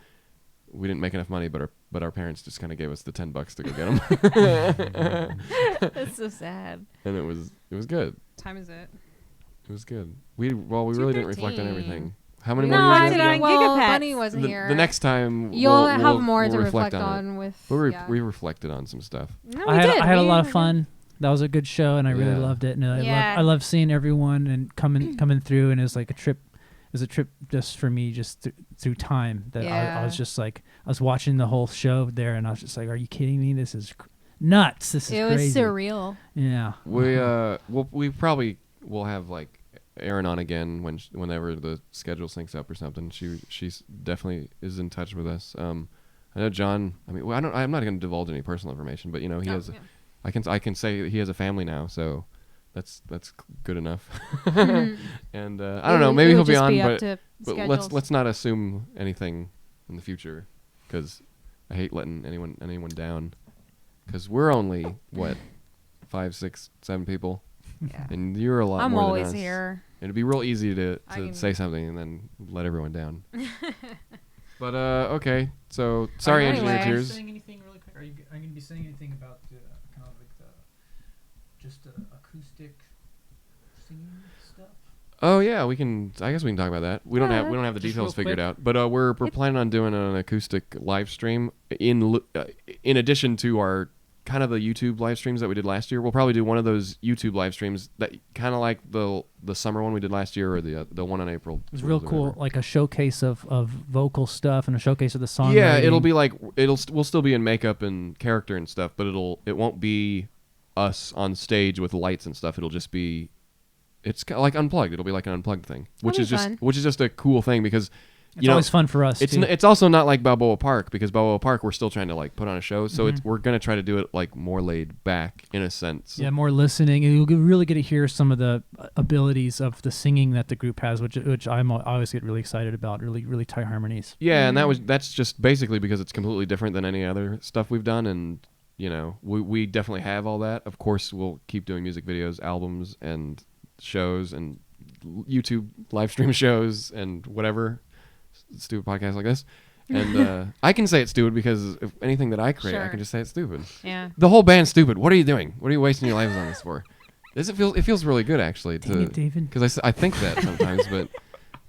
we didn't make enough money, but our parents just kind of gave us the $10 to go get them, That's so sad. and it was good. Time is it? It was good. We really didn't reflect on 213. everything. How many No, more I years? did ago? on Well, Gigapets. Bunny wasn't here. The next time You'll we'll have more we'll to reflect on. on with. We reflected on some stuff. No, I did. had a We lot of did. fun. That was a good show, and I really Yeah. loved it. And Yeah. I love seeing everyone and coming through. And it was like a trip. It was a trip just for me, just through time. That I Yeah. was just like, I was watching the whole show there, and I was just like, "Are you kidding me? This is nuts. This is It was crazy." surreal. Yeah. We probably will have like Erin on again whenever the schedule syncs up or something. She's definitely is in touch with us. I know John. I mean, I'm not going to divulge any personal information, but he has. Yeah. I can say that he has a family now, so that's good enough. And I don't know. Maybe he'll be on, but let's not assume anything in the future, because I hate letting anyone down. Because we're only 5, 6, 7 people, Yeah. and you're a lot I'm more than always us. here. It'd be real easy to I can- say something and then let everyone down. But okay, so sorry, Anyway. Engineer-eteers. Saying anything really quick? Are you going to be saying anything about kind of like just acoustic singing stuff? Oh yeah, I guess we can talk about that. We don't have the Just details real figured quick. out, but we're planning on doing an acoustic live stream in addition to our kind of the YouTube live streams that we did last year. We'll probably do one of those YouTube live streams that kind of like the summer one we did last year, or the one in April. It was real cool, like a showcase of vocal stuff and a showcase of the song. Yeah, it'll be like we'll still be in makeup and character and stuff, but it won't be us on stage with lights and stuff. It'll just be it's like unplugged. It'll be like an unplugged thing, which is just a cool thing, because It's always fun for us. too. It's also not like Balboa Park, because Balboa Park we're still trying to like put on a show, so we're gonna try to do it like more laid back in a sense. Yeah, more listening, and you'll really get to hear some of the abilities of the singing that the group has, which I always get really excited about. Really, really tight harmonies. Yeah, and that's just basically because it's completely different than any other stuff we've done, and we definitely have all that. Of course, we'll keep doing music videos, albums, and shows, and YouTube live stream shows, and whatever stupid podcasts like this. And I can say it's stupid because if anything that I create, I Sure. can just say it's stupid. Yeah. The whole band's stupid. What are you doing? What are you wasting your lives on this for? It feels really good actually Dang it, David. because I think that sometimes,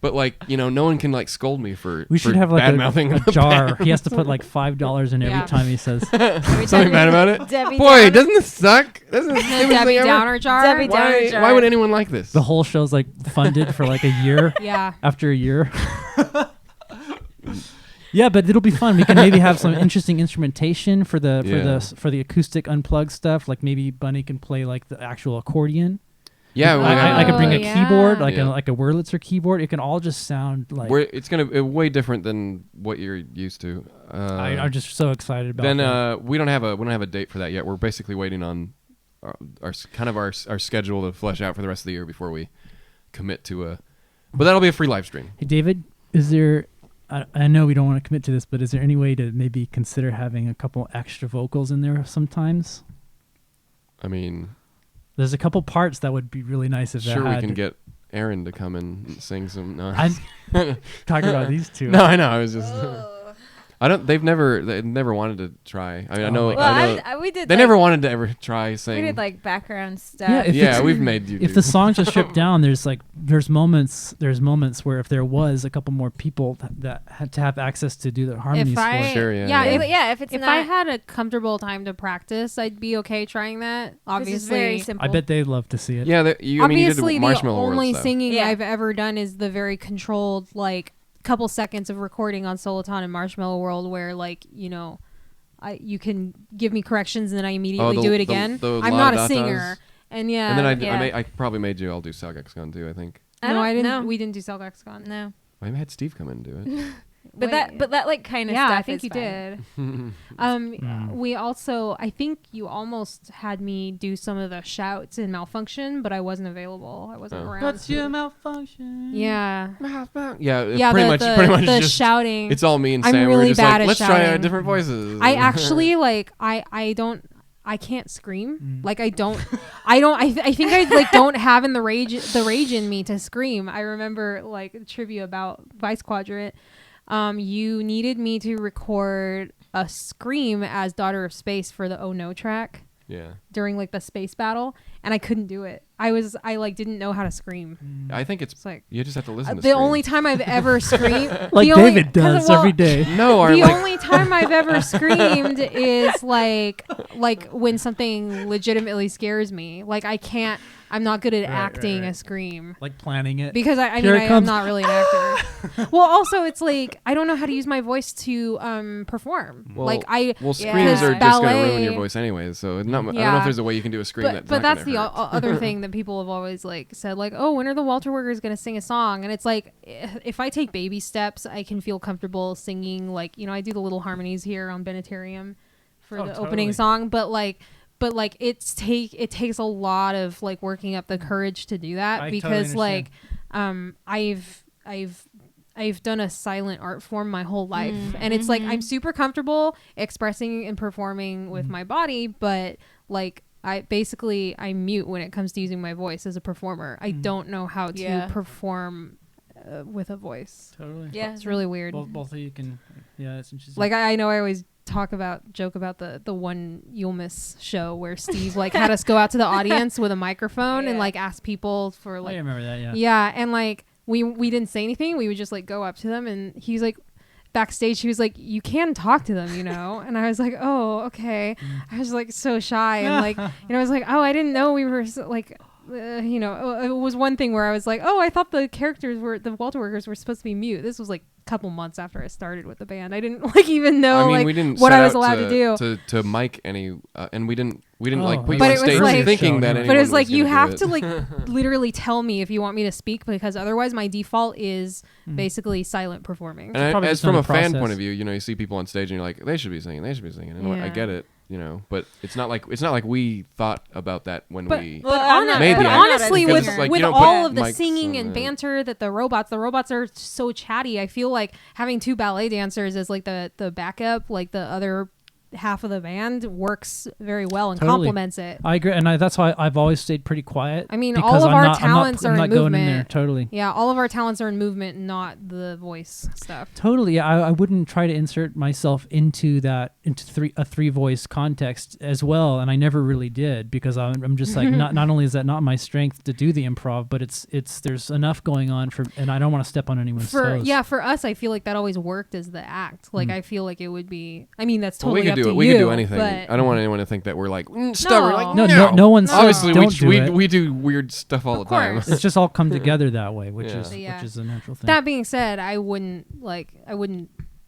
but like no one can like scold me for We should for have like bad-mouthing a the jar. band. He has to put like $5 in every Yeah. time he says. Something bad about it. Debbie Boy, Downer. doesn't this suck? Doesn't this The Debbie Downer jar. Debbie Downer jar. Why would anyone like this? The whole show's like funded for like a year. Yeah. After a year. Yeah, but it'll be fun. We can maybe have some interesting instrumentation for the acoustic unplugged stuff. Like maybe Bunny can play like the actual accordion. Yeah, I could bring a yeah. keyboard, like Yeah. a Wurlitzer keyboard. It can all just sound like. it's gonna be way different than what you're used to. I'm just so excited about. Then that. we don't have a date for that yet. We're basically waiting on our schedule to flesh out for the rest of the year before we commit to a. But that'll be a free live stream. Hey David, is there? I know we don't want to commit to this, but is there any way to maybe consider having a couple extra vocals in there sometimes? I mean, There's a couple parts that would be really nice if sure that we had can get Aaron to come and sing some. No, I'm talking about these two. no, I know. I was just. They've never wanted to try. I mean, I know. Well, I know we did. they never wanted to ever try We sing. did like background stuff. Yeah, if Yeah, it's- we've made YouTube. If the songs are stripped down, there's moments where if there was a couple more people that had to have access to do the harmonies for it. Sure, yeah. Yeah. If it's If not, I had a comfortable time to practice, I'd be okay trying that. this Obviously, is very simple. I bet they'd love to see it. Yeah, I mean, you obviously did the Marshmallow World only stuff. singing Yeah. I've ever done is the very controlled like couple seconds of recording on Soliton and Marshmallow World where like you can give me corrections and then I immediately do it again. I'm not a singer, and yeah, And then yeah. I probably made you all do Salgaxcon too. I think I didn't. know. We didn't do Selgaxcon. No, I had Steve come in and do it. but that like kind of yeah, stuff. I think is you fine. did. We also, I think you almost had me do some of the shouts in Malfunction, but I wasn't available. I wasn't around. What's your malfunction? Yeah, Yeah, pretty much the just shouting. it's all me and I'm Sam. really we were just bad like, at let's try shouting. different voices. I actually like I can't scream. Like I think I like don't have the rage in me to scream. I remember like trivia about Vice Quadrant. You needed me to record a scream as Daughter of Space for the Oh No track yeah. during like the space battle, and I couldn't do it. I like didn't know how to scream. I think it's like you just have to listen. to the scream. only time I've ever screamed, Like the only- David does 'cause, well, every day. No, or the like only time I've ever screamed is like when something legitimately scares me. Like I'm not good at acting a scream Like planning it. because I Here mean it I'm comes. not really an actor. Well, also it's like I don't know how to use my voice to perform. well, like screams because are just gonna ruin your ballet- voice anyways. So I don't know Yeah. if there's a way you can do a scream but that's the gonna hurt. other thing that people have always like said, like, oh, when are the Walter Workers going to sing a song? And it's like, if I take baby steps, I can feel comfortable singing. Like, I do the little harmonies here on Bennettarium for the opening song, but it takes a lot of like working up the courage to do that I because totally I've done a silent art form my whole life, and it's like I'm super comfortable expressing and performing with my body, but like I'm mute when it comes to using my voice as a performer. I don't know how to perform with a voice. Totally. Yeah, It's really weird. Both of you can. Yeah, it's interesting. Like I know I always joke about the one You'll Miss show where Steve like had us go out to the audience with a microphone and like ask people for I like remember that. Yeah. yeah, and like we didn't say anything. We would just like go up to them, and he's like backstage. He was like, "You can talk to them, And I was like, "Oh, okay." I was like so shy, and like I was like, "Oh, I didn't know we were like." It was one thing where I was like, "Oh, I thought the Walter Workers were supposed to be mute." This was like a couple months after I started with the band. I didn't like even know we didn't what set I was out allowed to do. to mic any, and we didn't Oh, like put you But on it was stage like- thinking that. But But anyone it's like was you gonna have do to it. like literally tell me if you want me to speak, because otherwise my default is basically silent performing. And Probably as just from not a a fan process. point of view, you see people on stage and you're like, they should be singing. And I Yeah. get it, but it's not like we thought about that when But, we. but, I'm not- Made but the honestly, Because with, it's like, with you don't put all of the mics singing on and the- banter that the robots are so chatty. I feel like having two ballet dancers as like the backup, like the other half of the band works very well and Totally. complements it. I agree, and that's why I've always stayed pretty quiet. I mean, because all of I'm our not- talents I'm are not in going in there. movement. Totally. Yeah, all of our talents are in movement, not the voice stuff. Totally. Yeah, I wouldn't try to insert myself into a three voice context as well, and I never really did because I'm just like not only is that not my strength to do the improv, but it's there's enough going on and I don't want to step on anyone's toes. Yeah, for us, I feel like that always worked as the act. Like I feel like it would be. I mean, that's Well, totally we could up do to it. you. We could do anything. But I don't want anyone to think that we're like stubborn. Like No one said obviously don't do it. we do weird stuff all Of the time. course. It's just all come together that way, which Yeah. is a natural thing. That being said, I wouldn't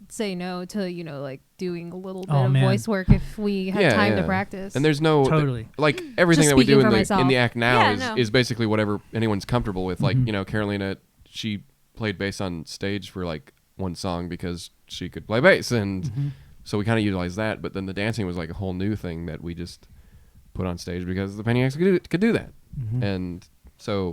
say no to like doing a little bit of voice work if we had time to practice. And there's no Totally. like everything Just that we do speaking in for the myself. act now Yeah, is basically whatever anyone's comfortable with. Like Mhm. Carolina, she played bass on stage for like one song because she could play bass, and so we kind of utilized that. But then the dancing was like a whole new thing that we just put on stage because the Penny Acts could do that, and so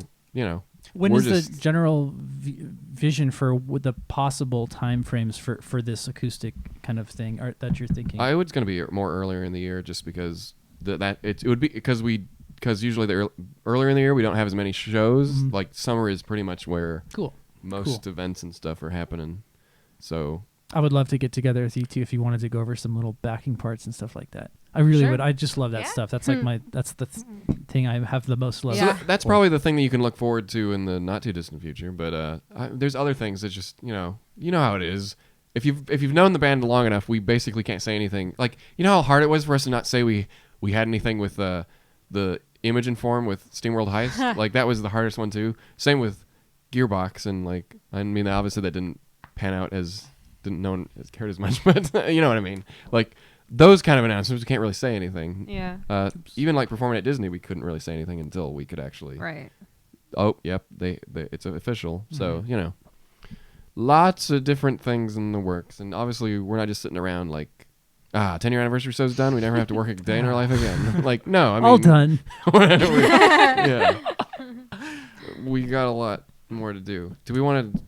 When we're is the just- general vision for the possible time frames for this acoustic kind of thing that you're thinking? I was going to be more earlier in the year just because it would be because usually earlier in the year we don't have as many shows. Like summer is pretty much where most events and stuff are happening. So I would love to get together with you too if you wanted to go over some little backing parts and stuff like that. I really would. I just love that stuff. That's like that's the thing I have the most love. Yeah. So that's probably the thing that you can look forward to in the not too distant future. But there's other things that just you know how it is. If you've known the band long enough, we basically can't say anything. Like how hard it was for us to not say we had anything with the Image and Form with SteamWorld Heist. Like that was the hardest one too. Same with Gearbox, and obviously that didn't pan out no one cared as much, but you know what I mean. Like those kind of announcements, we can't really say anything. Yeah. Even like performing at Disney, we couldn't really say anything until we could actually. Right. Oh, yep, it's official. So lots of different things in the works, and obviously we're not just sitting around like 10-year anniversary show's done. We never have to work a day in our life again. Like no, I mean all done. Yeah. We got a lot more to do. Do we want to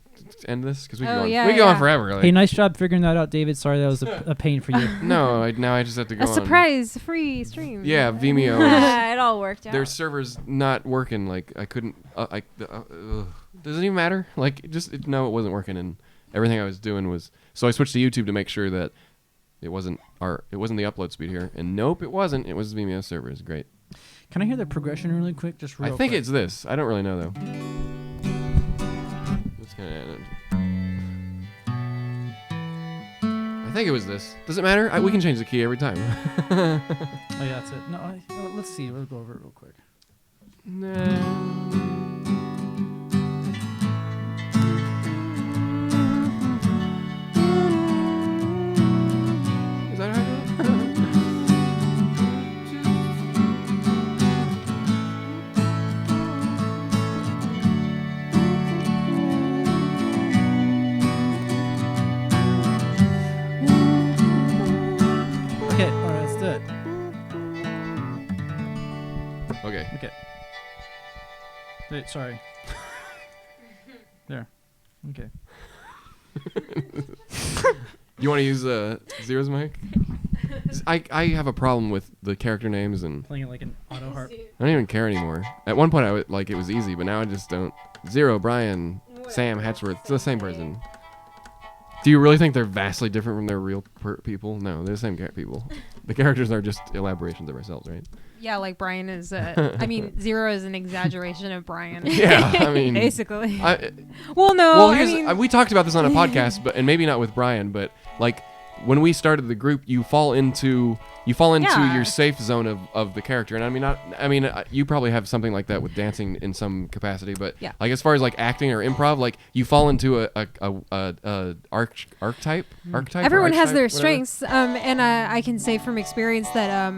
end this? Because we can go on forever. Like, Hey, nice job figuring that out, David. Sorry that was a pain for you. No, now I just have to go A on. surprise free stream. Yeah, Vimeo. It all worked out. Their server's not working. Like I couldn't. Does it even matter? Like it wasn't working, and everything I was doing was. So I switched to YouTube to make sure that it wasn't the upload speed here. And nope, it wasn't. It was Vimeo servers. Great. Can I hear the progression really quick? Just real I think quick. it's this. I don't really know though. It's I think it was this. Does it matter? We can change the key every time. Oh yeah, that's it. No, let's see. We'll go over it real quick. Is that how I do it? Okay, all right, let's do it. Okay. Okay. Wait, sorry. There. Okay. You want to use Zero's mic? I have a problem with the character names, and Playing it like an auto harp. I don't even care anymore. At one point, it was easy, but now I just don't. Zero, Bryan, Sam, Hatchworth, it's the same person. Do you really think they're vastly different from their real people? No, they're the same people. The characters are just elaborations of ourselves, right? Yeah, like Bryan is. Zero is an exaggeration of Bryan. Yeah, I mean, basically. Well, no. we talked about this on a podcast, and maybe not with Bryan, but like when we started the group, you fall into your safe zone of the character, and you probably have something like that with dancing in some capacity, but like as far as like acting or improv, like you fall into a archetype. Everyone has their whatever. strengths, and I can say from experience that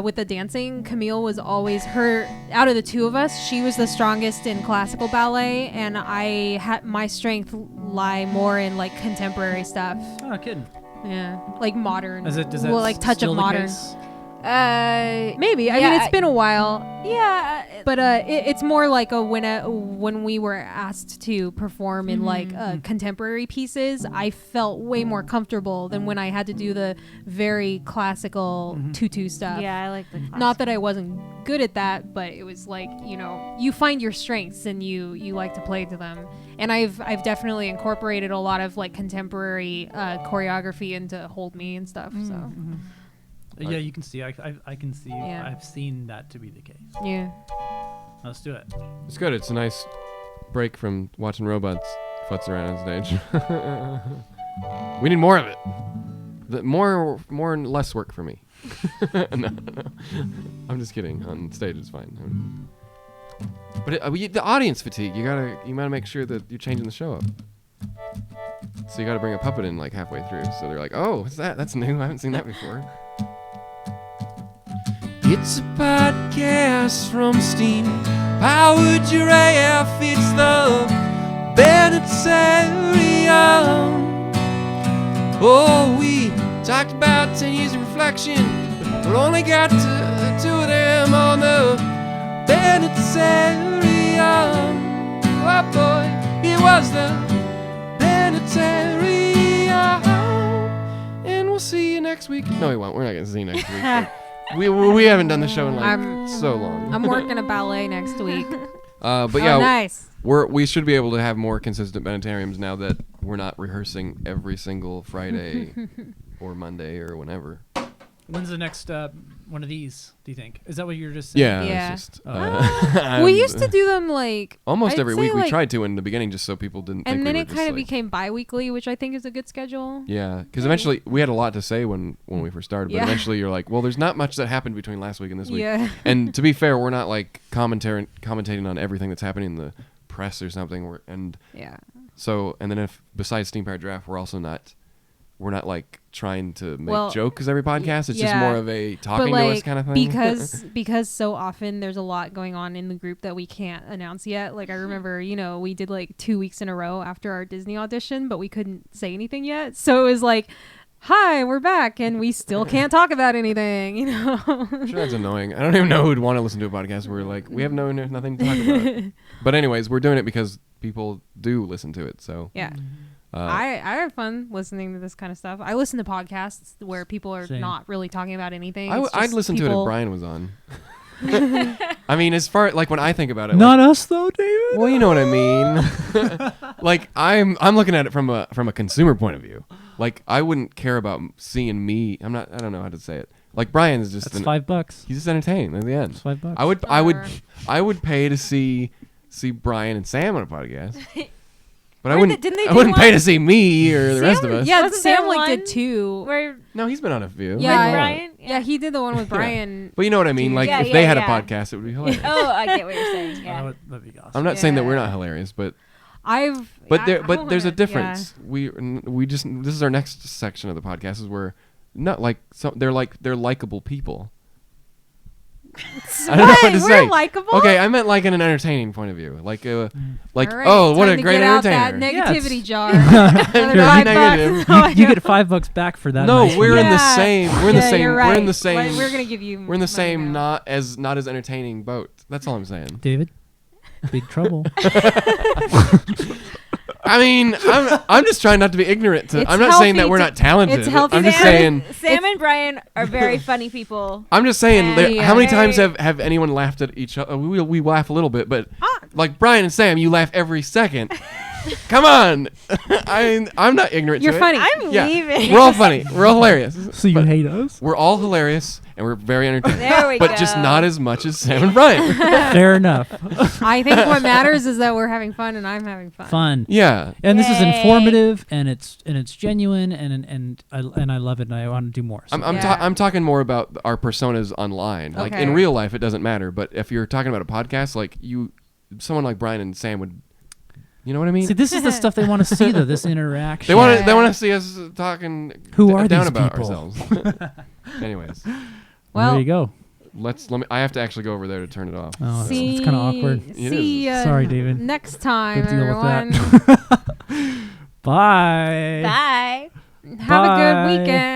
with the dancing, Camille was always out of the two of us, she was the strongest in classical ballet, and I had my strength lie more in like contemporary stuff. Oh, kidding. Yeah, like modern. Does that like touch still of the modern. case? Maybe. I mean, it's been a while. Yeah. But it's more like when we were asked to perform in contemporary pieces, I felt way more comfortable than when I had to do the very classical tutu stuff. Yeah, I like the classical. Not that I wasn't good at that, but it was like, you find your strengths and you like to play to them. And I've definitely incorporated a lot of like contemporary choreography into Hold Me and stuff. So. Yeah, you can see. I can see. Yeah. I've seen that to be the case. Yeah. Let's do it. It's good. It's a nice break from watching robots futz around on stage. We need more of it. More and less work for me. No. I'm just kidding. On stage, it's fine. But the audience fatigue. You gotta make sure that you're changing the show up. So you gotta bring a puppet in like halfway through. So they're like, "Oh, what's that? That's new. I haven't seen that before." It's a podcast from Steam. Powered Giraffe, it's the Bennettarium. Oh, we talked about 10 years of reflection, but only got to 2 of them on the Bennettarium. Oh boy, it was the Bennettarium. And we'll see you next week. No, we won't. We're not going to see you next week. We haven't done the show in like so long. I'm working a ballet next week. But yeah, nice. We should be able to have more consistent Bennettariums now that we're not rehearsing every single Friday or Monday or whenever. When's the next one of these, do you think? Is that what you're just saying? Yeah. Yeah. It's just, We used to do them like almost I'd every say, week. We like- tried to in the beginning just so people didn't think and we then were it just, kind of like- became bi-weekly, which I think is a good schedule. Yeah, because eventually we had a lot to say when we first started, but Yeah. eventually you're like, well, there's not much that happened between last week and this week. Yeah. And to be fair, we're not like commentating on everything that's happening in the press or something. Yeah. So, and then if besides Steam Powered Giraffe, we're not like trying to make Well, jokes every podcast. It's just yeah. more of a talking But to like us kind of thing. because so often there's a lot going on in the group that we can't announce yet. Like I remember, we did like 2 weeks in a row after our Disney audition, but we couldn't say anything yet. So it was like, hi, we're back, and we still can't talk about anything. I'm sure that's annoying. I don't even know who'd want to listen to a podcast where like we have nothing to talk about. But anyways, we're doing it because people do listen to it. So Yeah. I have fun listening to this kind of stuff. I listen to podcasts where people are Same. not really talking about anything. I'd listen to it if Brian was on. I mean, as far like when I think about it, Not us though, David. well, you know what I mean. Like I'm looking at it from a consumer point of view. Like I wouldn't care about seeing me. I don't know how to say it. Like Brian is just That's $5. he's just entertained at the end. It's $5. I would pay to see Brian and Sam on a podcast. But I Or wouldn't. didn't they I do wouldn't pay one? to see me or the rest of us. Yeah, Wasn't Sam there like one did two. Where No, he's been on a few. Yeah, with Brian? Yeah, he did the one with Brian. But you know what I mean. Like Yeah, if they yeah, had yeah. a podcast, it would be hilarious. Oh, I get what you're saying. Oh, Yeah. that'd be awesome. I'm not saying that we're Yeah. not hilarious, but But there's a difference. We just this is our next section of the podcast is where not like they're likable people. I don't know what to We're say. likable? Okay, I meant like in an entertaining point of view. Like All right, oh, what time a to great get out entertainer. that Yeah, negativity it's- jar. Very Another negative. $5. You get $5 back for that. No, nice we're one. in the same. We're in the same. You're We're in right. the same. Like, we're gonna give you. We're in the money same now. not as entertaining boat. That's all I'm saying. David. Big trouble. I mean, I'm just trying not to be ignorant. It's I'm not saying that healthy we're to- not talented. it's healthy I'm just to- saying. Sam and Brian are very funny people. I'm just saying. And How many times very- have anyone laughed at each other? We laugh a little bit, but like Brian and Sam, you laugh every second. Come on, I'm not ignorant. You're to funny. I'm Yeah. leaving. We're all funny. We're all hilarious. So you But hate us? we're all hilarious and we're very entertaining. There we but go. just not as much as Sam and Brian. Fair enough. I think what matters is that we're having fun and I'm having fun. Fun. Yeah. And this is Yay. informative and it's genuine and I love it and I want to do more. So. I'm talking more about our personas online. Like in Okay. real life, it doesn't matter. But if you're talking about a podcast, like someone like Brian and Sam would, you know what I mean? See, this is the stuff they want to see though. This interaction. They want to. Yeah. They want to see us talking. Who are down these about people? ourselves. Anyways, Well, there you go. let me. I have to actually go over there to turn it off. Oh, See, it's kind of awkward. It See is. ya Sorry, David. next time, Good deal with everyone. that. Bye. Bye. Have a Bye. good weekend.